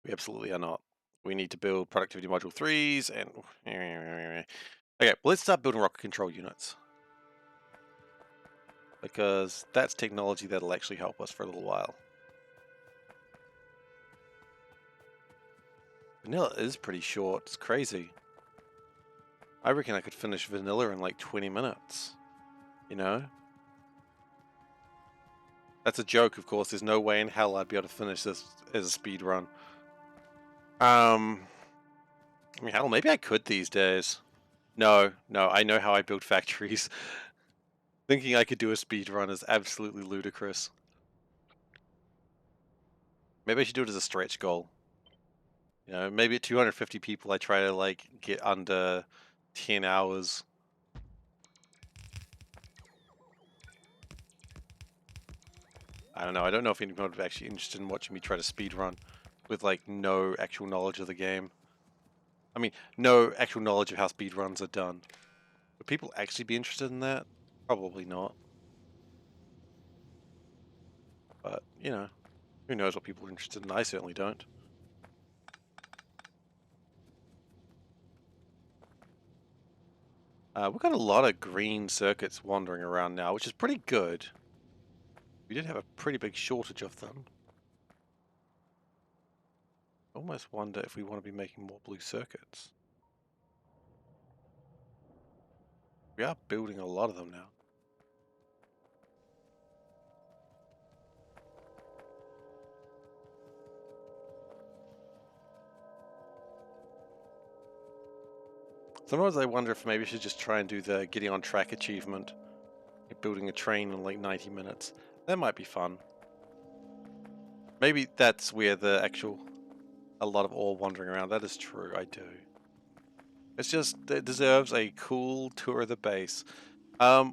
We absolutely are not. We need to build productivity module 3s and... Okay, well let's start building rocket control units. Because that's technology that'll actually help us for a little while. Vanilla is pretty short, it's crazy. I reckon I could finish vanilla in like 20 minutes. You know? That's a joke, of course. There's no way in hell I'd be able to finish this as a speed run. I mean, hell, maybe I could these days. No, I know how I build factories. Thinking I could do a speed run is absolutely ludicrous. Maybe I should do it as a stretch goal. You know, maybe at 250 people I try to, like, get under 10 hours. I don't know. I don't know if anyone would be actually interested in watching me try to speed run with, like, no actual knowledge of the game. I mean, no actual knowledge of how speed runs are done. Would people actually be interested in that? Probably not. But, you know, who knows what people are interested in? I certainly don't. We've got a lot of green circuits wandering around now, which is pretty good. We did have a pretty big shortage of them. Almost wonder if we want to be making more blue circuits. We are building a lot of them now. Sometimes I wonder if maybe I should just try and do the getting on track achievement. Building a train in like 90 minutes. That might be fun. Maybe that's where the actual... a lot of ore wandering around. That is true, I do. It's just, it deserves a cool tour of the base.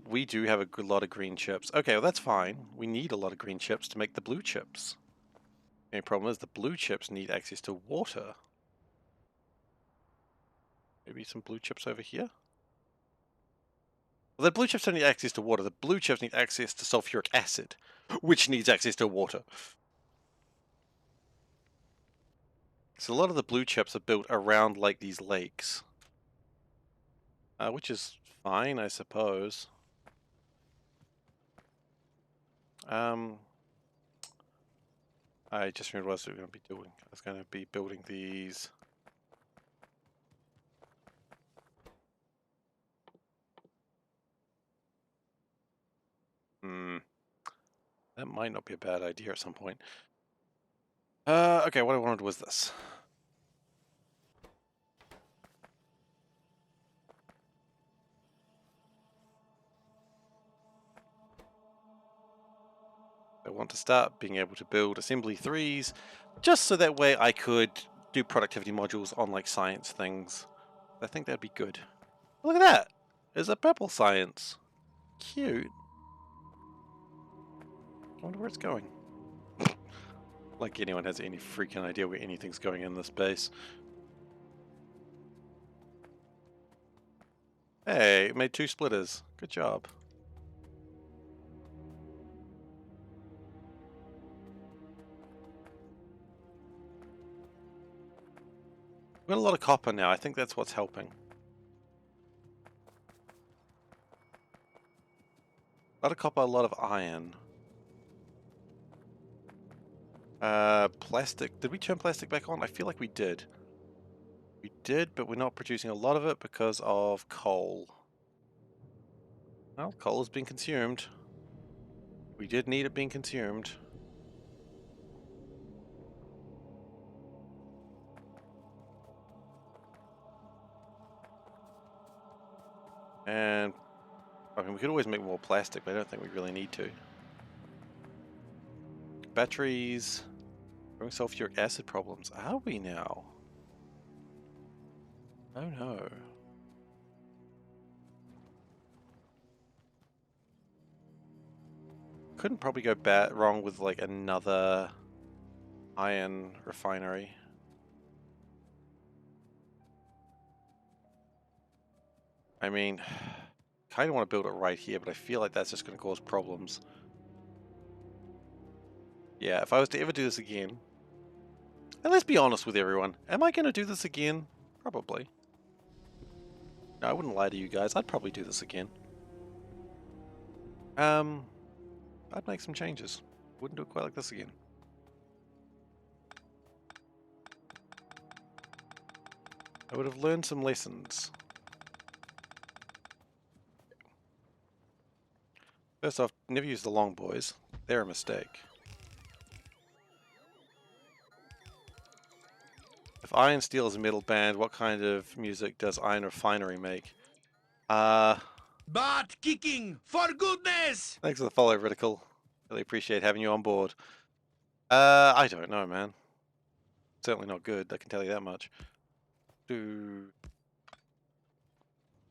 We do have a good lot of green chips. Okay, well that's fine. We need a lot of green chips to make the blue chips. The only problem is the blue chips need access to water. Maybe some blue chips over here? Well, the blue chips don't need access to water. The blue chips need access to sulfuric acid, which needs access to water. So a lot of the blue chips are built around like these lakes. Which is fine, I suppose. I just remembered what else we were going to be doing. I was going to be building these. That might not be a bad idea at some point. Okay, what I wanted was this. I want to start being able to build assembly 3s, just so that way I could do productivity modules on like science things. I think that'd be good. Look at that! There's a purple science. Cute. I wonder where it's going. Like anyone has any freaking idea where anything's going in this base. Hey, it made 2 splitters. Good job. We've got a lot of copper now. I think that's what's helping. A lot of copper, a lot of iron. Plastic. Did we turn plastic back on? I feel like we did. We did, but we're not producing a lot of it because of coal. Well, coal has been consumed. We did need it being consumed. And, I mean, we could always make more plastic, but I don't think we really need to. Batteries. Growing sulfuric acid problems. Are we now? Oh no. Couldn't probably go wrong with like another iron refinery. I mean, kind of want to build it right here, but I feel like that's just going to cause problems. Yeah, if I was to ever do this again, and let's be honest with everyone, am I going to do this again? Probably. No, I wouldn't lie to you guys. I'd probably do this again. I'd make some changes. Wouldn't do it quite like this again. I would have learned some lessons. First off, never use the long boys. They're a mistake. If Iron Steel is a metal band, what kind of music does Iron Refinery make? Butt kicking, for goodness! Thanks for the follow, Ritical. Really appreciate having you on board. I don't know, man. Certainly not good, I can tell you that much. Do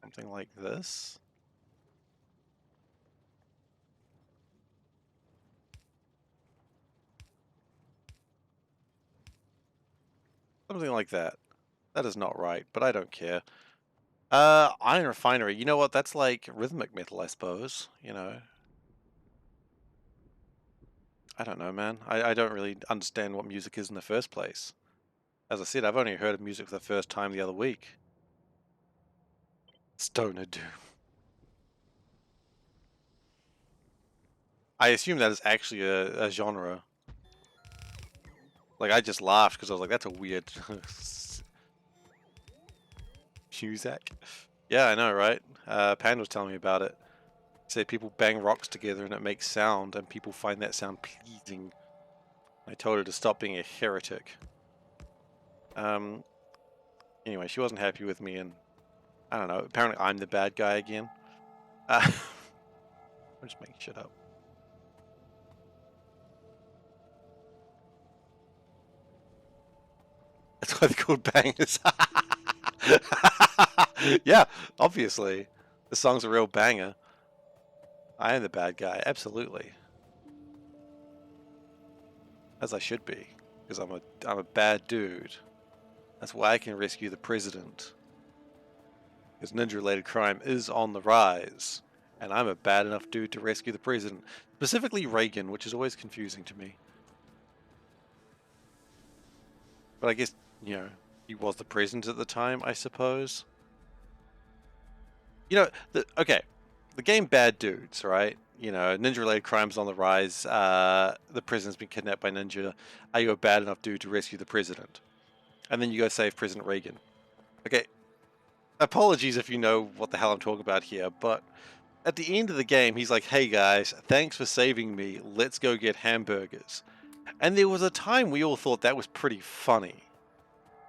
something like this. Something like that. That is not right, but I don't care. Iron Refinery, you know what? That's like rhythmic metal, I suppose. You know. I don't know, man. I don't really understand what music is in the first place. As I said, I've only heard of music for the first time the other week. Stoner Doom. I assume that is actually a genre. Like, I just laughed because I was like, that's a weird... Cusack? Yeah, I know, right? Pan was telling me about it. He said people bang rocks together and it makes sound, and people find that sound pleasing. I told her to stop being a heretic. Anyway, she wasn't happy with me, and I don't know, apparently I'm the bad guy again. I'm just making shit up. That's why they're called bangers. Yeah, obviously. The song's a real banger. I am the bad guy, absolutely. As I should be, because I'm a bad dude. That's why I can rescue the president. Because ninja-related crime is on the rise, and I'm a bad enough dude to rescue the president. Specifically Reagan, which is always confusing to me. But I guess, you know, he was the president at the time, I suppose. You know, okay, the game Bad Dudes, right? You know, ninja-related crimes on the rise. The president's been kidnapped by ninja. Are you a bad enough dude to rescue the president? And then you go save President Reagan. Okay, apologies if you know what the hell I'm talking about here, but at the end of the game, he's like, hey guys, thanks for saving me. Let's go get hamburgers. And there was a time we all thought that was pretty funny.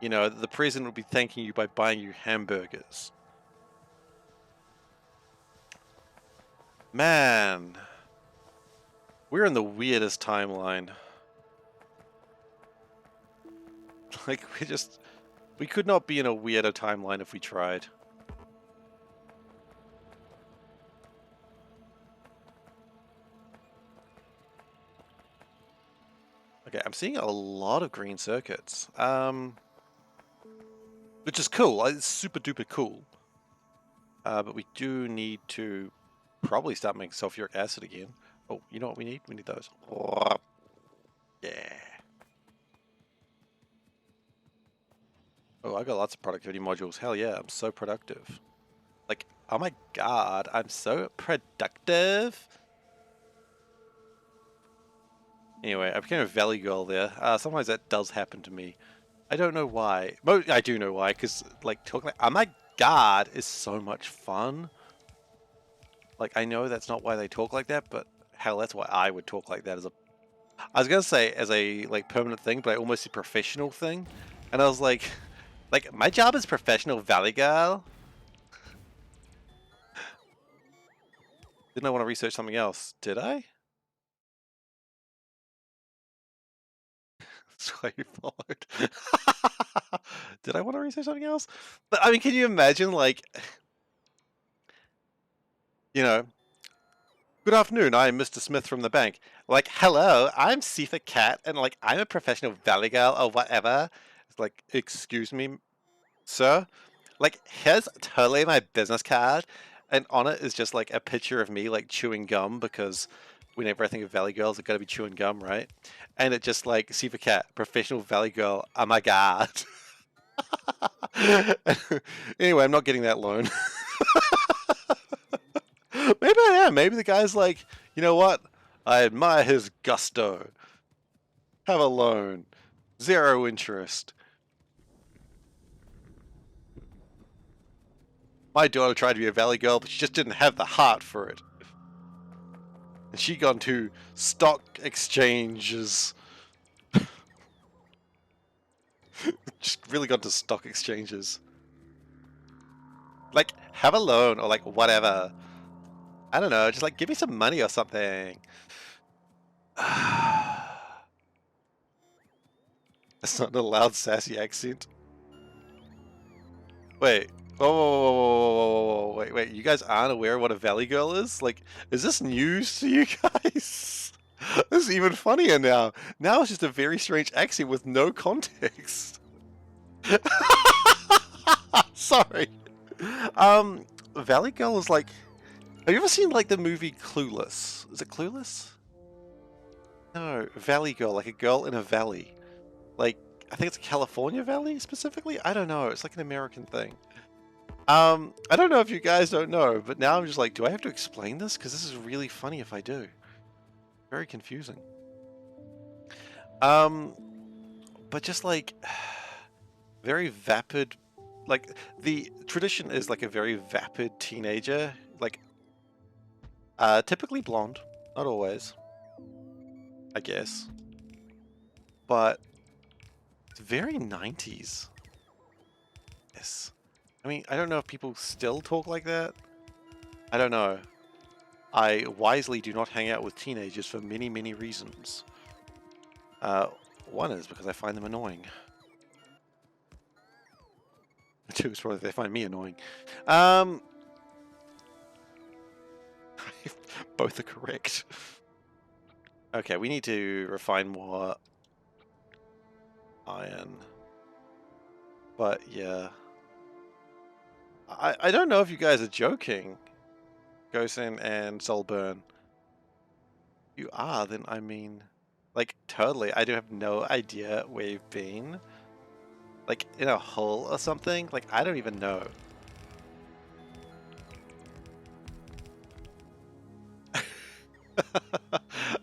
You know, the president would be thanking you by buying you hamburgers. Man, we're in the weirdest timeline. Like, we could not be in a weirder timeline if we tried. Okay, I'm seeing a lot of green circuits. Which is cool. It's super duper cool. But we do need to probably start making sulfuric acid again. Oh, you know what we need? We need those. Oh, yeah. Oh, I got lots of productivity modules. Hell yeah, I'm so productive. Like, oh my god, I'm so productive. Anyway, I became a valley girl there. Sometimes that does happen to me. I don't know why. I do know why, because, like, talking like, oh my god is so much fun. Like, I know that's not why they talk like that, but hell, that's why I would talk like that as a... I was gonna say as a, like, permanent thing, but I almost a professional thing. And I was like, my job is professional valley girl? Didn't I want to research something else? Did I? That's why you followed. Did I want to research something else? But, I mean, can you imagine, like... You know, good afternoon, I'm Mr. Smith from the bank. Like, hello, I'm SeiferKatt, and, like, I'm a professional valley girl or whatever. It's like, excuse me, sir? Like, here's totally my business card, and on it is just, like, a picture of me, like, chewing gum, because whenever I think of valley girls, I've got to be chewing gum, right? And it just, like, SeiferKatt, professional valley girl, oh my god. Anyway, I'm not getting that loan. Maybe I am. Maybe the guy's like, you know what? I admire his gusto. Have a loan. 0 interest. My daughter tried to be a valley girl, but she just didn't have the heart for it. And she gone to stock exchanges. Just really got to stock exchanges. Like, have a loan or like whatever. I don't know, just like give me some money or something. That's not a loud, sassy accent. Wait. Oh, wait. You guys aren't aware of what a Valley Girl is? Like, is this news to you guys? This is even funnier now. Now it's just a very strange accent with no context. Sorry. Valley Girl is like... Have you ever seen, like, the movie Clueless? Is it Clueless? No, Valley Girl, like a girl in a valley. Like, I think it's California Valley, specifically? I don't know, it's like an American thing. I don't know if you guys don't know, but now I'm just like, do I have to explain this? Because this is really funny if I do. Very confusing. But just like, very vapid, like, the tradition is like a very vapid teenager, like, typically blonde, not always, I guess, but it's very 90s. Yes. I mean, I don't know if people still talk like that. I don't know. I wisely do not hang out with teenagers for many, many reasons. One is because I find them annoying. Two is probably they find me annoying. Both are correct. Okay, we need to refine more iron. But yeah. I don't know if you guys are joking. Gosen and Soulburn. You are, then I mean, like, totally. I do have no idea where you've been. Like, in a hole or something? Like, I don't even know.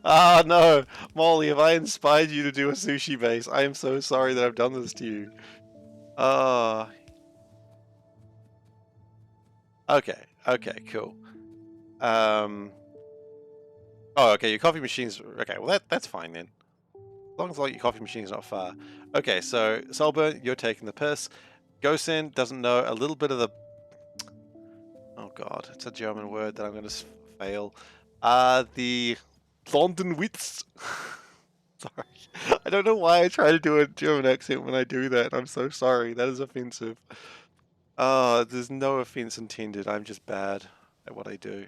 Ah, no. Molly, have I inspired you to do a sushi base? I am so sorry that I've done this to you. Okay, cool. Oh, okay, your coffee machine's... Okay, well, that's fine then. As long as like, your coffee machine's not far. Okay, so, Solburn, you're taking the piss. Gosen doesn't know a little bit of the... Oh god, it's a German word that I'm going to fail. The Londenwitz. Sorry. I don't know why I try to do a German accent when I do that. I'm so sorry. That is offensive. There's no offense intended. I'm just bad at what I do.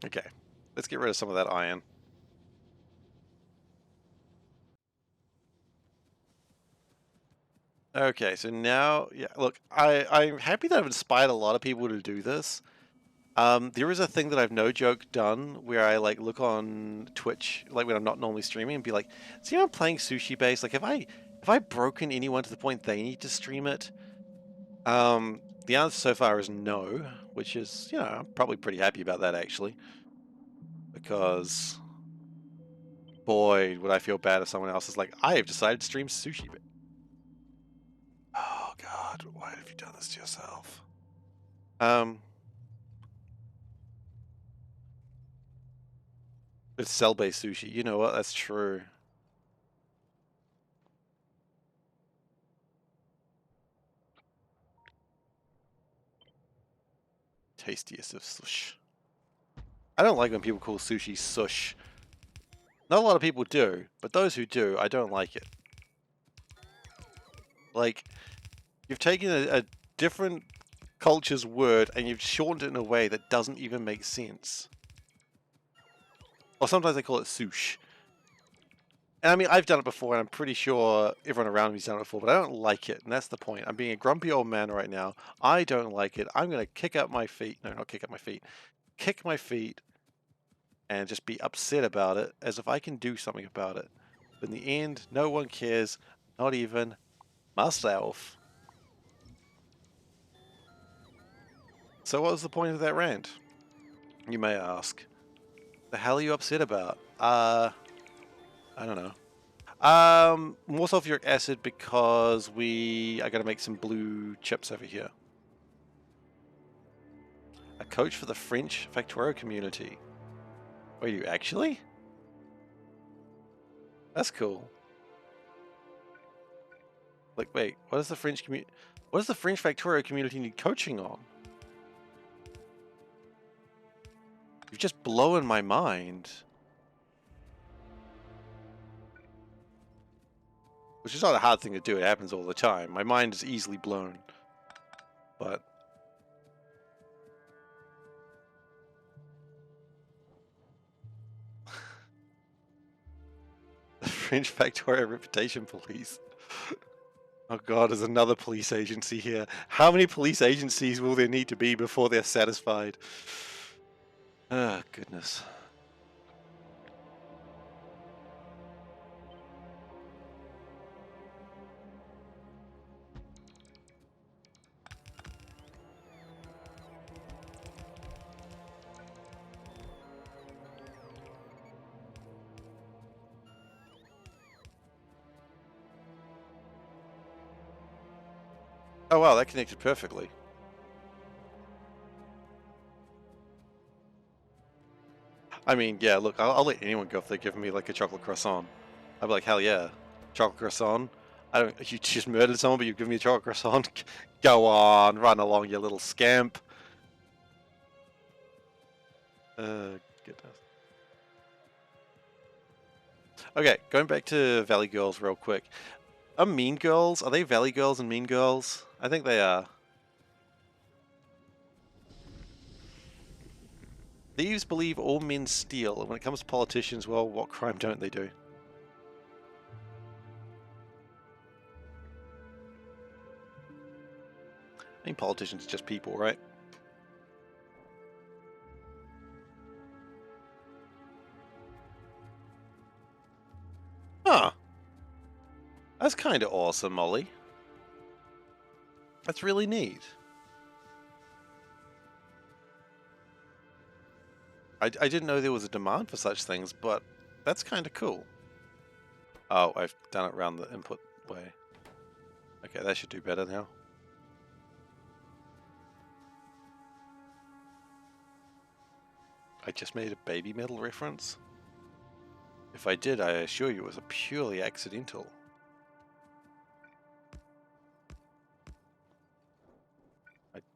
Okay. Let's get rid of some of that iron. Okay, so now, yeah, look, I'm happy that I've inspired a lot of people to do this. There is a thing that I've no joke done where I like look on Twitch, like when I'm not normally streaming, and be like, see, I'm playing Sushi Base. Like, have I broken anyone to the point they need to stream it? The answer so far is no, which is, you know, I'm probably pretty happy about that actually, because boy, would I feel bad if someone else is like, I have decided to stream Sushi Base. Oh God, why have you done this to yourself? It's cell-based sushi. You know what? That's true. Tastiest of sush. I don't like when people call sushi sush. Not a lot of people do, but those who do, I don't like it. Like, you've taken a different culture's word and you've shortened it in a way that doesn't even make sense. Or sometimes they call it sush. And I mean, I've done it before, and I'm pretty sure everyone around me's done it before, but I don't like it, and that's the point. I'm being a grumpy old man right now. I don't like it. I'm going to kick up my feet. No, not kick up my feet. Kick my feet and just be upset about it, as if I can do something about it. But in the end, no one cares, not even myself. So what was the point of that rant? You may ask. The hell are you upset about? I don't know. More sulfuric acid because we are going to make some blue chips over here. coach for the French Factorio community. Wait, you actually? That's cool. Like, wait, what does the French Factorio community need coaching on? You've just blown my mind. Which is not a hard thing to do, it happens all the time. My mind is easily blown. But... the French Factorio Reputation Police. Oh god, there's another police agency here. How many police agencies will there need to be before they're satisfied? Ah, goodness. Oh wow, that connected perfectly. I mean, yeah, look, I'll let anyone go if they're giving me like a chocolate croissant. I'd be like, hell yeah, chocolate croissant. You just murdered someone, but you give me a chocolate croissant. Go on, run along, you little scamp. Goodness. Okay, going back to Valley Girls real quick. Are Mean Girls? Are they Valley Girls and Mean Girls? I think they are. Thieves believe all men steal, and when it comes to politicians, well, what crime don't they do? I mean, politicians are just people, right? Huh. That's kind of awesome, Molly. That's really neat. I didn't know there was a demand for such things, but that's kind of cool. Oh, I've done it around the input way. Okay, that should do better now. I just made a baby metal reference. If I did, I assure you it was a purely accidental.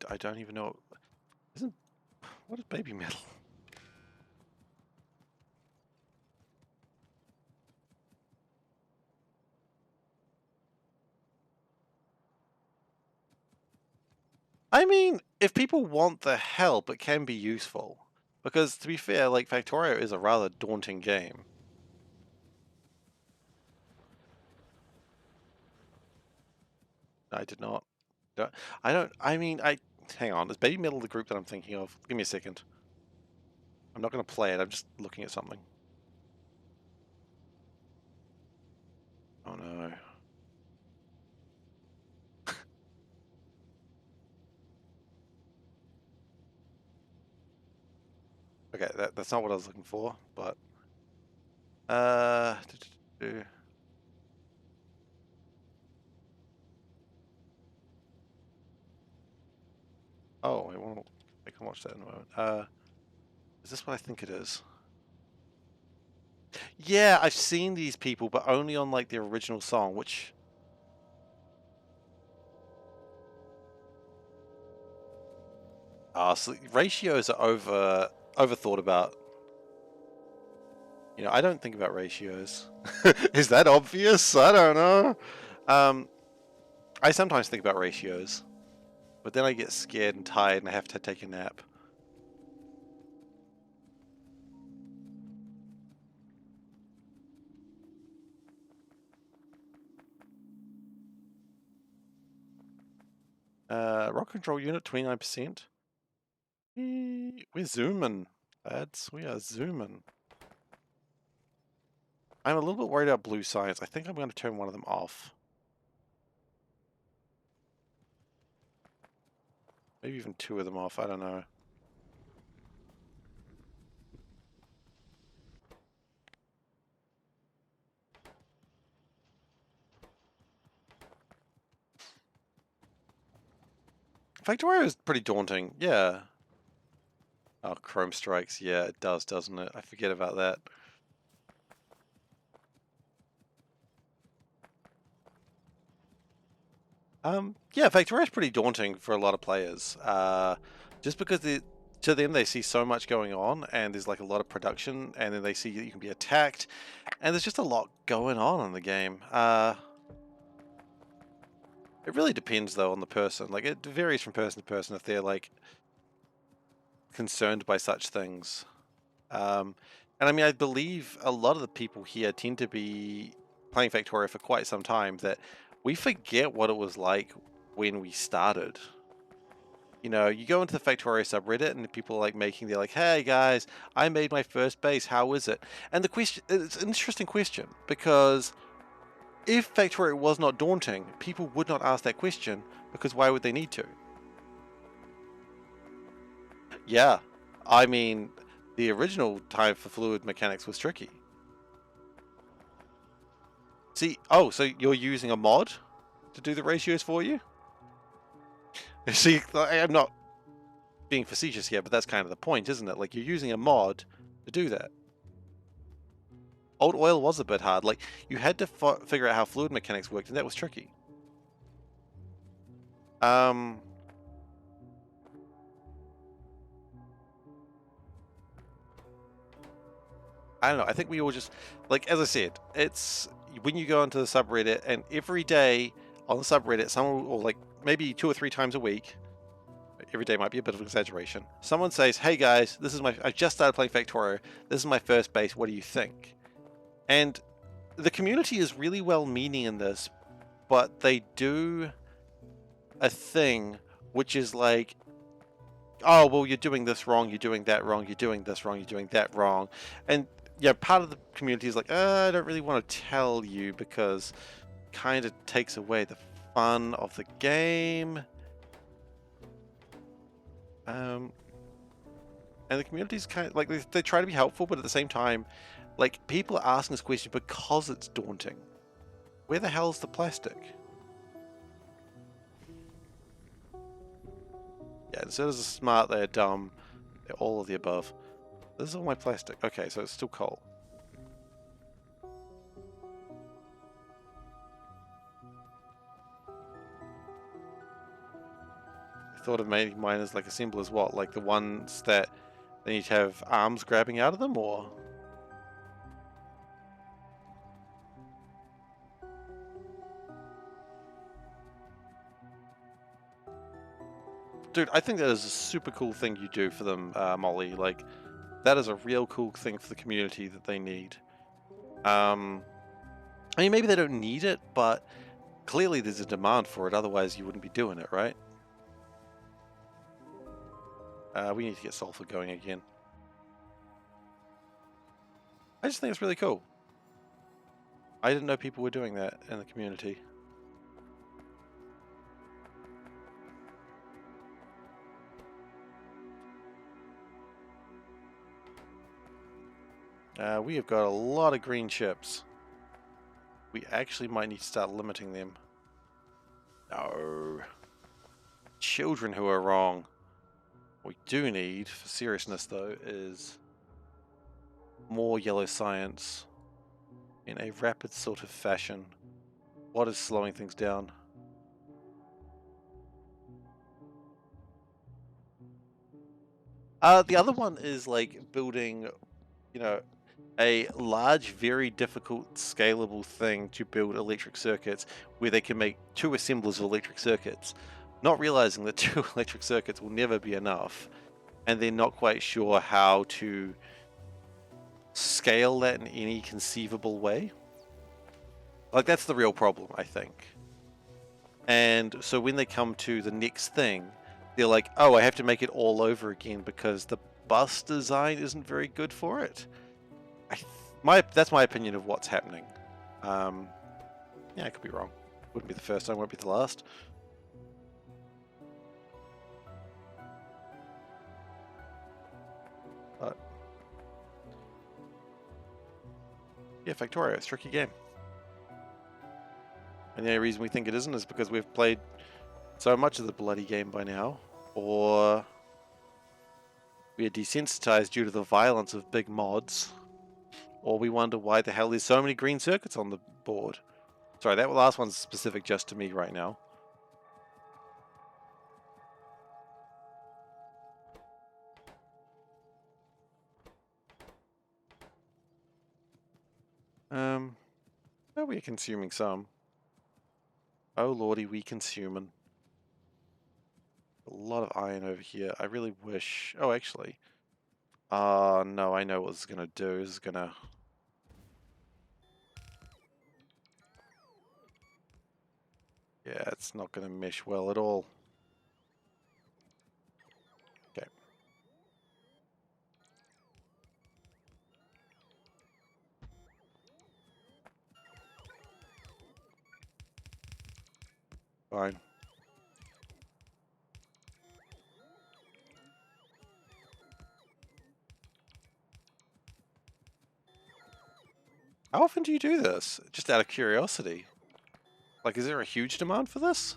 I don't even know. What is baby metal? I mean, if people want the help, it can be useful. Because, to be fair, like, Factorio is a rather daunting game. I did not. Hang on, is Baby Metal the group that I'm thinking of? Give me a second. I'm not going to play it, I'm just looking at something. Oh no. Okay, that's not what I was looking for, but... Oh, I can watch that in a moment. Is this what I think it is? Yeah, I've seen these people, but only on, like, the original song, which... So ratios are overthought about. You know, I don't think about ratios. Is that obvious? I don't know. I sometimes think about ratios, but then I get scared and tired and I have to take a nap. Rock control unit, 29%. We're zooming, lads. We are zooming. I'm a little bit worried about blue science. I think I'm going to turn one of them off. Maybe even two of them off. I don't know. Factorio is pretty daunting. Yeah. Oh, Chrome Strikes. Yeah, it does, doesn't it? I forget about that. Yeah, Factorio is pretty daunting for a lot of players. Just because to them they see so much going on, and there's like a lot of production, and then they see that you can be attacked, and there's just a lot going on in the game. It really depends though on the person. Like it varies from person to person if they're like concerned by such things. And I mean, I believe a lot of the people here tend to be playing Factorio for quite some time, that we forget what it was like when we started. You know, you go into the Factorio subreddit and people are like they're like, hey guys, I made my first base, how is it? And the question, it's an interesting question, because if Factorio was not daunting, people would not ask that question, because why would they need to? Yeah, I mean, the original time for fluid mechanics was tricky. See, oh, so you're using a mod to do the ratios for you? See, I'm not being facetious here, but that's kind of the point, isn't it? Like, you're using a mod to do that. Old oil was a bit hard. Like, you had to figure out how fluid mechanics worked, and that was tricky. I don't know. I think we all just, like, as I said, it's when you go into the subreddit, and every day on the subreddit, someone, or like maybe 2 or 3 times a week, every day might be a bit of an exaggeration, someone says, hey guys, I've just started playing Factorio, this is my first base, what do you think? And the community is really well meaning in this, but they do a thing which is like, oh, well, you're doing this wrong, you're doing that wrong, you're doing this wrong, you're doing that wrong. And yeah, part of the community is like, I don't really want to tell you, because it kind of takes away the fun of the game. And the community's kind of like, they try to be helpful, but at the same time, like, people are asking this question because it's daunting. Where the hell's the plastic? Yeah, instead of smart, they're dumb. They're all of the above. This is all my plastic. Okay, so it's still coal. I thought of making mine as like a symbol as what? Like the ones that they need to have arms grabbing out of them, or? Dude, I think that is a super cool thing you do for them, Molly. Like, that is a real cool thing for the community that they need. I mean, maybe they don't need it, but clearly there's a demand for it, otherwise you wouldn't be doing it, right? We need to get sulfur going again. I just think it's really cool. I didn't know people were doing that in the community. We have got a lot of green chips. We actually might need to start limiting them. No. Children who are wrong. What we do need, for seriousness though, is more yellow science in a rapid sort of fashion. What is slowing things down? The other one is like building, you know, a large, very difficult, scalable thing to build electric circuits, where they can make 2 assemblers of electric circuits, not realizing that 2 electric circuits will never be enough, and they're not quite sure how to scale that in any conceivable way. Like, that's the real problem, I think. And so when they come to the next thing, they're like, oh, I have to make it all over again because the bus design isn't very good for it. That's my opinion of what's happening. Yeah, I could be wrong. Wouldn't be the first time, won't be the last. But yeah, Factorio, it's a tricky game. And the only reason we think it isn't is because we've played so much of the bloody game by now, or We are desensitized due to the violence of big mods. Or we wonder why the hell there's so many green circuits on the board. Sorry, that last one's specific just to me right now. Oh, we're consuming some. Oh lordy, we consuming. A lot of iron over here. I really wish... Oh, actually. No, I know what this is gonna do. This is gonna... Yeah, it's not gonna mesh well at all. Okay. Fine. How often do you do this? Just out of curiosity. Like, is there a huge demand for this?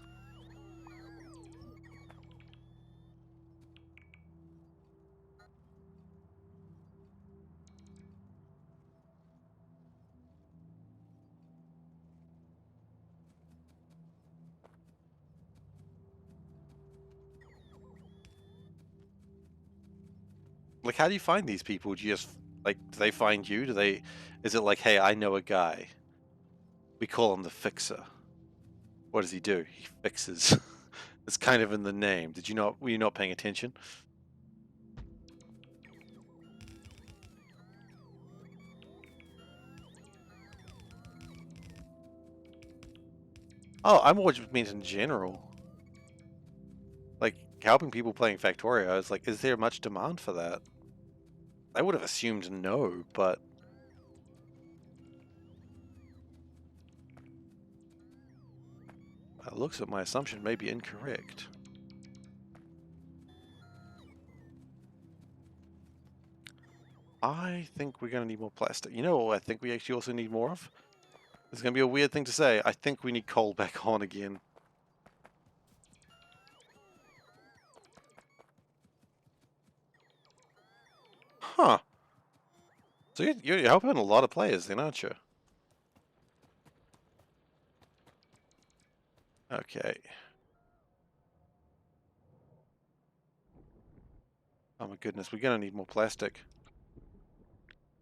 Like, how do you find these people? Do you just, like, do they find you? Do they... Is it like, hey, I know a guy. We call him the Fixer. What does he do? He fixes. It's kind of in the name. Did you not... Were you not paying attention? Oh, I'm more just meant in general. Like, helping people playing Factorio, is like, is there much demand for that? I would have assumed no, but... It looks like my assumption may be incorrect. I think we're going to need more plastic. You know what I think we actually also need more of? It's going to be a weird thing to say. I think we need coal back on again. Huh. So you're helping a lot of players then, aren't you? Okay. Oh my goodness, we're going to need more plastic.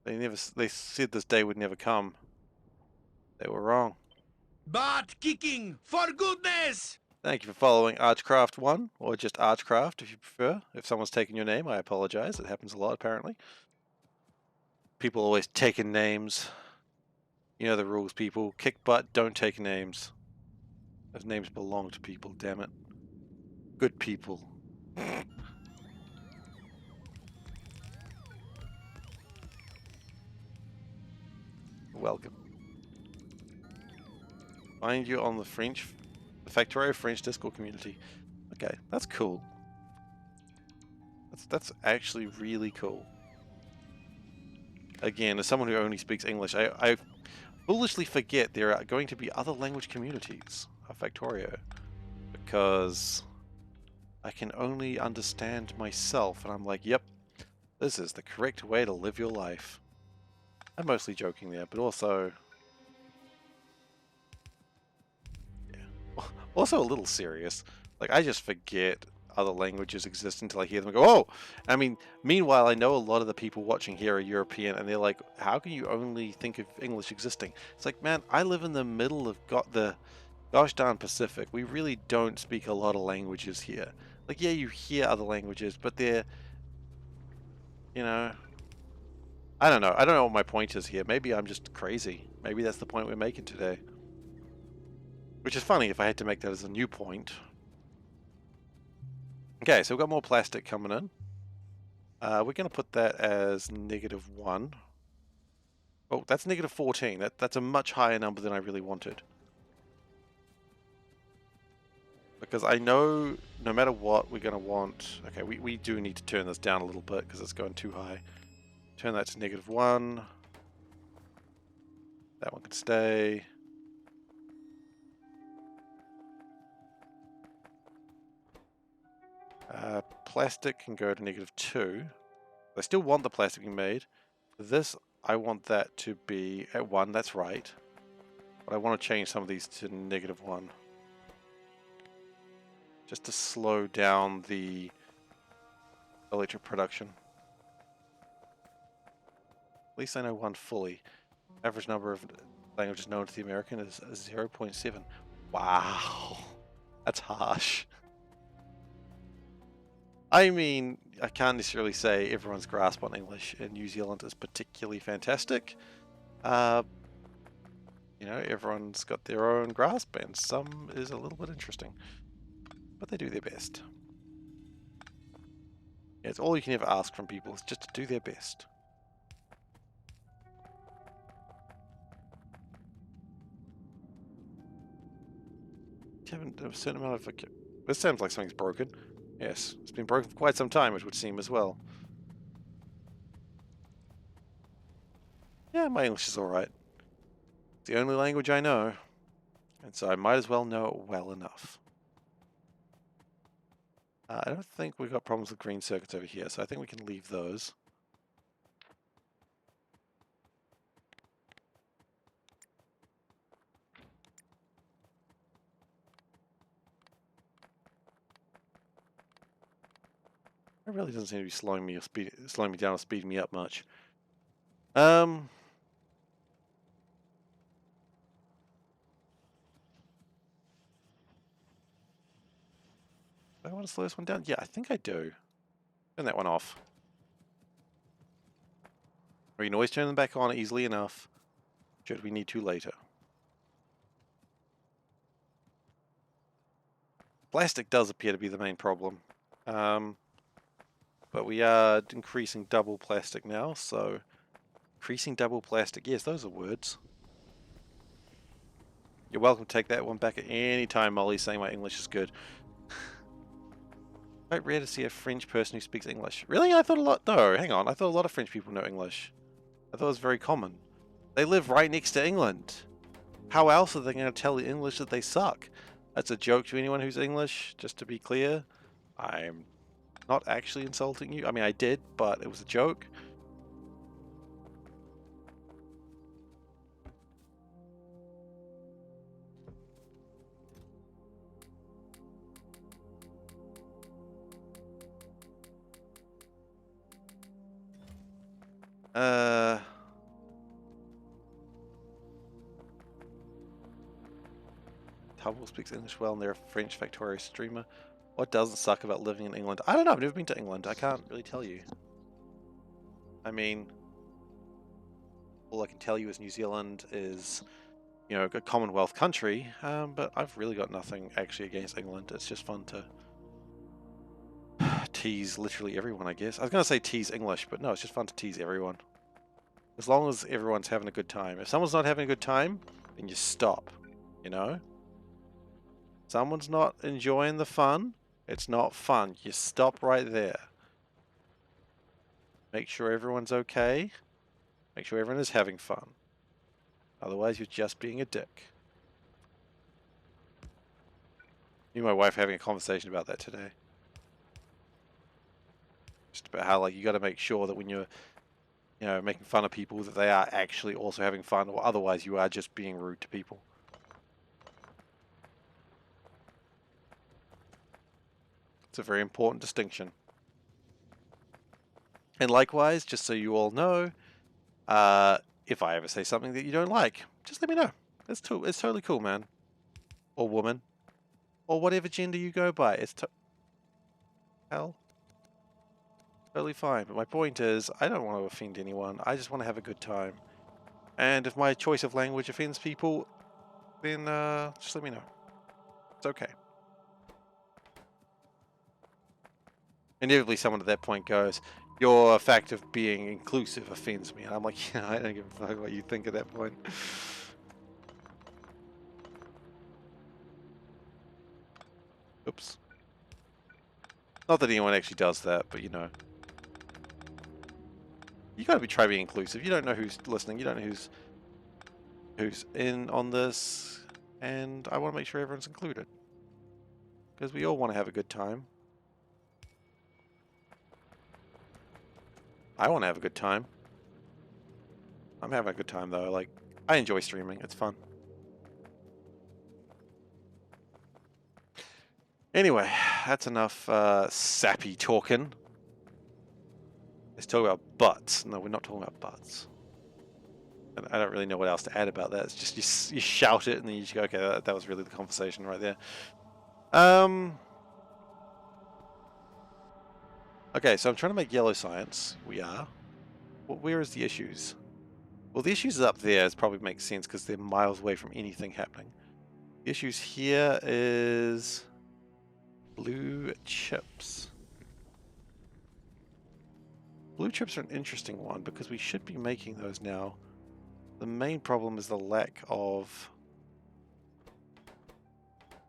They said this day would never come. They were wrong. Butt kicking for goodness! Thank you for following Archcraft1, or just Archcraft if you prefer. If someone's taken your name, I apologize. It happens a lot, apparently. People always taking names. You know the rules, people. Kick butt, don't take names. Those names belong to people, damn it. Good people. Welcome. Find you on the Factorio French Discord community. Okay, that's cool. That's actually really cool. Again, as someone who only speaks English, I foolishly forget there are going to be other language communities of Factorio, because I can only understand myself, and I'm like, yep, this is the correct way to live your life. I'm mostly joking there, but also... Yeah. Also a little serious. Like, I just forget other languages exist until I hear them and go, oh! I mean, meanwhile, I know a lot of the people watching here are European, and they're like, how can you only think of English existing? It's like, man, I live in the middle of the gosh darn Pacific. We really don't speak a lot of languages here. Like, yeah, you hear other languages, but they're, you know... I don't know. I don't know what my point is here. Maybe I'm just crazy. Maybe that's the point we're making today. Which is funny if I had to make that as a new point. Okay, so we've got more plastic coming in. We're going to put that as -1. Oh, that's -14. That's a much higher number than I really wanted. Because I know no matter what, we're going to want... Okay, we do need to turn this down a little bit because it's going too high. Turn that to -1. That one can stay. Plastic can go to -2. I still want the plastic being made. For this, I want that to be at 1, that's right. But I want to change some of these to -1. Just to slow down the electric production. At least I know 1 fully. Average number of languages known to the American is 0.7. Wow. That's harsh. I mean, I can't necessarily say everyone's grasp on English in New Zealand is particularly fantastic. You know, everyone's got their own grasp, and some is a little bit interesting. But they do their best. Yeah, it's all you can ever ask from people is just to do their best. Haven't a certain amount of... This sounds like something's broken. Yes, it's been broken for quite some time, it would seem as well. Yeah, my English is alright. It's the only language I know, and so I might as well know it well enough. I don't think we've got problems with green circuits over here, so I think we can leave those. It really doesn't seem to be slowing me down or speeding me up much. I want to slow this one down? Yeah, I think I do. Turn that one off. We can always turn them back on easily enough, should we need to later. Plastic does appear to be the main problem. But we are increasing double plastic now, so... Increasing double plastic, yes, those are words. You're welcome to take that one back at any time, Molly, saying my English is good. Quite rare to see a French person who speaks English. Really? I thought a lot... No, hang on. I thought a lot of French people know English. I thought it was very common. They live right next to England. How else are they going to tell the English that they suck? That's a joke to anyone who's English, just to be clear. I'm not actually insulting you. I mean, I did, but it was a joke. Hubble speaks English well and they're a French Factorio streamer. What doesn't suck about living in England? I don't know, I've never been to England. I can't really tell you. I mean, all I can tell you is New Zealand is, you know, a Commonwealth country, but I've really got nothing actually against England. It's just fun to tease literally everyone, I guess. I was going to say tease English, but no, it's just fun to tease everyone. As long as everyone's having a good time. If someone's not having a good time, then you stop, you know? Someone's not enjoying the fun, it's not fun. You stop right there. Make sure everyone's okay. Make sure everyone is having fun. Otherwise, you're just being a dick. Me and my wife having a conversation about that today. Just about how, like, you got to make sure that when you're, you know, making fun of people, that they are actually also having fun, or otherwise you are just being rude to people. It's a very important distinction. And likewise, just so you all know, if I ever say something that you don't like, just let me know. It's totally cool, man. Or woman. Or whatever gender you go by. It's hell. Totally fine. But my point is, I don't want to offend anyone. I just want to have a good time. And if my choice of language offends people, then just let me know. It's okay. Inevitably, someone at that point goes, your fact of being inclusive offends me. And I'm like, yeah, I don't give a fuck what you think at that point. Oops. Not that anyone actually does that, but you know. You gotta try being inclusive. You don't know who's listening. You don't know who's in on this. And I want to make sure everyone's included. Because we all want to have a good time. I want to have a good time. I'm having a good time though. Like, I enjoy streaming. It's fun. Anyway, that's enough sappy talking. Let's talk about butts. No, we're not talking about butts. I don't really know what else to add about that. It's just you shout it and then you just go, okay, that was really the conversation right there. Okay, so I'm trying to make yellow science. We are. Well, where is the issues? Well, the issues is up there. It probably makes sense because they're miles away from anything happening. The issues here is blue chips. Blue chips are an interesting one because we should be making those now. The main problem is the lack of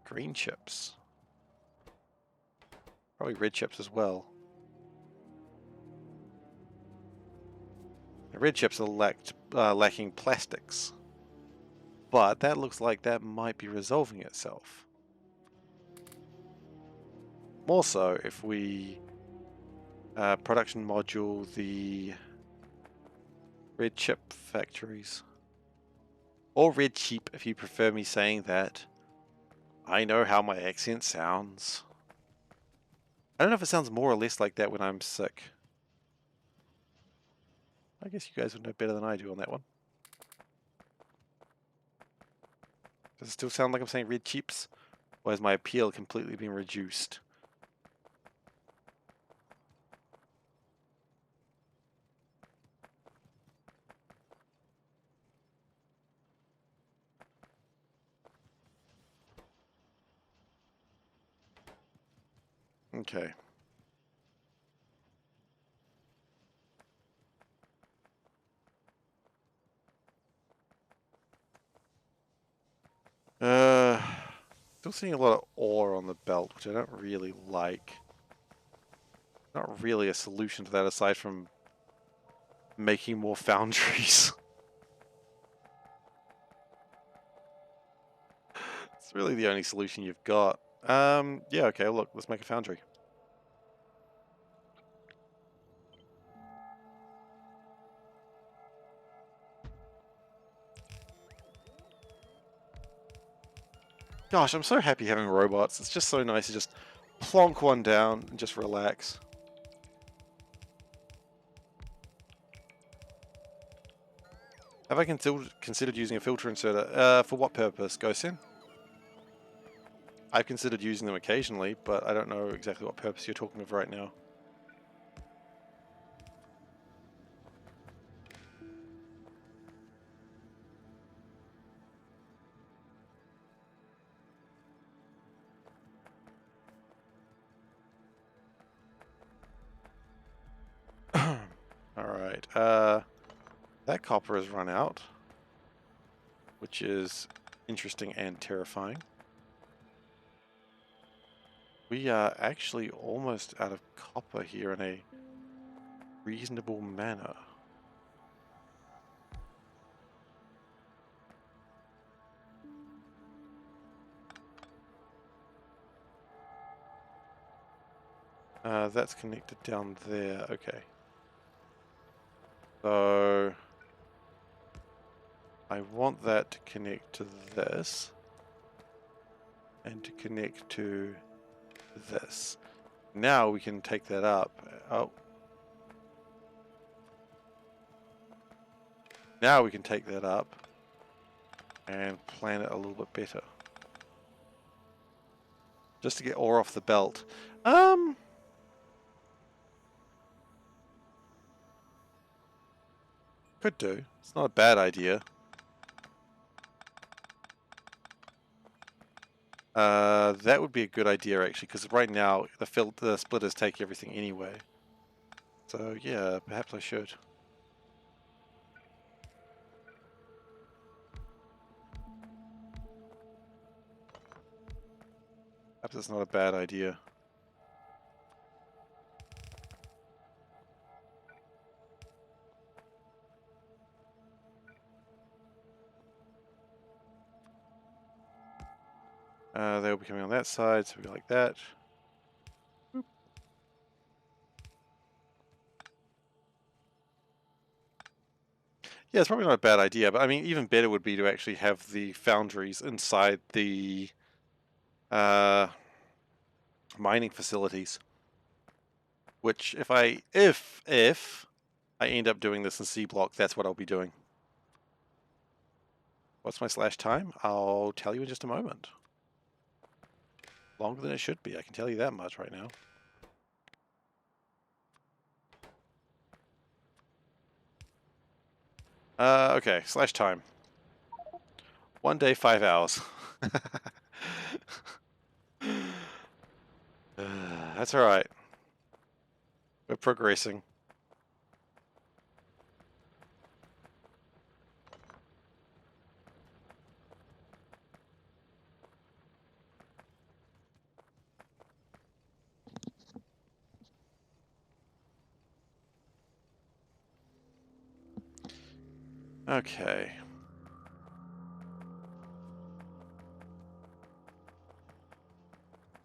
green chips. Probably red chips as well. The red chips are lacking plastics. But that looks like that might be resolving itself. More so if we production module the red chip factories. Or red cheap if you prefer me saying that. I know how my accent sounds. I don't know if it sounds more or less like that when I'm sick. I guess you guys would know better than I do on that one. Does it still sound like I'm saying red chips? Or has my appeal completely been reduced? Okay. Still seeing a lot of ore on the belt, which I don't really like. Not really a solution to that aside from making more foundries. It's really the only solution you've got. Yeah, okay, look, let's make a foundry. Gosh, I'm so happy having robots. It's just so nice to just plonk one down and just relax. Have I considered using a filter inserter? For what purpose, Gosen? I've considered using them occasionally, but I don't know exactly what purpose you're talking of right now. Alright, that copper has run out, which is interesting and terrifying. We are actually almost out of copper here in a reasonable manner. That's connected down there, okay. So I want that to connect to this and to connect to this. Now we can take that up. Oh. Now we can take that up and plan it a little bit better. Just to get ore off the belt. Could do. It's not a bad idea. That would be a good idea actually, because right now the splitters take everything anyway. So yeah, perhaps I should. Perhaps it's not a bad idea. They'll be coming on that side, so we go like that. Boop. Yeah, it's probably not a bad idea, but I mean, even better would be to actually have the foundries inside the mining facilities. Which, if I end up doing this in C block, that's what I'll be doing. What's my slash time? I'll tell you in just a moment. Longer than it should be, I can tell you that much right now. Okay, slash time. 1 day, 5 hours. That's alright. We're progressing. Okay.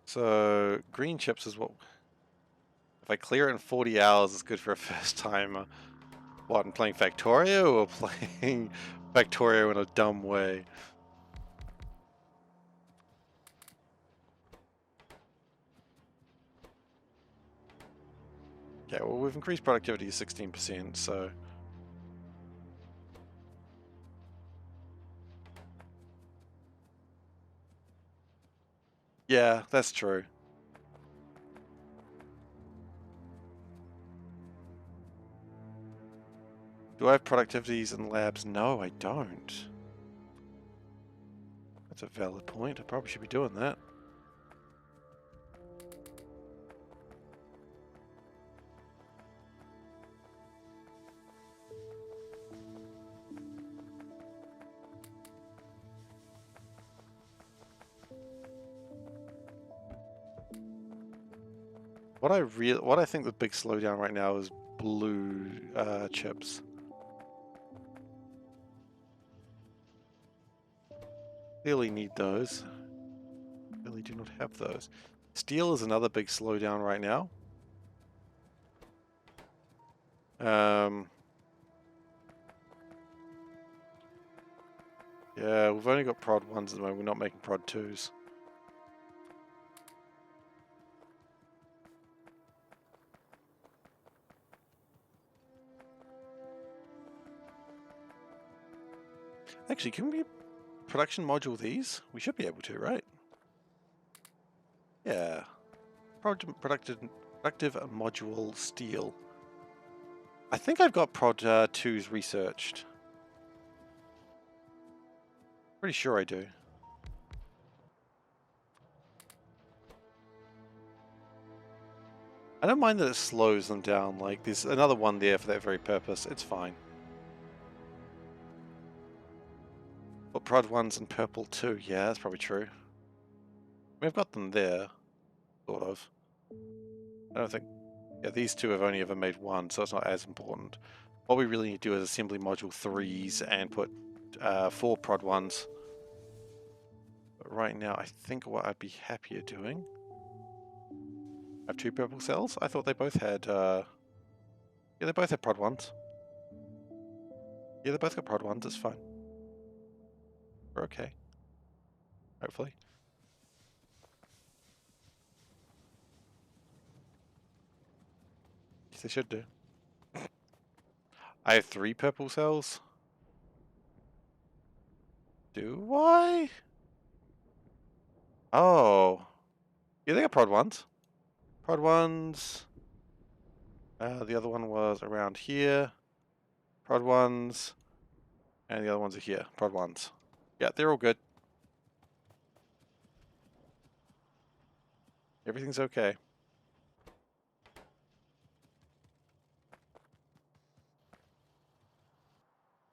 So, green chips is what... If I clear it in 40 hours, it's good for a first timer. What, I'm playing Factorio or playing Factorio in a dumb way? Okay, well, we've increased productivity to 16%, so... Yeah, that's true. Do I have productivities in labs? No, I don't. That's a valid point. I probably should be doing that. What I think the big slowdown right now is blue chips. Clearly need those. Really do not have those. Steel is another big slowdown right now. Yeah, we've only got prod 1s at the moment. We're not making prod 2s. Actually, can we production module these? We should be able to, right? Yeah. Productive module steel. I think I've got prod 2s researched. Pretty sure I do. I don't mind that it slows them down. Like, there's another one there for that very purpose. It's fine. But prod 1's in purple too. Yeah, that's probably true. We've got them there. Sort of. I don't think... Yeah, these two have only ever made one, so it's not as important. What we really need to do is assembly module 3s and put 4 prod 1s. But right now, I think what I'd be happier doing... I have 2 purple cells? I thought they both had... Yeah, they both have prod 1s. Yeah, they both got prod 1s, it's fine. We're okay. Hopefully. Yes, they should do. I have 3 purple cells. Do I? Oh. Yeah, they got prod 1s. Prod 1s. The other one was around here. Prod 1s. And the other ones are here. Prod 1s. Yeah, they're all good. Everything's okay.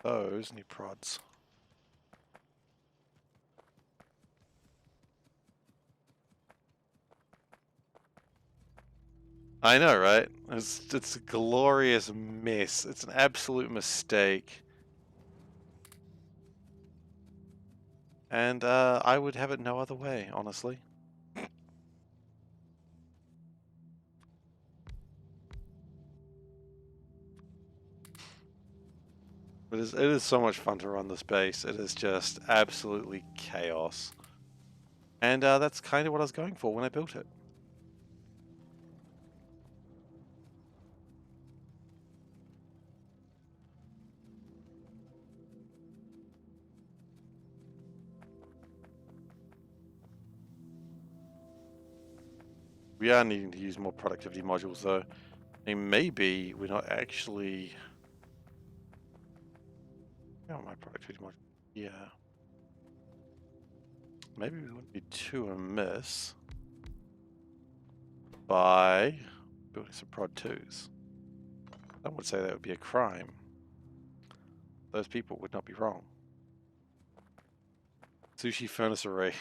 Those need prods. I know, right? It's a glorious mess. It's an absolute mistake. And I would have it no other way, honestly. It is so much fun to run this base. It is just absolutely chaos. And that's kind of what I was going for when I built it. We are needing to use more productivity modules though. I mean, maybe we're not actually... Oh, my productivity module. Yeah. Maybe we wouldn't be too amiss by building some prod 2s. Some would say that would be a crime. Those people would not be wrong. Sushi furnace array.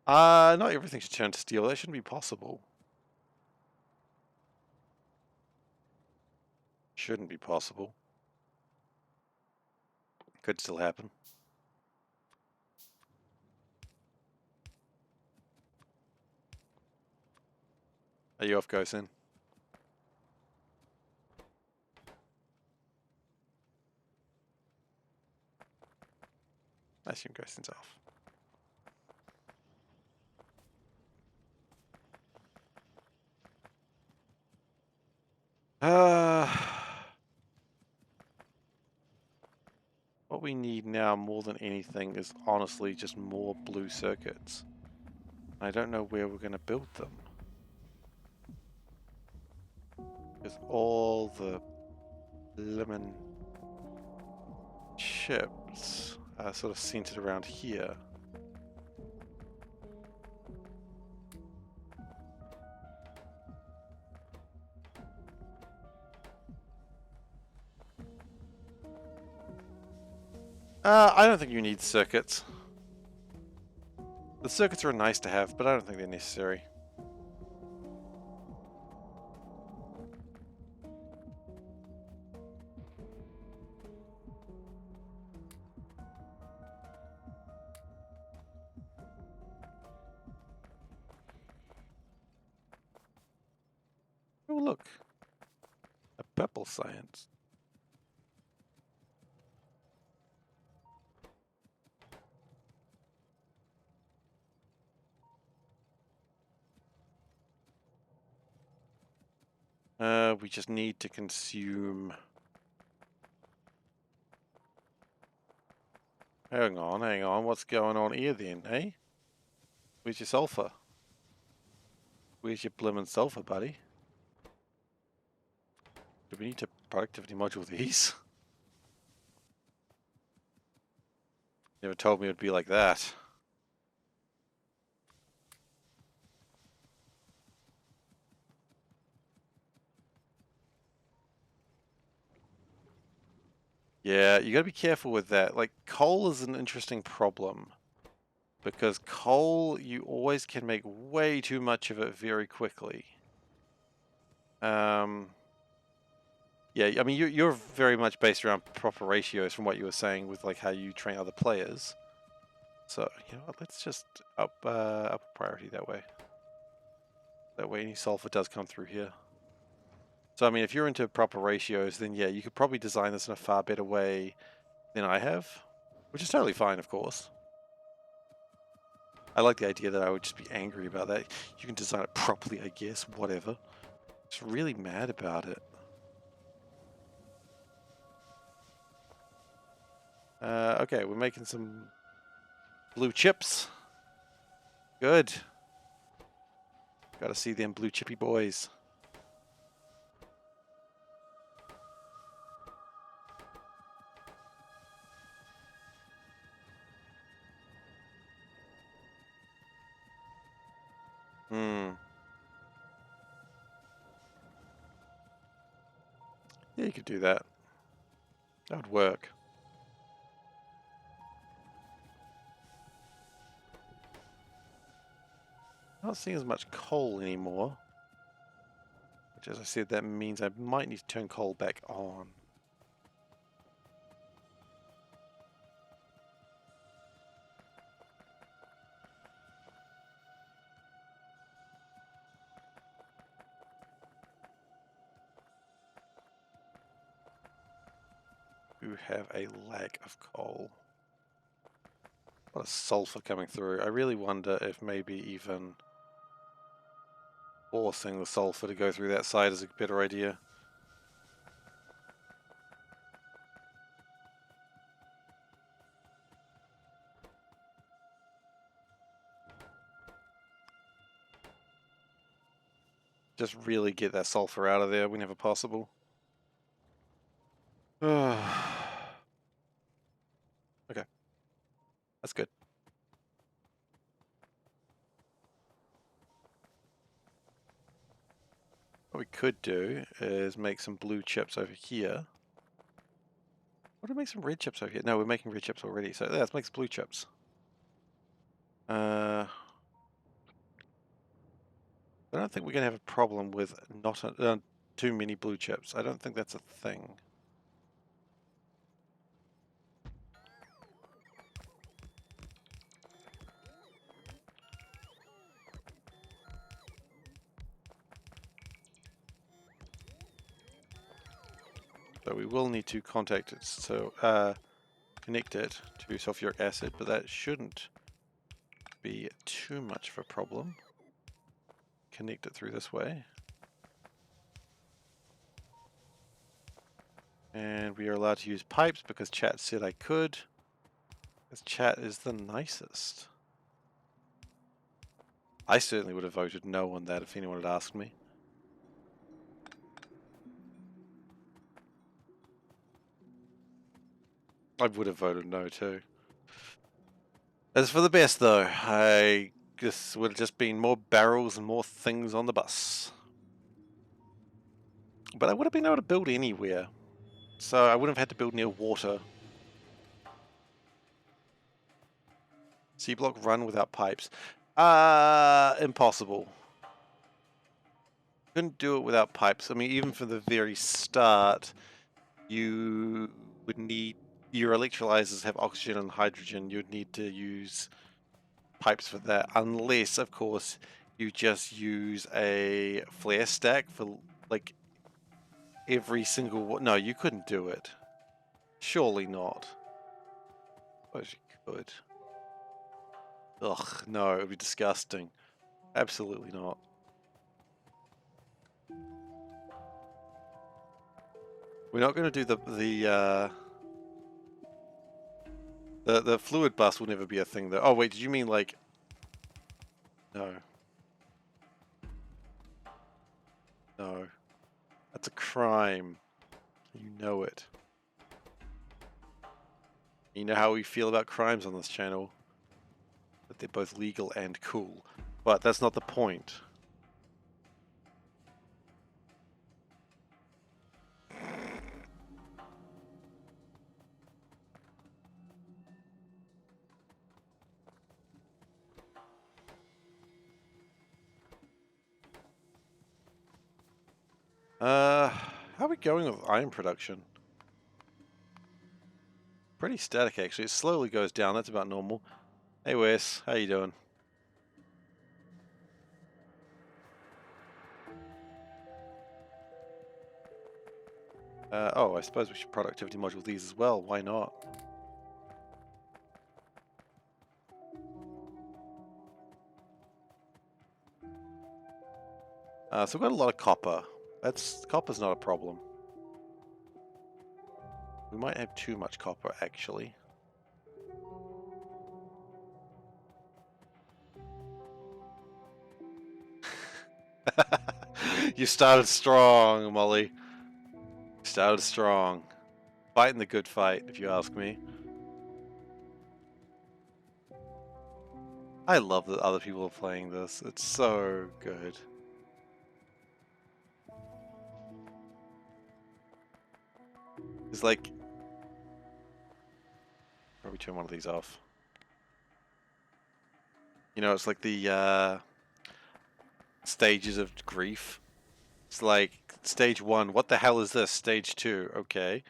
Not everything should turn to steel. That shouldn't be possible. Shouldn't be possible. Could still happen. Are you off, Gosen? I assume Gosen's off. What we need now more than anything is honestly just more blue circuits. I don't know where we're going to build them. Because all the lemon chips are sort of centered around here. I don't think you need circuits. The circuits are nice to have, but I don't think they're necessary. Oh, look. A purple science. We just need to consume... Hang on. What's going on here then, eh? Where's your sulfur? Where's your blimmin' sulfur, buddy? Do we need to productivity module these? Never told me it would be like that. Yeah, you gotta be careful with that. Like, coal is an interesting problem. Because coal, you always can make way too much of it very quickly. Yeah, I mean, you're very much based around proper ratios from what you were saying with like how you train other players. So, you know what, let's just up a priority that way. That way any sulfur does come through here. So, I mean, if you're into proper ratios, then yeah, you could probably design this in a far better way than I have. Which is totally fine, of course. I like the idea that I would just be angry about that. You can design it properly, I guess, whatever. Just really mad about it. Okay, we're making some blue chips. Good. Gotta see them blue chippy boys. Yeah, you could do that. That would work. Not seeing as much coal anymore. Which, as I said, that means I might need to turn coal back on. do have a lack of coal. A lot of sulfur coming through. I really wonder if maybe even forcing the sulfur to go through that side is a better idea. Just really get that sulfur out of there whenever possible. Okay. That's good. What we could do is make some blue chips over here. What do we make some red chips over here? No, we're making red chips already, so yeah, let's make some blue chips. I don't think we're going to have a problem with not too many blue chips. I don't think that's a thing. So we will need to contact it, so connect it to sulfuric acid, but that shouldn't be too much of a problem. Connect it through this way. And we are allowed to use pipes because chat said I could. Because chat is the nicest. I certainly would have voted no on that if anyone had asked me. I would have voted no too. As for the best though, I guess would have just been more barrels and more things on the bus. But I would have been able to build anywhere. So I wouldn't have had to build near water. C-block run without pipes. Impossible. Couldn't do it without pipes. I mean, even from the very start, you would need, your electrolyzers have oxygen and hydrogen. You'd need to use pipes for that, unless, of course, you just use a flare stack for, like, every single... No, you couldn't do it. Surely not. I suppose you could. Ugh, no, it would be disgusting. Absolutely not. We're not going to do the fluid bus will never be a thing though. Oh wait, did you mean like... No. No. That's a crime. You know it. You know how we feel about crimes on this channel. That they're both legal and cool. But that's not the point. How are we going with iron production? Pretty static actually. It slowly goes down. That's about normal. Hey Wes, how you doing? Oh, I suppose we should productivity module these as well. Why not? So we've got a lot of copper. Copper's not a problem. We might have too much copper, actually. You started strong, Molly. You started strong. Fighting the good fight, if you ask me. I love that other people are playing this. It's so good. It's like... Probably turn one of these off. You know, it's like the stages of grief. It's like stage 1. What the hell is this? Stage 2. Okay.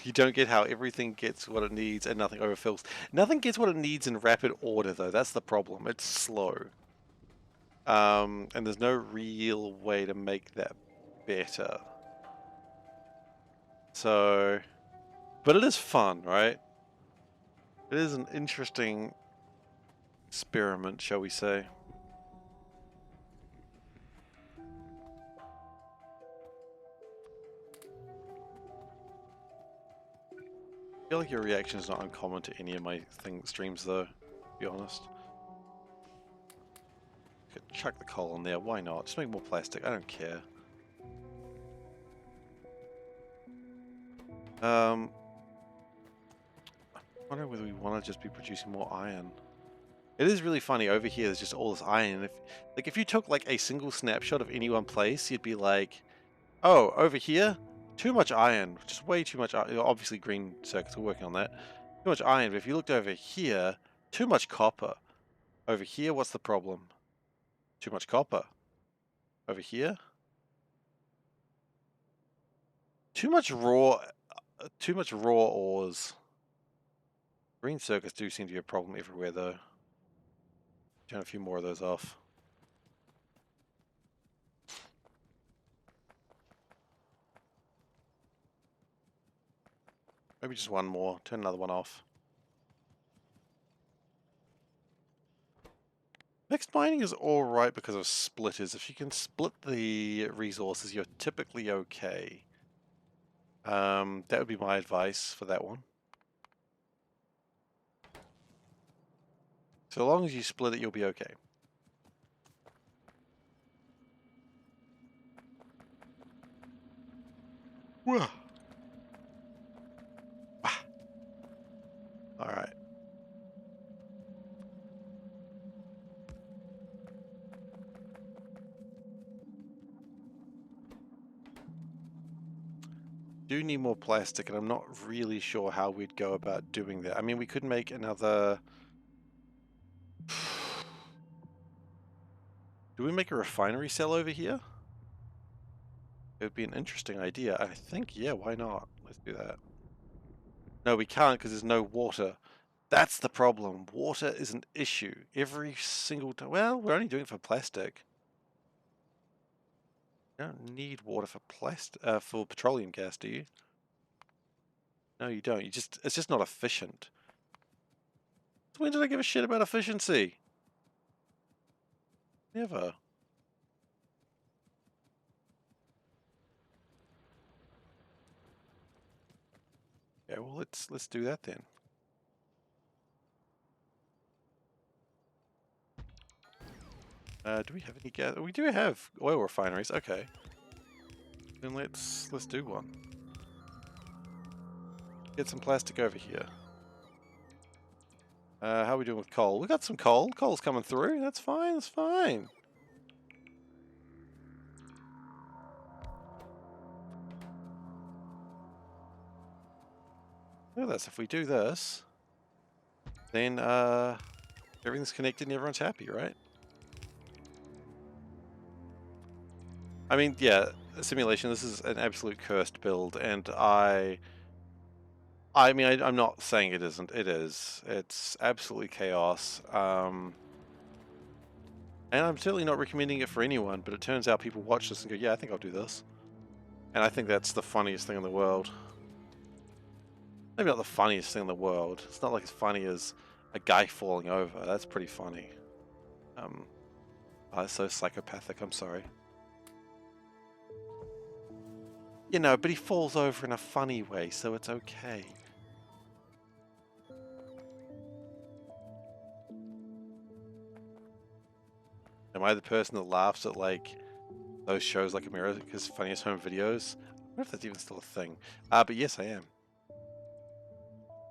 You don't get how everything gets what it needs and nothing overfills. Nothing gets what it needs in rapid order, though. That's the problem. It's slow. And there's no real way to make that better. So, but it is fun, right? It is an interesting experiment, shall we say. I feel like your reaction is not uncommon to any of my streams, though, to be honest. Could chuck the coal in there, why not? Just make more plastic, I don't care. I wonder whether we want to just be producing more iron. It is really funny, over here there's just all this iron. If you took like a single snapshot of any one place, you'd be like, oh, over here, too much iron, just way too much iron. Obviously green circuits are working on that. Too much iron, but if you looked over here, too much copper. Over here, what's the problem? Too much copper. Over here, too much raw ores. Green circuits do seem to be a problem everywhere, though. Turn a few more of those off. Maybe just one more. Turn another one off. Mixed mining is alright because of splitters. If you can split the resources, you're typically okay. That would be my advice for that one. So long as you split it, you'll be okay. Whoa. Alright. Do need more plastic, and I'm not really sure how we'd go about doing that. I mean, we could make another... Do we make a refinery cell over here? It would be an interesting idea. I think, yeah, why not? Let's do that. No, we can't because there's no water. That's the problem. Water is an issue. Every single time. Well, we're only doing it for plastic. You don't need water for for petroleum gas, do you? No, you don't. It's just not efficient. When did I give a shit about efficiency? Never. Yeah, well, let's do that then. Do we have any gas? We do have oil refineries. Okay. Then let's do one. Get some plastic over here. How are we doing with coal? We got some coal. Coal's coming through. That's fine. That's fine. Look at this. If we do this, then everything's connected and everyone's happy, right? I mean, yeah, simulation. This is an absolute cursed build, and I mean, I'm not saying it isn't. It is. It's absolutely chaos. And I'm certainly not recommending it for anyone, but it turns out people watch this and go, yeah, I think I'll do this. And I think that's the funniest thing in the world. Maybe not the funniest thing in the world. It's not like as funny as a guy falling over. That's pretty funny. That's so psychopathic, I'm sorry. You know, but he falls over in a funny way, so it's okay. Am I the person that laughs at, like, those shows like America's Funniest Home Videos? I wonder if that's even still a thing. But yes, I am.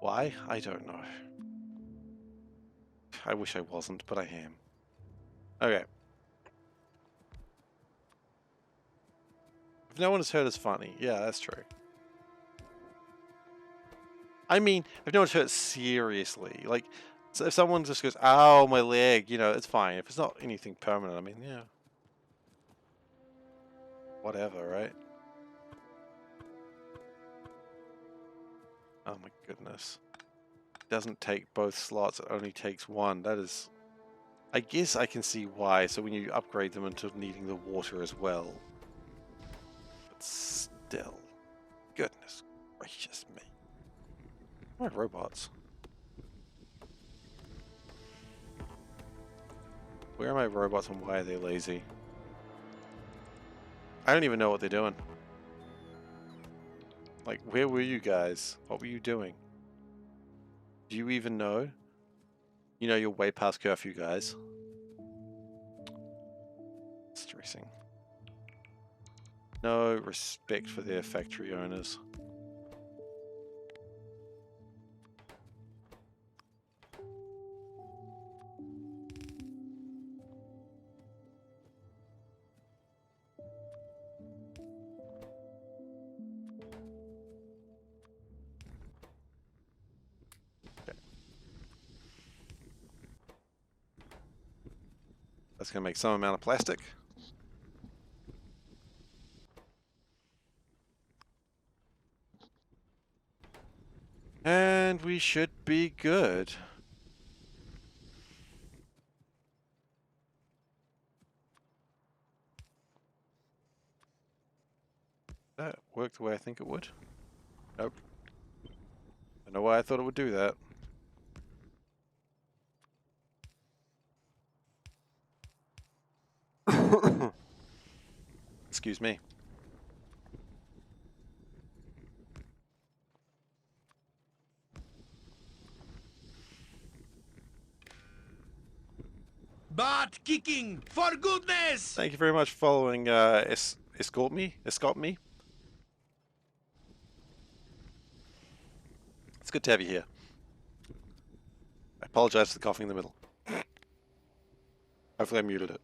Why? I don't know. I wish I wasn't, but I am. Okay. If no one has heard it's funny. Yeah, that's true. I mean, if no one's hurt seriously, like, so if someone just goes, ow, my leg, you know, it's fine. If it's not anything permanent, I mean, yeah. Whatever, right? Oh my goodness. It doesn't take both slots, it only takes one. That is I guess I can see why. So when you upgrade them into needing the water as well. But still, goodness gracious me. Where are robots? Where are my robots and why are they lazy? I don't even know what they're doing. Like, where were you guys? What were you doing? Do you even know? You know you're way past curfew, guys. Stressing. No respect for their factory owners. Okay. That's going to make some amount of plastic. And we should be good. That worked the way I think it would. Nope. I don't know why I thought it would do that. Excuse me. Butt kicking, for goodness! Thank you very much for following Escort Me. It's good to have you here. I apologize for the coughing in the middle. Hopefully I muted it.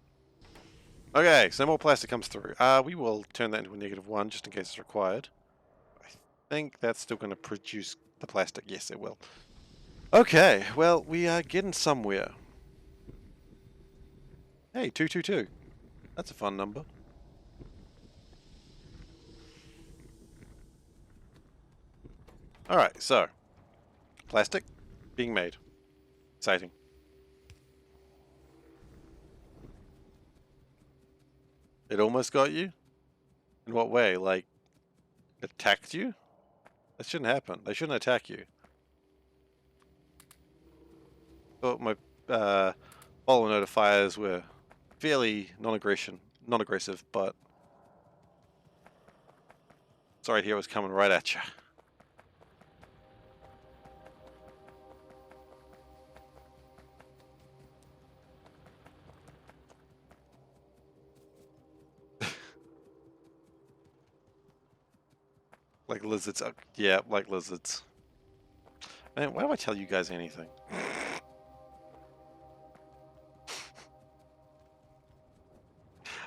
Okay, so more plastic comes through. We will turn that into a -1 just in case it's required. I think that's still going to produce the plastic. Yes, it will. Okay, well, we are getting somewhere. Hey, 222. That's a fun number. Alright, so. Plastic being made. Exciting. It almost got you? In what way? Like, it attacked you? That shouldn't happen. They shouldn't attack you. Thought my follow notifiers were fairly non-aggressive, but sorry to hear it was coming right at you. Like lizards. Yeah, like lizards. Man, why do I tell you guys anything?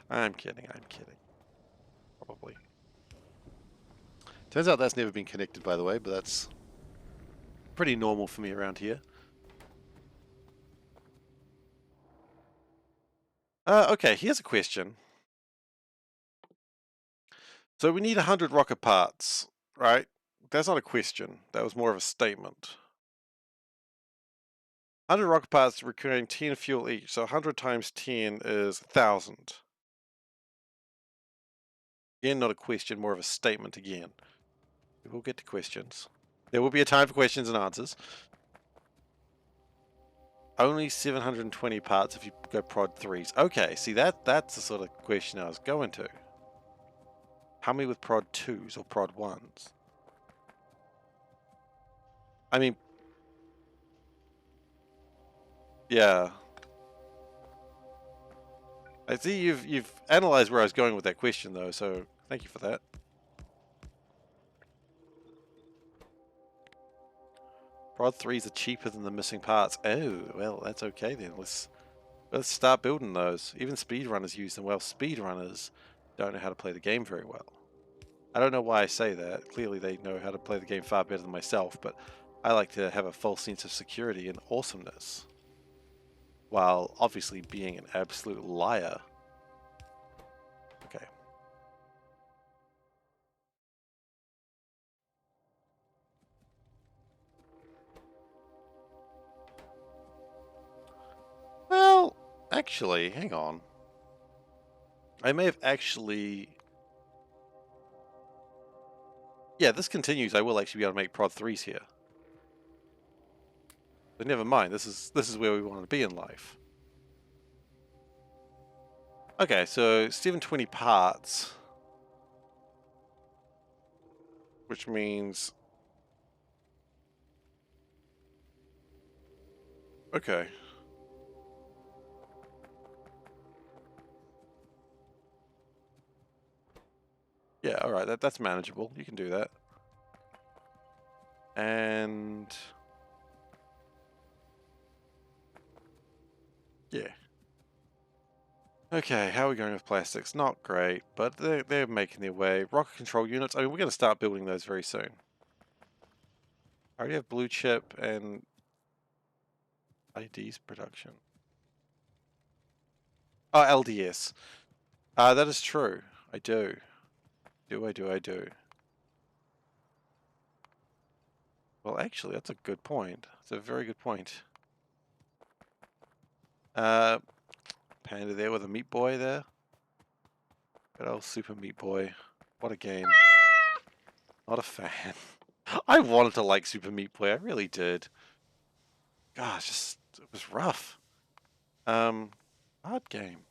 I'm kidding. Probably. Turns out that's never been connected, by the way, but that's pretty normal for me around here. Okay, here's a question. So we need 100 rocket parts, right? That's not a question. That was more of a statement. 100 rocket parts requiring 10 fuel each, so 100 times 10 is 1,000. Again, not a question, more of a statement again. We'll get to questions. There will be a time for questions and answers. Only 720 parts if you go prod 3s. Okay, see that's the sort of question I was going to. How many with prod 2s or prod 1s? I mean, yeah. I see you've analyzed where I was going with that question though, so thank you for that. Prod 3s are cheaper than the missing parts. Oh, well, that's okay then. Let's start building those. Even speedrunners use them. Well, speedrunners don't know how to play the game very well. I don't know why I say that. Clearly they know how to play the game far better than myself, but I like to have a false sense of security and awesomeness, while obviously being an absolute liar. Okay. Well, actually, hang on. I may have actually... Yeah, this continues. I will actually be able to make prod 3s here. But never mind, this is where we want to be in life. Okay, so 720 parts. Which means... Okay. Yeah, alright, that's manageable. You can do that. And... yeah. Okay, how are we going with plastics? Not great, but they're making their way. Rocket control units, I mean, we're going to start building those very soon. I already have blue chip and IDs production. Oh, LDS. That is true. I do. I do. Well, actually, that's a good point. It's a very good point. Panda there with a Meat Boy there. Good old Super Meat Boy. What a game. Not a fan. I wanted to like Super Meat Boy. I really did. Gosh, just it was rough. Hard game.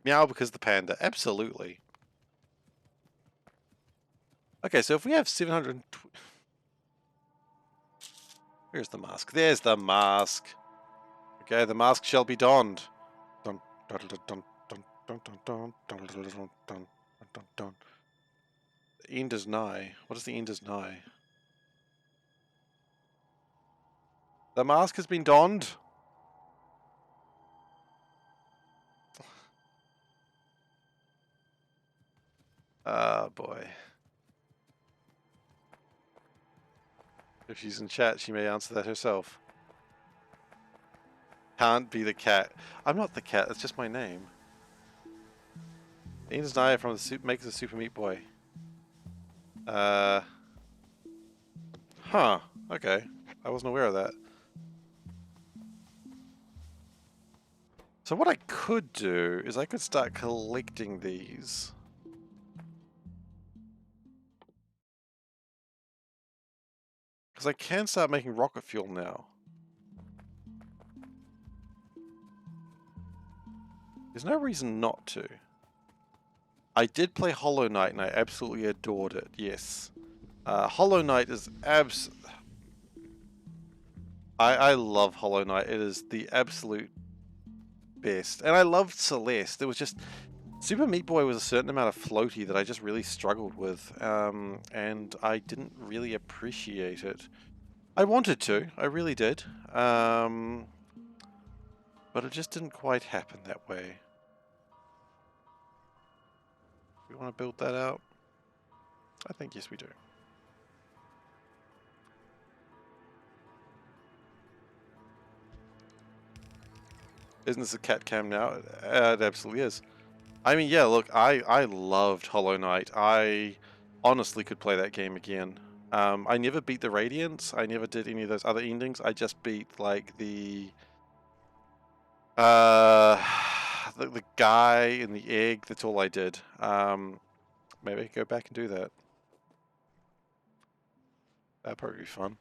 Meow because the panda. Absolutely. Okay, so if we have 700... Where's the mask? There's the mask. Okay, the mask shall be donned. Dun, dun, dun, dun, dun, dun, dun, dun, dun, dun, dun, dun, dun, dun. The end is nigh. What is the end is nigh? The mask has been donned. Ah, boy. If she's in chat, she may answer that herself. Can't be the cat. I'm not the cat, that's just my name. The end is nigh from the makes the Super Meat Boy. Huh. Okay. I wasn't aware of that. So what I could do is I could start collecting these. Because I can start making rocket fuel now. There's no reason not to. I did play Hollow Knight and I absolutely adored it, yes. Hollow Knight is I love Hollow Knight. It is the absolute best. And I loved Celeste. It was just... Super Meat Boy was a certain amount of floaty that I just really struggled with. And I didn't really appreciate it. I wanted to. I really did. But it just didn't quite happen that way. We want to build that out? I think yes we do. Isn't this a cat cam now? It absolutely is. I mean, yeah, look, I loved Hollow Knight. I honestly could play that game again. I never beat the Radiance. I never did any of those other endings. I just beat, like, the guy in the egg. That's all I did. Maybe I could go back and do that. That'd probably be fun.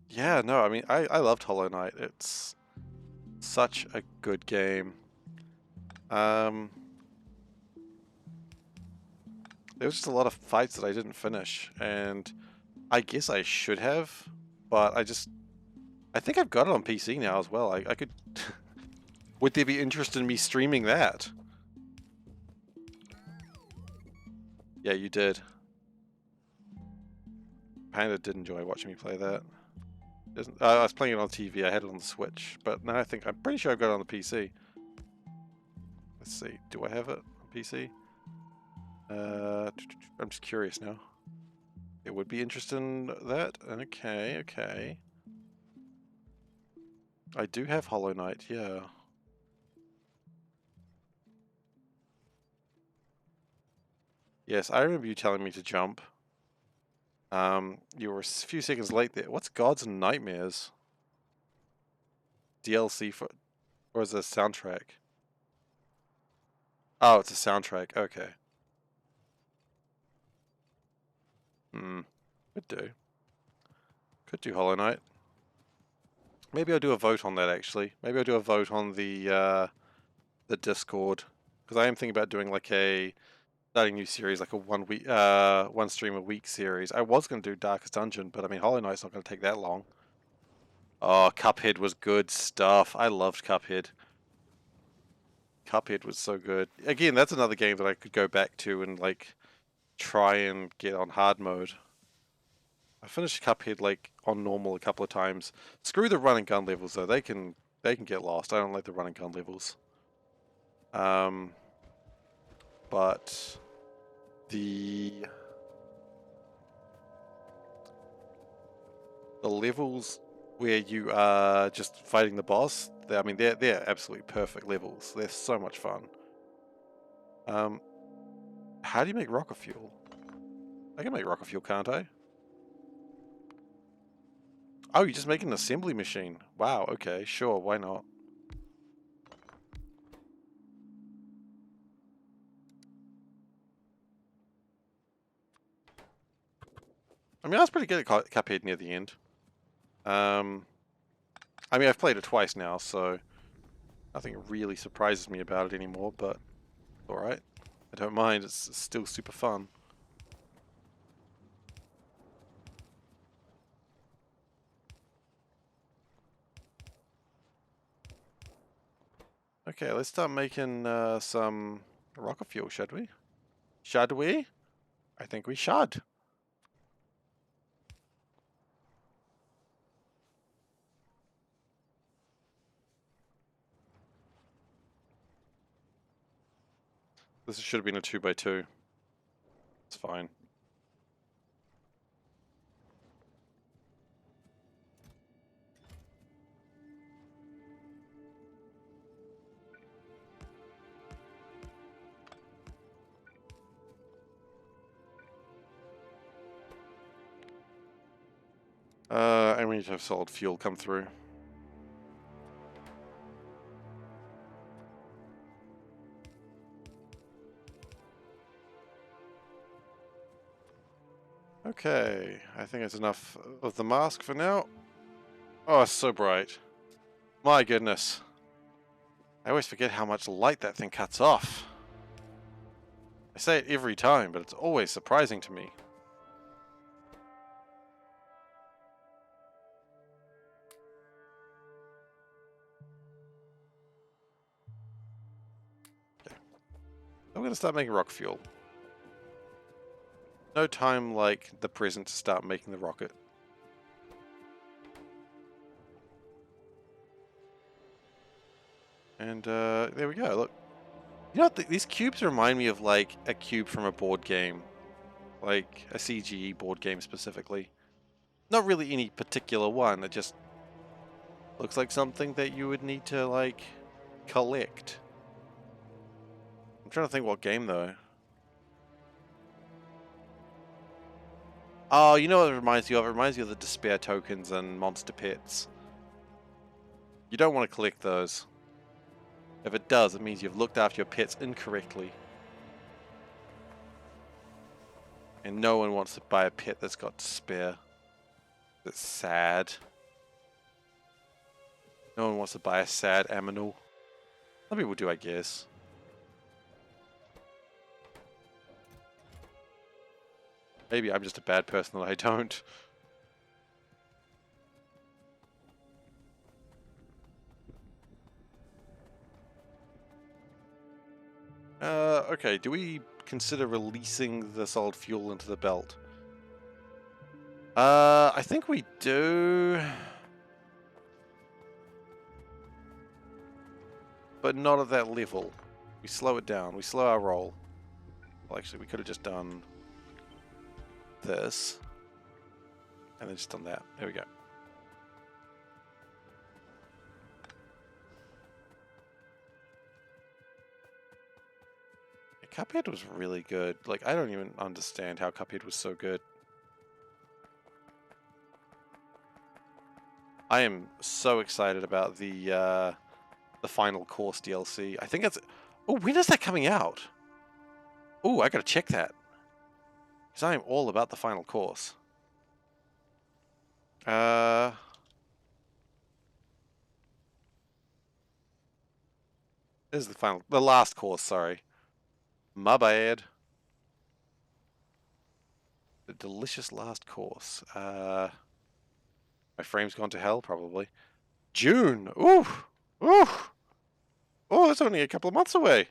Yeah, no, I mean, I loved Hollow Knight. It's such a good game. There was just a lot of fights that I didn't finish, and I guess I should have, but I think I've got it on PC now as well. I could... Would there be interest in me streaming that? Yeah, you did. Panda did enjoy watching me play that. I was playing it on TV. I had it on the Switch, but now I'm pretty sure I've got it on the PC. Let's see. Do I have it on PC? I'm just curious now. It would be interested in that. Okay. I do have Hollow Knight, yeah. Yes, I remember you telling me to jump. You were a few seconds late there. What's Gods and Nightmares? DLC for, or is it a soundtrack? Oh, it's a soundtrack. Okay. Could do. Could do Hollow Knight. Maybe I'll do a vote on that actually. Maybe I'll do a vote on the Discord, because I am thinking about doing like starting a new series, like a one stream a week series. I was going to do Darkest Dungeon, but I mean Hollow Knight's not going to take that long. Oh, Cuphead was good stuff. I loved Cuphead. Cuphead was so good. Again, that's another game that I could go back to and like try and get on hard mode. I finished Cuphead like on normal a couple of times. Screw the run and gun levels though. They can get lost. I don't like the run and gun levels. But the levels where you are just fighting the boss, I mean they're absolutely perfect levels. They're so much fun. How do you make rocket fuel? I can make rocket fuel, can't I? Oh, you just make an assembly machine. Wow, okay, sure, why not? I mean, I was pretty good at Cuphead near the end. I mean, I've played it twice now, so nothing really surprises me about it anymore, but alright. I don't mind, it's still super fun. Okay, let's start making some rocket fuel, should we? Should we? I think we should. This should have been a 2x2. It's fine. And we need to have solid fuel come through. Okay, I think it's enough of the mask for now. Oh, it's so bright. My goodness. I always forget how much light that thing cuts off. I say it every time, but it's always surprising to me. Okay. I'm going to start making rocket fuel. No time like the present to start making the rocket. And there we go, look. You know what, these cubes remind me of like a cube from a board game. Like a CGE board game specifically. Not really any particular one, it just looks like something that you would need to like collect. I'm trying to think what game though. Oh, you know what it reminds you of? It reminds you of the despair tokens and monster pits. You don't want to collect those. If it does, it means you've looked after your pets incorrectly. And no one wants to buy a pet that's got despair. That's sad. No one wants to buy a sad aminal. Some people do, I guess. Maybe I'm just a bad person that I don't. Okay, do we consider releasing the solid fuel into the belt? I think we do. But not at that level. We slow it down. We slow our roll. Well, actually, we could have just done this. And then just done that. There we go. Cuphead was really good. Like, I don't even understand how Cuphead was so good. I am so excited about the final course DLC. I think it's... Oh, when is that coming out? Oh, I gotta check that. Because I am all about the final course. This is the last course, sorry. My bad. The delicious last course. My frame's gone to hell, probably. June! Ooh! Ooh! Oh, it's only a couple of months away.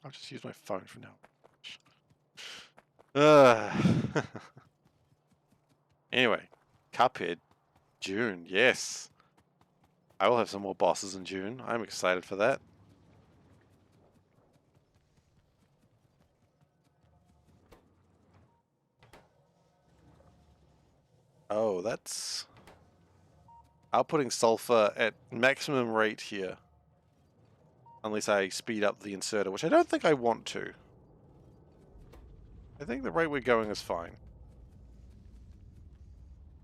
I'll just use my phone for now. Anyway, Cuphead, June, yes. I will have some more bosses in June. I'm excited for that. Oh, that's... outputting sulfur at maximum rate here. Unless I speed up the inserter, which I don't think I want to. I think the rate we're going is fine.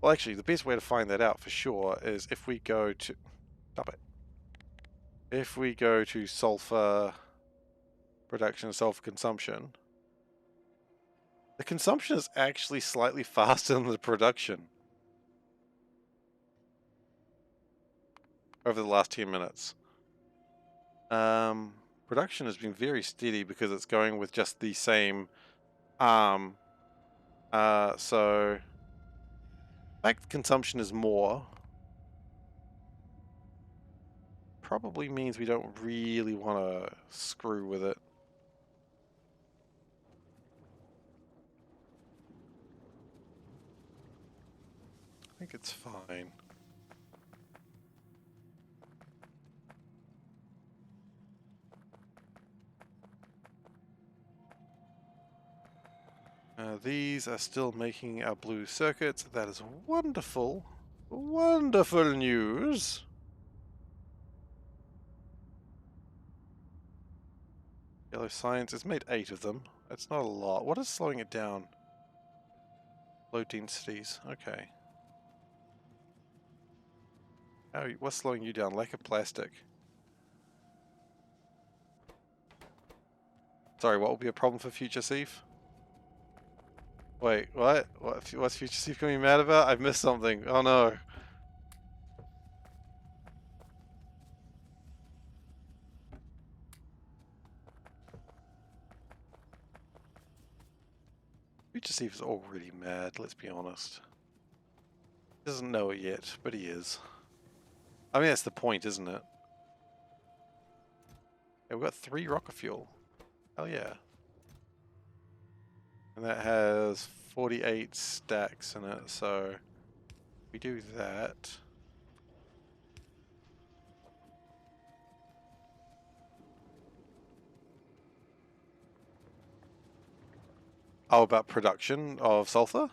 Well, actually, the best way to find that out for sure is if we go to... Stop it. If we go to sulfur production, sulfur consumption, the consumption is actually slightly faster than the production over the last 10 minutes. Production has been very steady because it's going with just the same arm. So the fact that consumption is more probably means we don't really want to screw with it. I think it's fine. These are still making our blue circuits. That is wonderful. Wonderful news. Yellow science has made 8 of them. That's not a lot. What is slowing it down? Low densities. Okay. Oh, what's slowing you down? Lack of plastic. Sorry, what will be a problem for future Seif? Wait, what? What's future Seif going to be mad about? I've missed something. Oh no. Future Seif is already mad, let's be honest. He doesn't know it yet, but he is. I mean, that's the point, isn't it? Yeah, we've got 3 rocket fuel. Hell yeah. And that has 48 stacks in it, so we do that. Oh, about production of sulfur?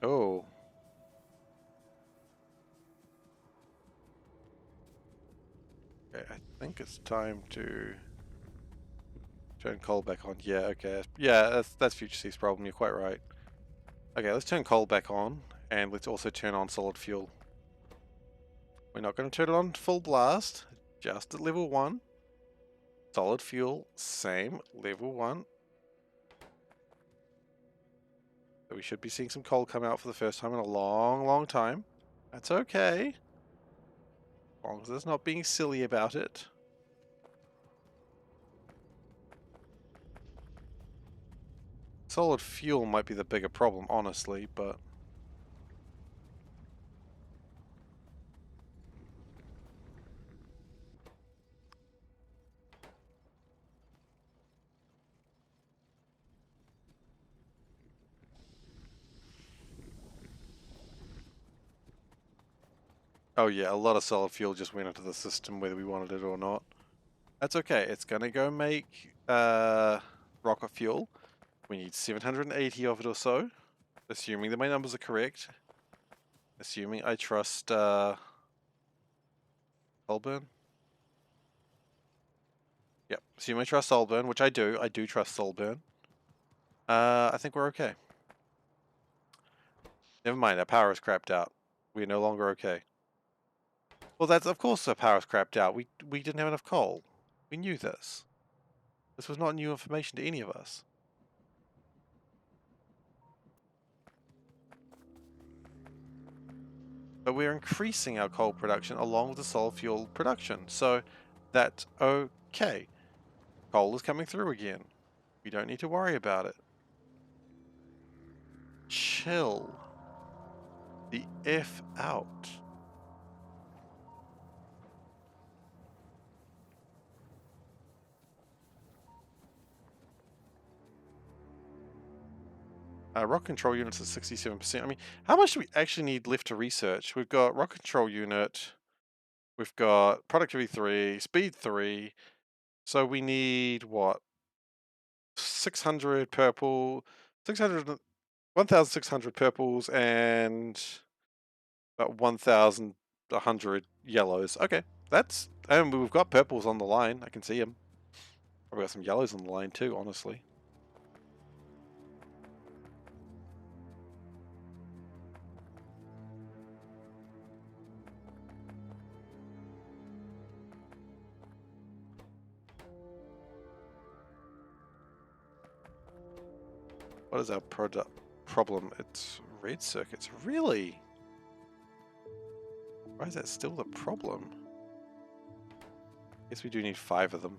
Oh. Okay, I think it's time to turn coal back on. Yeah, okay. Yeah, that's future Seif's problem, you're quite right. Okay, let's turn coal back on, and let's also turn on solid fuel. We're not going to turn it on full blast, just at level 1. Solid fuel, same, level 1. So we should be seeing some coal come out for the first time in a long, long time. That's okay. As long as it's not being silly about it. Solid fuel might be the bigger problem, honestly, but... Oh yeah, a lot of solid fuel just went into the system whether we wanted it or not. That's okay, it's gonna go make rocket fuel. We need 780 of it or so. Assuming that my numbers are correct. Assuming I trust Solburn. Yep, assuming I trust Solburn, which I do. I do trust Solburn. I think we're okay. Never mind, our power is crapped out. We're no longer okay. Well, that's of course our power is crapped out. We didn't have enough coal. We knew this. This was not new information to any of us. But we're increasing our coal production along with the solid fuel production, so that's okay. Coal is coming through again. We don't need to worry about it. Chill the F out. Rock control units at 67%. I mean, how much do we actually need left to research? We've got rock control unit. We've got productivity 3, speed 3. So we need what? 600 purple, 600, 1,600 purples and about 1,100 yellows. Okay, and we've got purples on the line. I can see them. Probably got some yellows on the line too, honestly. What is our problem? It's red circuits. Really? Why is that still the problem? Guess we do need 5 of them.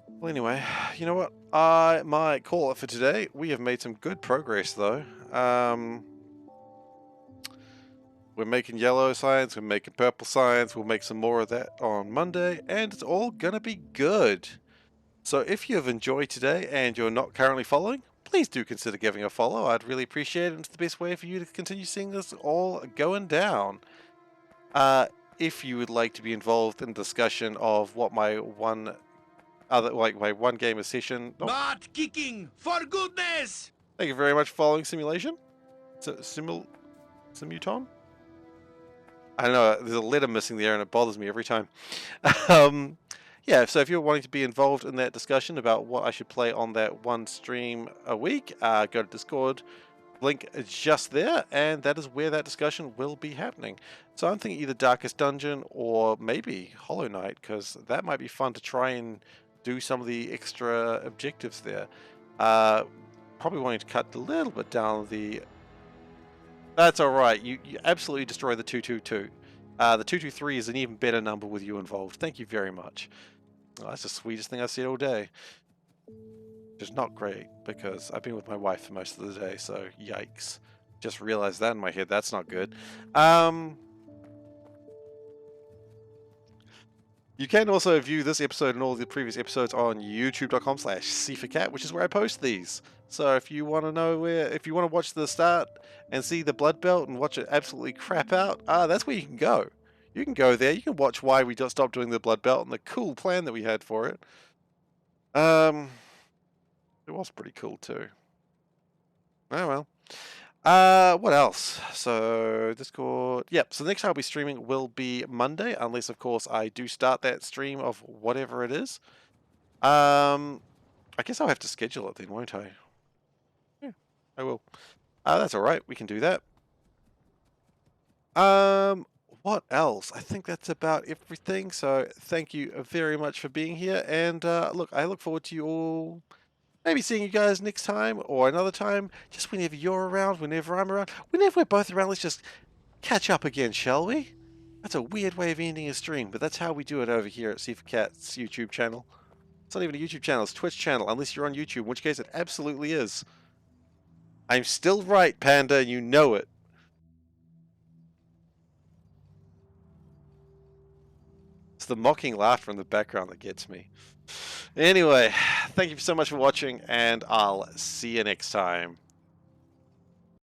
Well, anyway, you know what? I might call it for today. We have made some good progress, though. We're making yellow science, we're making purple science, we'll make some more of that on Monday, and it's all gonna be good. So if you have enjoyed today and you're not currently following, please do consider giving a follow. I'd really appreciate it. It's the best way for you to continue seeing this all going down. If you would like to be involved in discussion of what my one game a session. Oh, Butt kicking, for goodness! thank you very much for following Simulation. Simuton? I don't know, there's a letter missing there and it bothers me every time. Yeah, so if you're wanting to be involved in that discussion about what I should play on that one stream a week, go to Discord. Link is just there, and that is where that discussion will be happening. So I'm thinking either Darkest Dungeon or maybe Hollow Knight, because that might be fun to try and do some of the extra objectives there. Probably wanting to cut a little bit down the... That's alright, you absolutely destroy the 222. The 223 is an even better number with you involved. Thank you very much. Oh, that's the sweetest thing I've said all day. Which is not great, because I've been with my wife for most of the day, so yikes. Just realized that in my head, that's not good. You can also view this episode and all the previous episodes on youtube.com/SeiferKatt, which is where I post these. So if you want to know if you want to watch the start and see the Bloodbelt and watch it absolutely crap out, that's where you can go. You can go there, you can watch why we just stopped doing the Bloodbelt and the cool plan that we had for it. It was pretty cool too. Oh well. What else? So Discord. Yep. So the next time I'll be streaming will be Monday, unless of course I do start that stream of whatever it is. I guess I'll have to schedule it then, won't I? Yeah, I will. That's all right. We can do that. What else? I think that's about everything. So thank you very much for being here, and look, I look forward to you all. Maybe seeing you guys next time or another time, just whenever you're around, whenever I'm around, whenever we're both around, let's just catch up again, shall we? That's a weird way of ending a stream, but that's how we do it over here at SeiferKatt's YouTube channel. It's not even a YouTube channel, it's a Twitch channel, unless you're on YouTube, in which case it absolutely is. I'm still right, Panda, you know it. It's the mocking laughter in the background that gets me. Anyway, thank you so much for watching, and I'll see you next time.